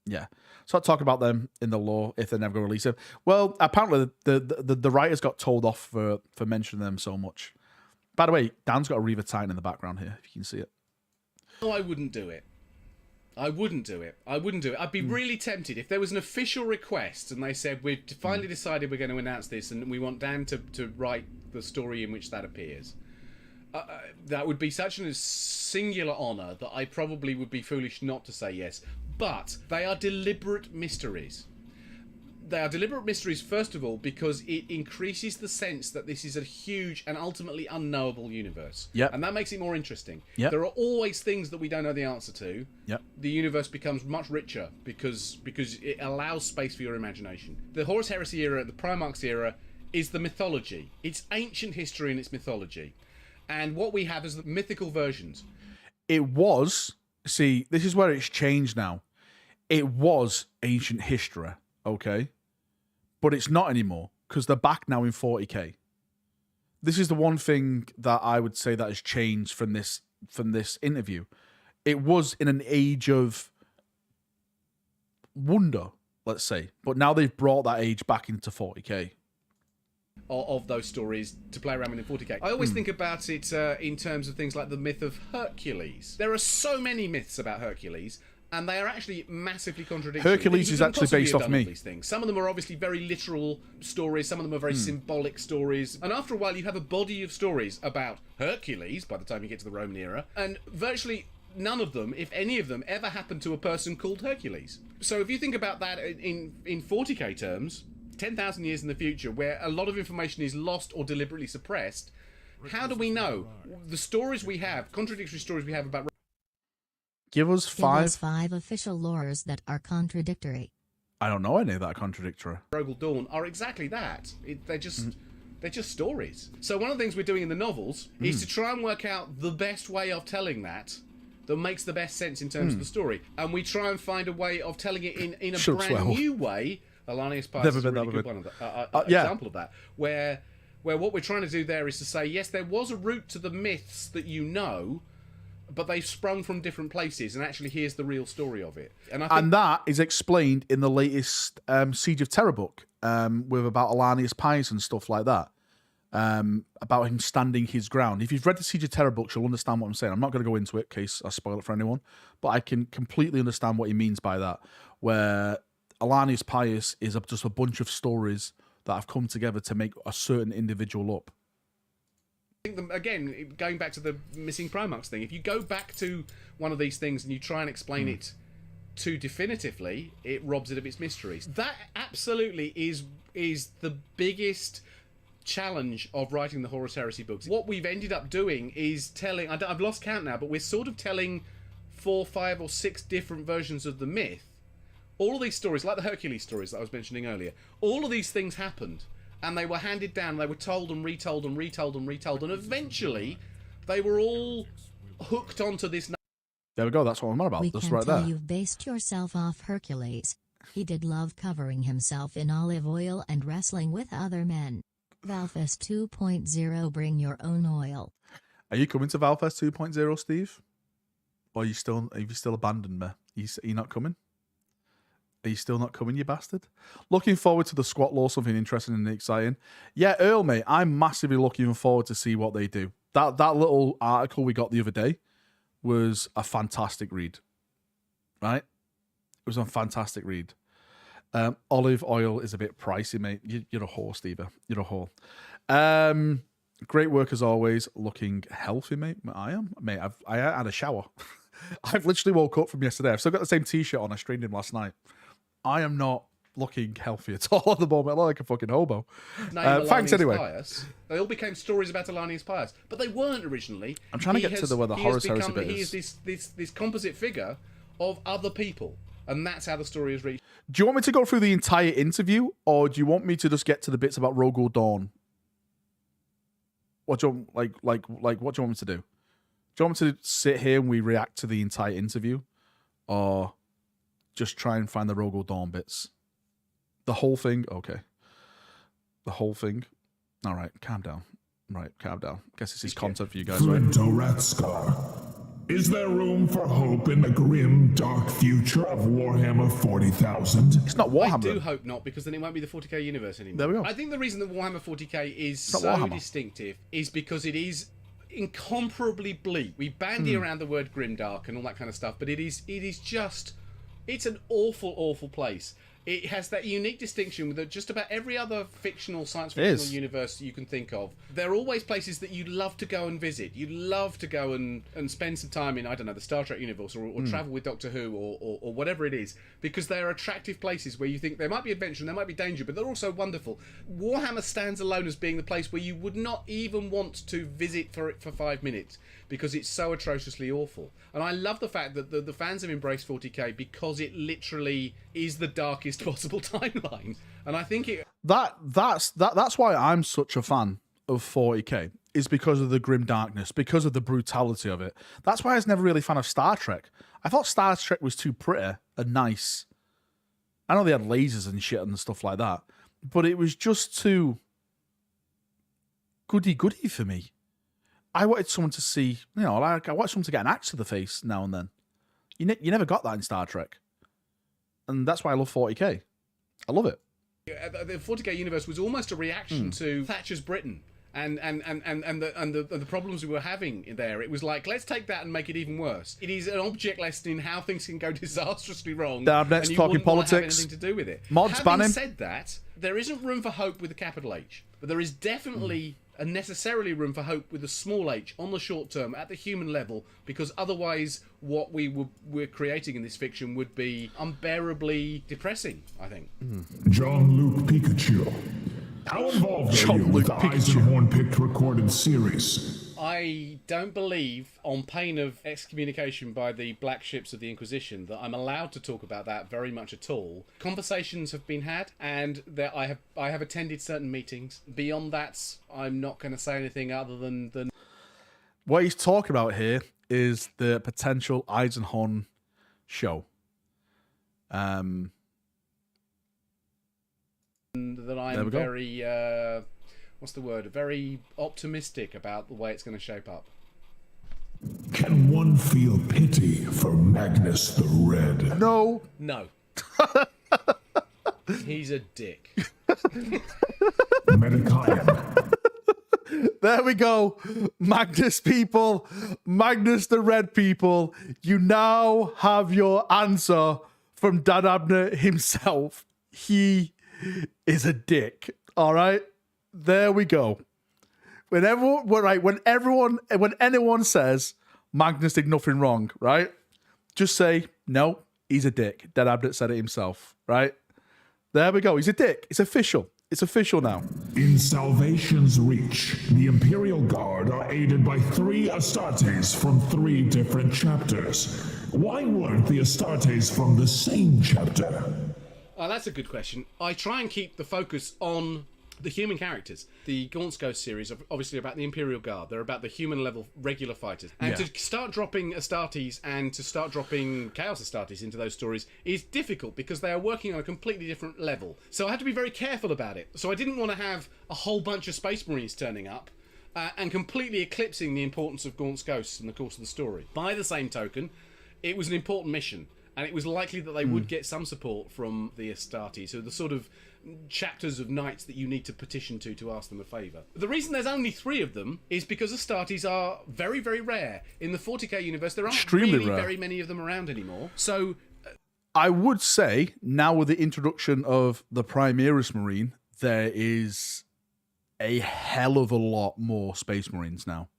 Yeah. So I'll talk about them in the lore if they're never going to release it. Well, apparently the writers got told off for mentioning them so much. By the way, Dan's got a Reaver Titan in the background here, if you can see it. No, I wouldn't do it. I'd be really tempted if there was an official request and they said, we've finally decided we're going to announce this and we want Dan to write the story in which that appears. That would be such a singular honour that I probably would be foolish not to say yes. But they are deliberate mysteries. They are deliberate mysteries, first of all, because it increases the sense that this is a huge and ultimately unknowable universe. Yep. And that makes it more interesting. Yep. There are always things that we don't know the answer to. Yep. The universe becomes much richer because it allows space for your imagination. The Horus Heresy era, the Primarchs era, is the mythology. It's ancient history and it's mythology. And what we have is the mythical versions. It was, see, this is where it's changed now. It was ancient history, okay? But it's not anymore because they're back now in 40k. This is the one thing that I would say that has changed from this interview. It was in an age of wonder, let's say, but now they've brought that age back into 40k. Of those stories to play around with in 40k. I always think about it in terms of things like the myth of Hercules. There are so many myths about Hercules. And they are actually massively contradictory. Hercules is actually based off me. These things. Some of them are obviously very literal stories. Some of them are very symbolic stories. And after a while, you have a body of stories about Hercules by the time you get to the Roman era. And virtually none of them, if any of them, ever happened to a person called Hercules. So if you think about that in 40k terms, 10,000 years in the future, where a lot of information is lost or deliberately suppressed, how do we know? The stories we have, contradictory stories we have about... Give us five official lores that are contradictory. I don't know any of that contradictory. Rogel Dawn are exactly that. They're just stories. So one of the things we're doing in the novels is to try and work out the best way of telling that makes the best sense in terms of the story. And we try and find a way of telling it in a brand new way. Alanius Pius is a really good one of example of that. Where what we're trying to do there is to say, yes, there was a route to the myths that you know, but they've sprung from different places, and actually here's the real story of it. And I think that is explained in the latest Siege of Terror book, with about Alanius Pius and stuff like that, about him standing his ground. If you've read the Siege of Terror books, you'll understand what I'm saying. I'm not going to go into it in case I spoil it for anyone, but I can completely understand what he means by that, where Alanius Pius is just a bunch of stories that have come together to make a certain individual up. Again, going back to the missing Primarchs thing, if you go back to one of these things and you try and explain it too definitively, it robs it of its mysteries. That absolutely is the biggest challenge of writing the Horus Heresy books. What we've ended up doing is telling, I've lost count now, but we're sort of telling 4, 5 or 6 different versions of the myth. All of these stories, like the Hercules stories that I was mentioning earlier, all of these things happened. And they were handed down, they were told and retold and retold and retold, and eventually they were all hooked onto this. There we go, that's what I'm on about. We That's can right tell there. you've based yourself off Hercules. He did love covering himself in olive oil and wrestling with other men. Valfest 2.0, bring your own oil. Are you coming to Valfest 2.0, Steve? Or have you still abandoned me? Are you not coming? Are you still not coming, you bastard? Looking forward to the squat law, something interesting and exciting. Yeah, Earl, mate, I'm massively looking forward to see what they do. That little article we got the other day was a fantastic read. Right? It was a fantastic read. Olive oil is a bit pricey, mate. You're a whore, Steve. You're a whore. Great work as always. Looking healthy, mate. I am, mate. I had a shower. I've literally woke up from yesterday. I've still got the same t-shirt on. I streamed him last night. I am not looking healthy at all at the moment. I look like a fucking hobo. Thanks anyway. Pius. They all became stories about Alanius Pius, but they weren't originally. I'm trying to get to where the Horus Heresy bit is. He is this composite figure of other people, and that's how the story is reached. Do you want me to go through the entire interview, or do you want me to just get to the bits about Rogel Dawn? What do you want, what do you want me to do? Do you want me to sit here and we react to the entire interview, or just try and find the Rogel Dawn bits? The whole thing? Okay. The whole thing? All right, calm down. Right, calm down. Guess this is content for you guys, right? Ratskar. Is there room for hope in the grim, dark future of Warhammer 40,000? It's not Warhammer. I do hope not, because then it won't be the 40k universe anymore. There we go. I think the reason that Warhammer 40k is so Warhammer. distinctive is because it is incomparably bleak. We bandy around the word grimdark and all that kind of stuff, but it is just, it's an awful, awful place. It has that unique distinction with just about every other fictional, science fictional universe you can think of. They're always places that you love to go and visit. You love to go and spend some time in, I don't know, the Star Trek universe, or travel with Doctor Who, or whatever it is, because they're attractive places where you think there might be adventure and there might be danger, but they're also wonderful. Warhammer stands alone as being the place where you would not even want to visit for 5 minutes, because it's so atrociously awful. And I love the fact that the fans have embraced 40k because it literally is the darkest possible timeline. And I think that's why I'm such a fan of 40k, is because of the grim darkness, because of the brutality of it. That's why I was never really a fan of Star Trek. I thought Star Trek was too pretty and nice. I know they had lasers and shit and stuff like that, but it was just too goody-goody for me. I wanted someone to see, I wanted someone to get an axe to the face now and then. You never got that in Star Trek. And that's why I love 40k. I love it. The 40k universe was almost a reaction to Thatcher's Britain and the problems we were having there. It was like, let's take that and make it even worse. It is an object lesson in how things can go disastrously wrong. Let's talking politics. Have anything to do with it. Mods banning. Having said that, there isn't room for hope with a capital H, but there is definitely and necessarily room for hope with a small h on the short term at the human level, because otherwise what we're creating in this fiction would be unbearably depressing, I think. Jean-Luc Pikachu. How involved are you with the Eisenhorn-picked recorded series? I don't believe, on pain of excommunication by the black ships of the Inquisition, that I'm allowed to talk about that very much at all. Conversations have been had, and I have attended certain meetings. Beyond that, I'm not going to say anything other than... What he's talking about here is the potential Eisenhorn show. That I'm very... what's the word? Very optimistic about the way it's going to shape up. Can one feel pity for Magnus the Red? No. No. He's a dick. Metakayan. There we go. Magnus people. Magnus the Red people. You now have your answer from Dan Abner himself. He is a dick. All right? There we go. When anyone says Magnus did nothing wrong, right? Just say, no, he's a dick. Dan Abnett said it himself, right? There we go. He's a dick. It's official. It's official now. In Salvation's Reach, the Imperial Guard are aided by 3 Astartes from 3 different chapters. Why weren't the Astartes from the same chapter? Oh, that's a good question. I try and keep the focus on the human characters. The Gaunt's Ghost series are obviously about the Imperial Guard. They're about the human level regular fighters. And to start dropping Astartes and to start dropping Chaos Astartes into those stories is difficult because they are working on a completely different level. So I had to be very careful about it. So I didn't want to have a whole bunch of Space Marines turning up and completely eclipsing the importance of Gaunt's Ghosts in the course of the story. By the same token, it was an important mission. And it was likely that they would get some support from the Astartes, so the sort of chapters of knights that you need to petition to ask them a favour. The reason there's only 3 of them is because Astartes are very, very rare. In the 40k universe, there aren't really very many of them around anymore. So I would say, now with the introduction of the Primaris Marine, there is a hell of a lot more Space Marines now.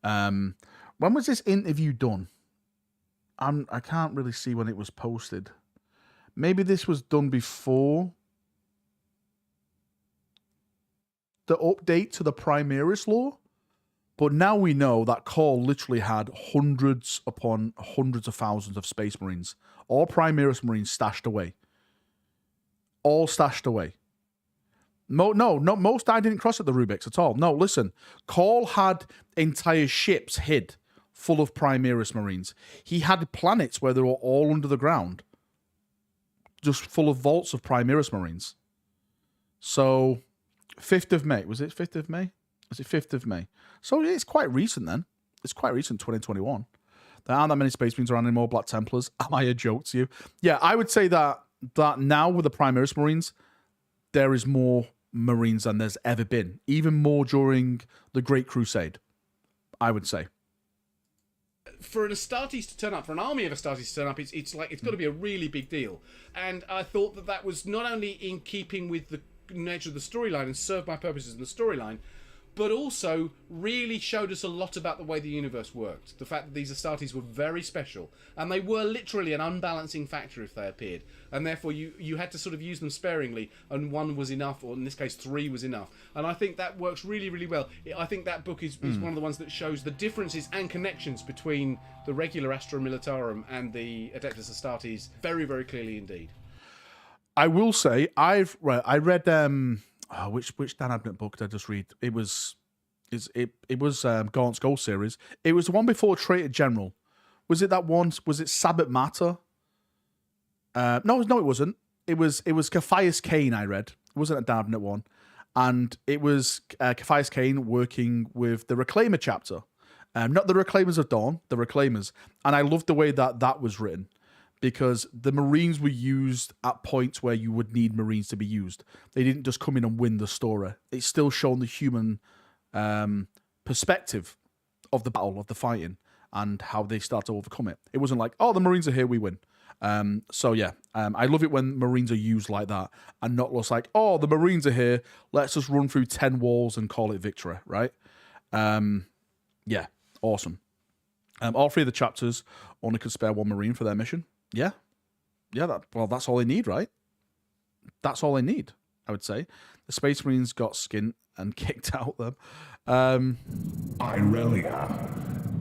When was this interview done? I can't really see when it was posted. Maybe this was done before the update to the Primaris lore. But now we know that Call literally had hundreds upon hundreds of thousands of Space Marines, all Primaris Marines stashed away. All stashed away. Most I didn't cross at the Rubik's at all. No, listen. Call had entire ships hid full of Primaris Marines. He had planets where they were all under the ground, just full of vaults of Primaris Marines. So, 5th of May. Was it 5th of May? Was it 5th of May? So it's quite recent then. It's quite recent, 2021. There aren't that many Space Marines around anymore, Black Templars. Am I a joke to you? Yeah, I would say that now with the Primaris Marines, there is more Marines than there's ever been. Even more during the Great Crusade, I would say. For an Astartes to turn up, for an army of Astartes to turn up, it's got to be a really big deal. And I thought that was not only in keeping with the nature of the storyline and served my purposes in the storyline, but also really showed us a lot about the way the universe worked. The fact that these Astartes were very special, and they were literally an unbalancing factor if they appeared, and therefore you had to sort of use them sparingly, and one was enough, or in this case 3 was enough. And I think that works really, really well. I think that book is one of the ones that shows the differences and connections between the regular Astra Militarum and the Adeptus Astartes very, very clearly indeed. I will say, I read which Dan Abnett book did I just read? It was Gaunt's Gold series. It was the one before Traitor General. Was it that one? Was it Sabbat Matter? No, it wasn't. It was Caphias Kane. I read. It wasn't a Dan Abnett one, and it was Caphias Kane working with the Reclaimer chapter, not the Reclaimers of Dawn, the Reclaimers, and I loved the way that was written. Because the Marines were used at points where you would need Marines to be used. They didn't just come in and win the story. It's still shown the human perspective of the battle, of the fighting, and how they start to overcome it. It wasn't like, oh, the Marines are here, we win. I love it when Marines are used like that, and not just like, oh, the Marines are here, let's just run through 10 walls and call it victory, right? Awesome. All 3 of the chapters only could spare 1 Marine for their mission. Yeah, that's all they need, right? That's all they need, I would say. The Space Marines got skint and kicked out them. Irelia.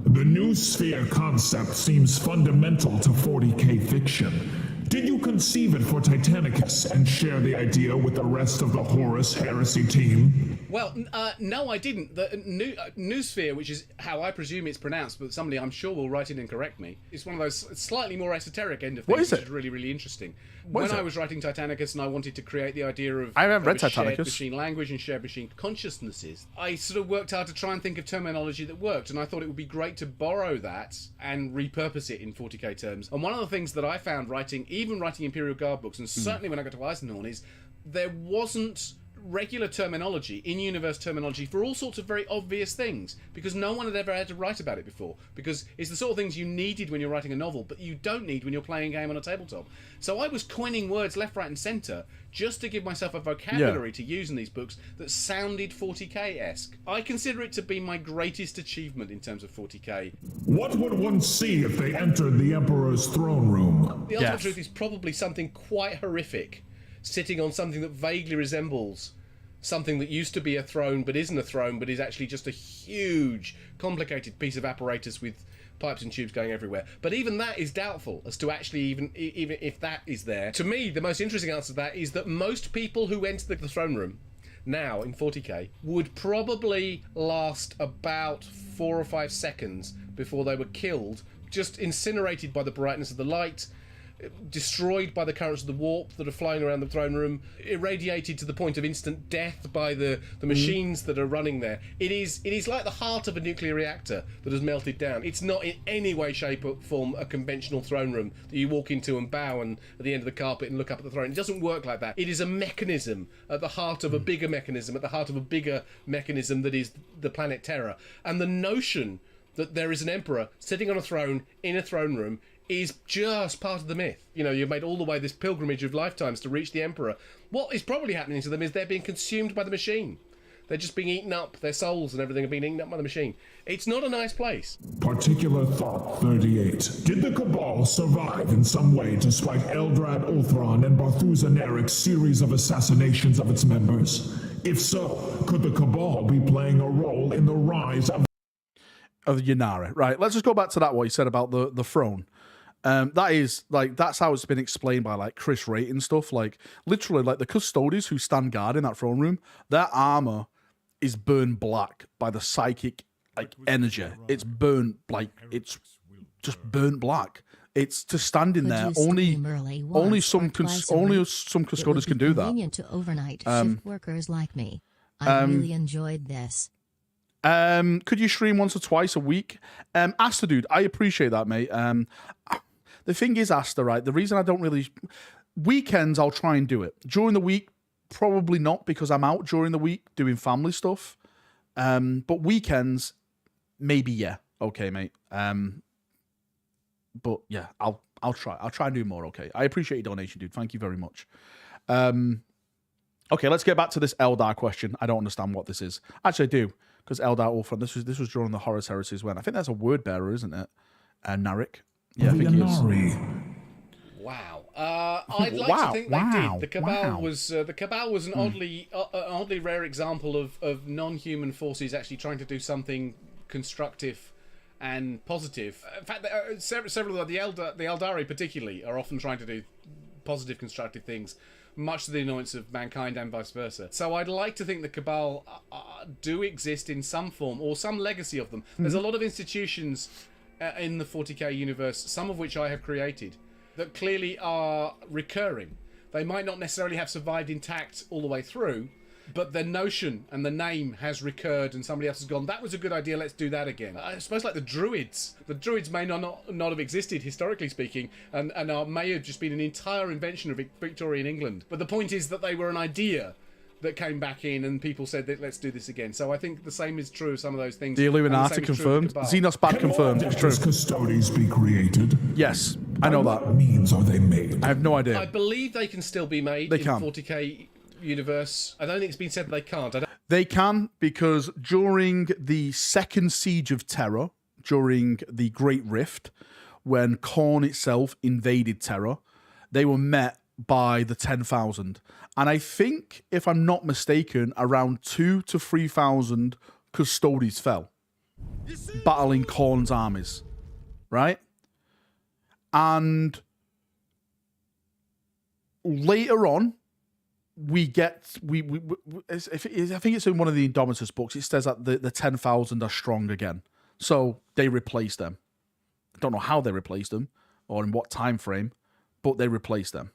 The new sphere concept seems fundamental to 40k fiction. Did you conceive it for Titanicus and share the idea with the rest of the Horus Heresy team? Well, no, I didn't. The new sphere, which is how I presume it's pronounced, but somebody I'm sure will write in and correct me. It's one of those slightly more esoteric end of things, which is really, really interesting. When I was writing Titanicus and I wanted to create the idea of I haven't read shared Titanicus. machine language and shared machine consciousnesses, I sort of worked hard to try and think of terminology that worked, and I thought it would be great to borrow that and repurpose it in 40k terms. And one of the things that I found writing Imperial Guard books, and certainly when I got to Eisenhorn, is there wasn't regular terminology, in-universe terminology, for all sorts of very obvious things, because no one had ever had to write about it before, because it's the sort of things you needed when you're writing a novel, but you don't need when you're playing a game on a tabletop. So I was coining words left, right and centre just to give myself a vocabulary to use in these books that sounded 40k-esque. I consider it to be my greatest achievement in terms of 40k. What would one see if they entered the Emperor's throne room? The ultimate truth is probably something quite horrific, sitting on something that vaguely resembles something that used to be a throne but isn't a throne, but is actually just a huge, complicated piece of apparatus with pipes and tubes going everywhere. But even that is doubtful as to actually even if that is there. To me, the most interesting answer to that is that most people who enter the throne room now in 40k would probably last about 4 or 5 seconds before they were killed, just incinerated by the brightness of the light, destroyed by the currents of the warp that are flying around the throne room, irradiated to the point of instant death by the machines that are running there. It is like the heart of a nuclear reactor that has melted down. It's not in any way, shape or form a conventional throne room that you walk into and bow and at the end of the carpet and look up at the throne. It doesn't work like that. It is a mechanism at the heart of a bigger mechanism, at the heart of a bigger mechanism that is the planet Terra. And the notion that there is an emperor sitting on a throne in a throne room is just part of the myth. You know, you've made all the way this pilgrimage of lifetimes to reach the emperor. What is probably happening to them is they're being consumed by the machine. They're just being eaten up. Their souls and everything are being eaten up by the machine. It's not a nice place. Particular Thought 38. Did the Cabal survive in some way despite Eldrad Ulthron and Barthuza Neric's series of assassinations of its members? If so, could the Cabal be playing a role in the rise of Yannara? Right, let's just go back to that, what he said about the throne. That is, like, that's how it's been explained by, like, Chris Rate and stuff. Like, literally, like, the custodians who stand guard in that throne room, their armor is burned black by the psychic, like, energy. It's burnt, like, it's just burnt black. It's to stand in there. Only some custodians can do that. Convenient to overnight shift workers like me. I really enjoyed this. Could you stream once or twice a week? Asta, dude, I appreciate that, mate. The thing is, Asta, right? The reason I don't really... Weekends, I'll try and do it. During the week, probably not, because I'm out during the week doing family stuff. But weekends, maybe, yeah. Okay, mate. But, yeah, I'll try. I'll try and do more, okay? I appreciate your donation, dude. Thank you very much. Okay, let's get back to this Eldar question. I don't understand what this is. Actually, I do, because Eldar Ulfron, this was during the Horus Heresies when... I think that's a word bearer, isn't it? Narek. Yeah, I think he is. Wow. I'd like to think they did. The Cabal was an oddly rare example of non-human forces actually trying to do something constructive and positive. In fact, several of the Eldari particularly are often trying to do positive, constructive things, much to the annoyance of mankind and vice versa. So I'd like to think the Cabal do exist in some form or some legacy of them. There's a lot of institutions in the 40k universe, some of which I have created, that clearly are recurring. They might not necessarily have survived intact all the way through, but the notion and the name has recurred and somebody else has gone, that was a good idea, let's do that again. I suppose like the Druids. The Druids may not have existed, historically speaking, and may have just been an entire invention of Victorian England. But the point is that they were an idea that came back in and people said that let's do this again. So I think the same is true of some of those things. The Illuminati confirmed. Xenos Bad confirmed. It's true. Custodies be created? Yes, I know that. What means are they made? I have no idea. I believe they can still be made in the 40k universe. I don't think it's been said that they can't. They can, because during the second Siege of Terror, during the Great Rift, when Khorne itself invaded Terror, they were met by the 10,000. And I think, if I'm not mistaken, around 2,000 to 3,000 custodies fell, battling Khorne's armies, right? And later on, I think it's in one of the Indomitus books, it says that the 10,000 are strong again. So they replaced them. I don't know how they replaced them or in what time frame, but they replaced them.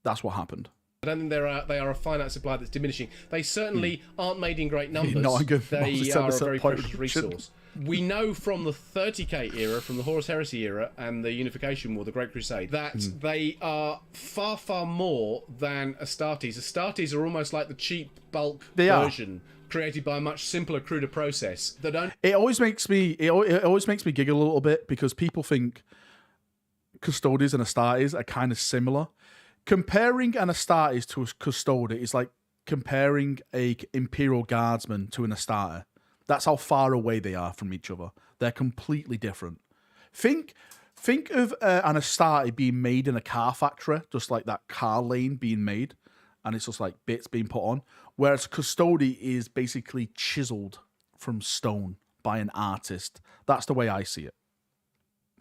That's what happened. I don't think they are a finite supply that's diminishing. They certainly aren't made in great numbers. No, they are a very precious resource. We know from the 30k era, from the Horus Heresy era and the Unification War, the Great Crusade, that they are far, far more than Astartes. Astartes are almost like the cheap bulk version created by a much simpler, cruder process. It always makes me giggle a little bit because people think Custodes and Astartes are kind of similar. Comparing an Astartes to a Custode is like comparing a Imperial Guardsman to an Astarte. That's how far away they are from each other. They're completely different. Think of an Astarte being made in a car factory, just like that car lane being made, and it's just like bits being put on. Whereas Custode is basically chiseled from stone by an artist. That's the way I see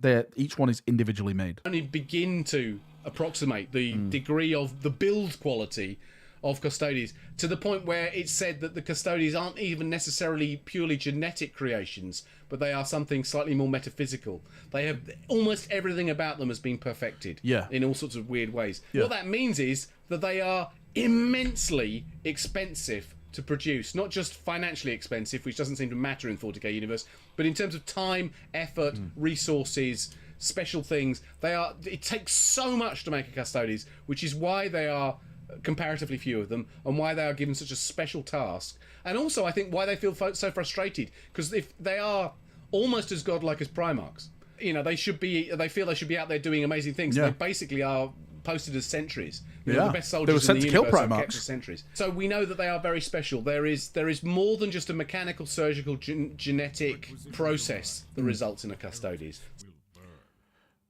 it. Each one is individually made. Only begin to approximate the degree of the build quality of Custodes, to the point where it's said that the Custodes aren't even necessarily purely genetic creations, but they are something slightly more metaphysical. They have almost everything about them has been perfected in all sorts of weird ways. What that means is that they are immensely expensive to produce, not just financially expensive, which doesn't seem to matter in 40k universe, but in terms of time, effort, resources, special things. It takes so much to make a Custodes, which is why they are comparatively few of them and why they are given such a special task, and also I think why they feel so frustrated, because if they are almost as godlike as Primarchs, they feel they should be out there doing amazing things. They basically are posted as sentries. Yeah. The best soldiers They were sent in the to kill universe are Primarchs. kept as sentries. So we know that they are very special. There is more than just a mechanical, surgical, genetic process that results in a Custodes.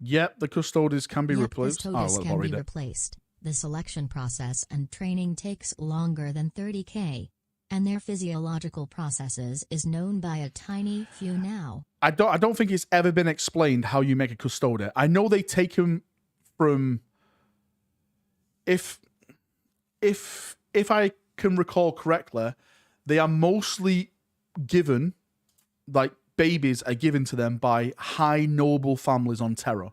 Yep, the Custodes can be Yet replaced. Custodes I'll can read be it. replaced. The selection process and training takes longer than 30k. And their physiological processes is known by a tiny few now. I don't think it's ever been explained how you make a Custode. I know they take him from, if I can recall correctly, they are mostly given, like babies are given to them by high noble families on Terra.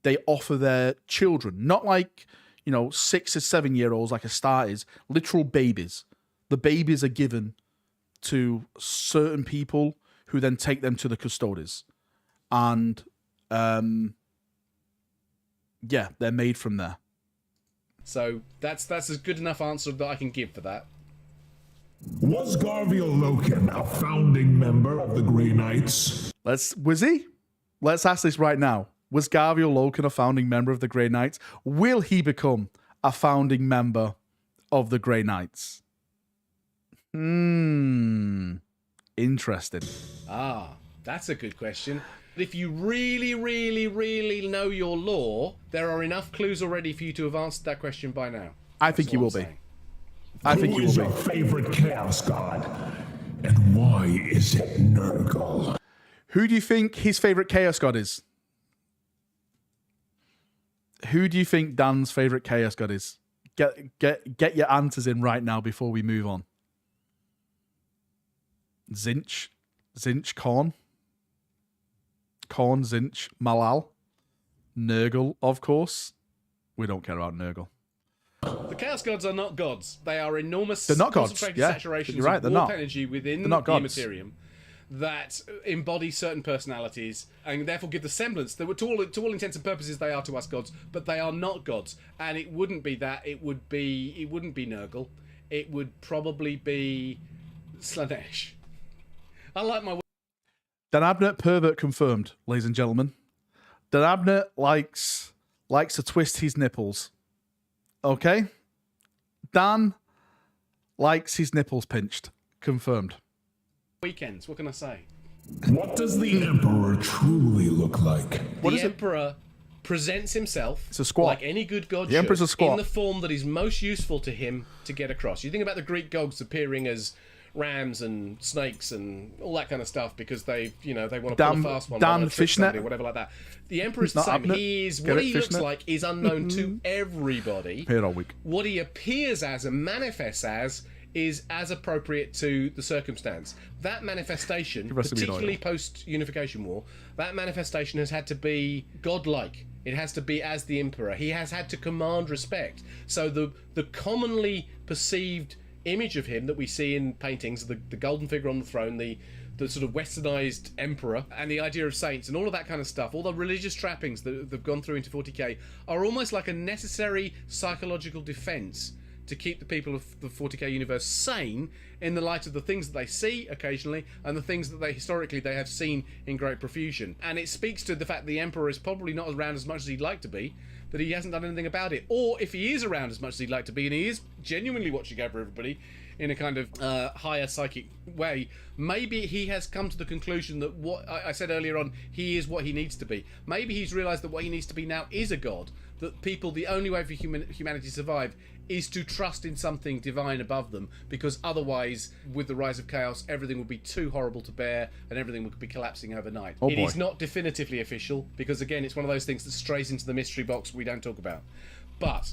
They offer their children, not like 6 or 7 year olds like a star is, literal babies. The babies are given to certain people who then take them to the Custodes. And, yeah, they're made from there. So that's a good enough answer that I can give for that. Was Garviel Loken a founding member of the Grey Knights? Was he? Let's ask this right now. Was Garviel Loken a founding member of the Grey Knights? Will he become a founding member of the Grey Knights? Interesting. That's a good question. If you really, really, really know your lore, there are enough clues already for you to have answered that question by now. I think he will be. I think he Who is will your be. favorite Chaos God? And why is it Nurgle? Who do you think his favorite Chaos God is? Who do you think Dan's favorite Chaos God is? Get your answers in right now before we move on. Zinch, Korn, Zinch, Malal, Nurgle, of course. We don't care about Nurgle. The Chaos Gods are not gods. They are enormous They're not gods, concentrated yeah. saturations You're right, of they're warp not. energy within They're the not gods. Immaterium that embody certain personalities and therefore give the semblance that to all intents and purposes they are to us gods, but they are not gods. And it wouldn't be that. It wouldn't be Nurgle. It would probably be Slanesh. I like my. Dan Abnett pervert confirmed, ladies and gentlemen. Dan Abnett likes to twist his nipples. Okay? Dan likes his nipples pinched. Confirmed. Weekends. What can I say? What does the Emperor truly look like? The Emperor presents himself It's a squat. like any good god The Emperor's should, a squat. in the form that is most useful to him to get across. You think about the Greek gods appearing as rams and snakes and all that kind of stuff because they want to pull a fast one, Dan or trick Fishnet. somebody, whatever like that. The Emperor's the Not same. Abnett. He is Get what it, he looks Fishnet? like is unknown to everybody. Here all week. What he appears as and manifests as is as appropriate to the circumstance. That manifestation, rest of me particularly annoyed. post-Unification War, that manifestation has had to be godlike. It has to be as the Emperor. He has had to command respect. So the commonly perceived image of him that we see in paintings, the golden figure on the throne, the sort of westernized emperor, and the idea of saints and all of that kind of stuff, all the religious trappings that have gone through into 40k are almost like a necessary psychological defense to keep the people of the 40k universe sane in the light of the things that they see occasionally and the things that they historically they have seen in great profusion. And it speaks to the fact the Emperor is probably not around as much as he'd like to be, that he hasn't done anything about it. Or if he is around as much as he'd like to be and he is genuinely watching over everybody in a kind of higher psychic way, maybe he has come to the conclusion that what I said earlier on, he is what he needs to be. Maybe he's realised that what he needs to be now is a god, that people, the only way for humanity to survive is to trust in something divine above them, because otherwise, with the rise of chaos, everything would be too horrible to bear and everything would be collapsing overnight. Oh, it boy. is not definitively official, because again, it's one of those things that strays into the mystery box we don't talk about. But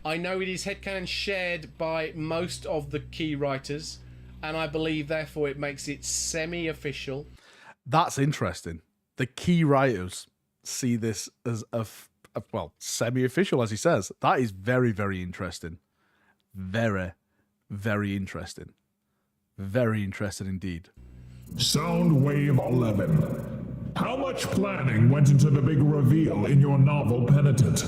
I know it is headcanon shared by most of the key writers, and I believe therefore it makes it semi-official. That's interesting. The key writers see this as well, semi-official, as he says. That is very, very interesting. Very, very interesting. Very interesting indeed. Soundwave 11. How much planning went into the big reveal in your novel Penitent?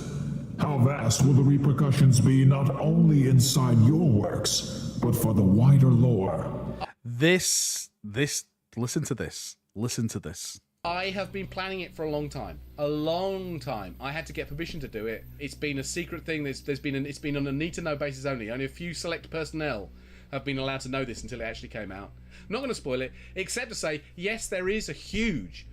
How vast will the repercussions be not only inside your works, but for the wider lore? Listen to this. Listen to this. I have been planning it for a long time. A long time. I had to get permission to do it. It's been a secret thing. It's been on a need-to-know basis only. Only a few select personnel have been allowed to know this until it actually came out. I'm not going to spoil it, except to say, yes, there is a huge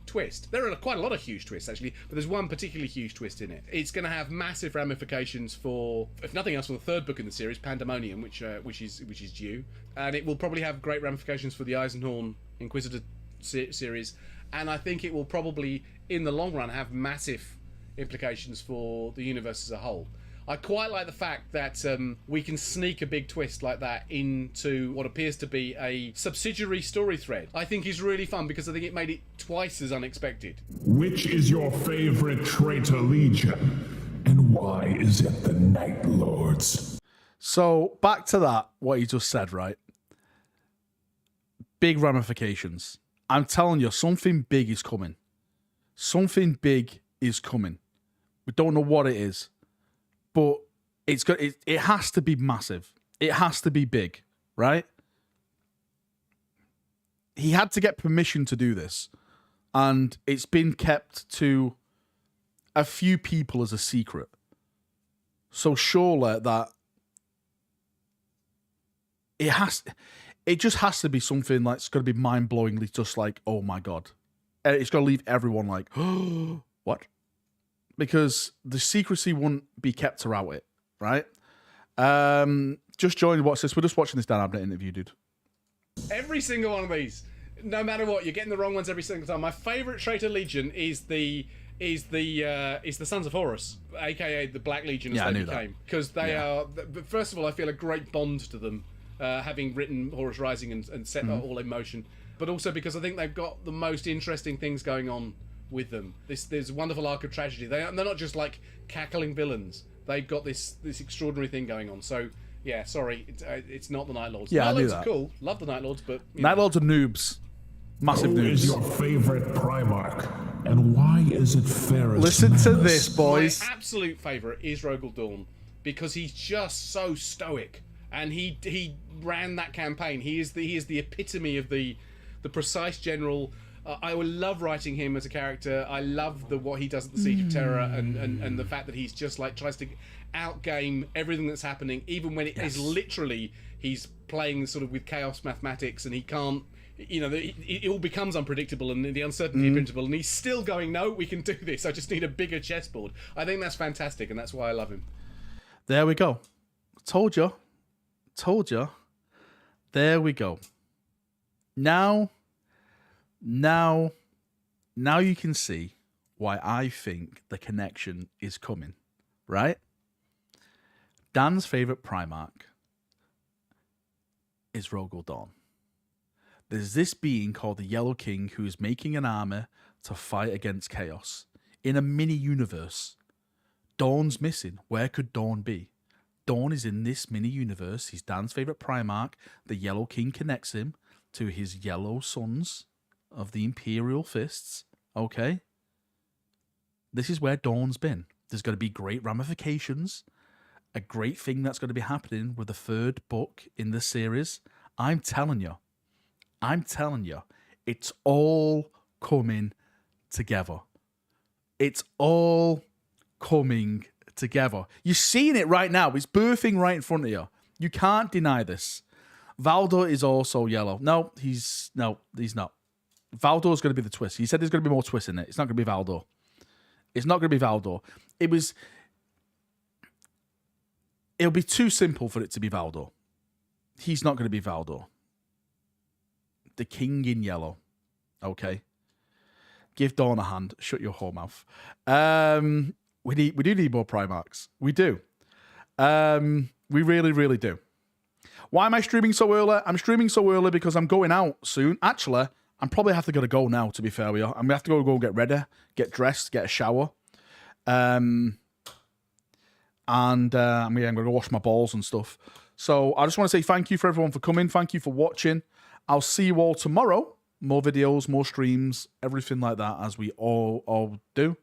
twist. There are quite a lot of huge twists, actually, but there's one particularly huge twist in it. It's going to have massive ramifications for, if nothing else, for the third book in the series, Pandemonium, which is due, and it will probably have great ramifications for the Eisenhorn Inquisitor series, and I think it will probably, in the long run, have massive implications for the universe as a whole. I quite like the fact that we can sneak a big twist like that into what appears to be a subsidiary story thread. I think is really fun because I think it made it twice as unexpected. Which is your favorite traitor legion? And why is it the Night Lords? So, back to that, what you just said, right? Big ramifications. I'm telling you, something big is coming. Something big is coming. We don't know what it is, but it has to be massive. It has to be big, right? He had to get permission to do this, and it's been kept to a few people as a secret. So surely that it just has to be something that's going to be mind-blowingly just like, oh my God. It's going to leave everyone like, oh, what? Because the secrecy wouldn't be kept around it, right? Just join watch this. We're just watching this Dan Abnett interview, dude. Every single one of these, no matter what, you're getting the wrong ones every single time. My favourite traitor legion is the Sons of Horus, aka the Black Legion, as they became, because they are. First of all, I feel a great bond to them, having written Horus Rising and set that all in motion, but also because I think they've got the most interesting things going on with them. There's a wonderful arc of tragedy. They're not just like cackling villains. They've got this extraordinary thing going on. So yeah, sorry, it's not the Night Lords. Yeah, Night Lords I knew are cool. Love the Night Lords, but Night Lords are noobs. Massive Who noobs. is your favorite Primarch? And why is it Ferris Listen to Manus? this, boys. My absolute favourite is Rogel Dawn because he's just so stoic, and he ran that campaign. He is the epitome of the precise general. I would love writing him as a character. I love what he does at the Siege of Terror, and the fact that he's just like tries to outgame everything that's happening, even when it is literally he's playing sort of with chaos mathematics, and he can't. You know, it all becomes unpredictable and the uncertainty principle, and he's still going, no, we can do this. I just need a bigger chessboard. I think that's fantastic, and that's why I love him. There we go. Told you. There we go. Now you can see why I think the connection is coming, right? Dan's favourite Primarch is Rogel Dawn. There's this being called the Yellow King who is making an army to fight against chaos in a mini-universe. Dawn's missing. Where could Dawn be? Dawn is in this mini-universe. He's Dan's favourite Primarch. The Yellow King connects him to his yellow sons of the Imperial Fists. Okay? This is where Dawn's been. There's going to be great ramifications. A great thing that's going to be happening with the third book in the series. I'm telling you, it's all coming together. It's all coming together. You're seeing it right now. It's birthing right in front of you. You can't deny this. Valdor is also yellow. No, he's not. Valdor's going to be the twist. He said there's going to be more twists in it. It's not going to be Valdor. It'll be too simple for it to be Valdor. He's not going to be Valdor. The king in yellow. Okay. Give Dawn a hand. Shut your whore mouth. We do need more Primarchs. We do. We really, really do. Why am I streaming so early? I'm streaming so early because I'm going out soon. Actually, I'm probably have to go now, to be fair with you. I'm going to have to go get ready, get dressed, get a shower. I'm going to go wash my balls and stuff. So I just want to say thank you for everyone for coming. Thank you for watching. I'll see you all tomorrow. More videos, more streams, everything like that, as we all do.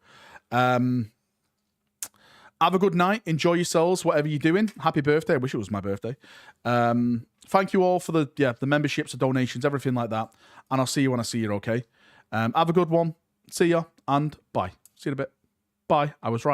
Have a good night. Enjoy yourselves, whatever you're doing. Happy birthday. I wish it was my birthday. Thank you all for the memberships, the donations, everything like that. And I'll see you when I see you, okay? Have a good one. See ya, and bye. See you in a bit. Bye. I was right.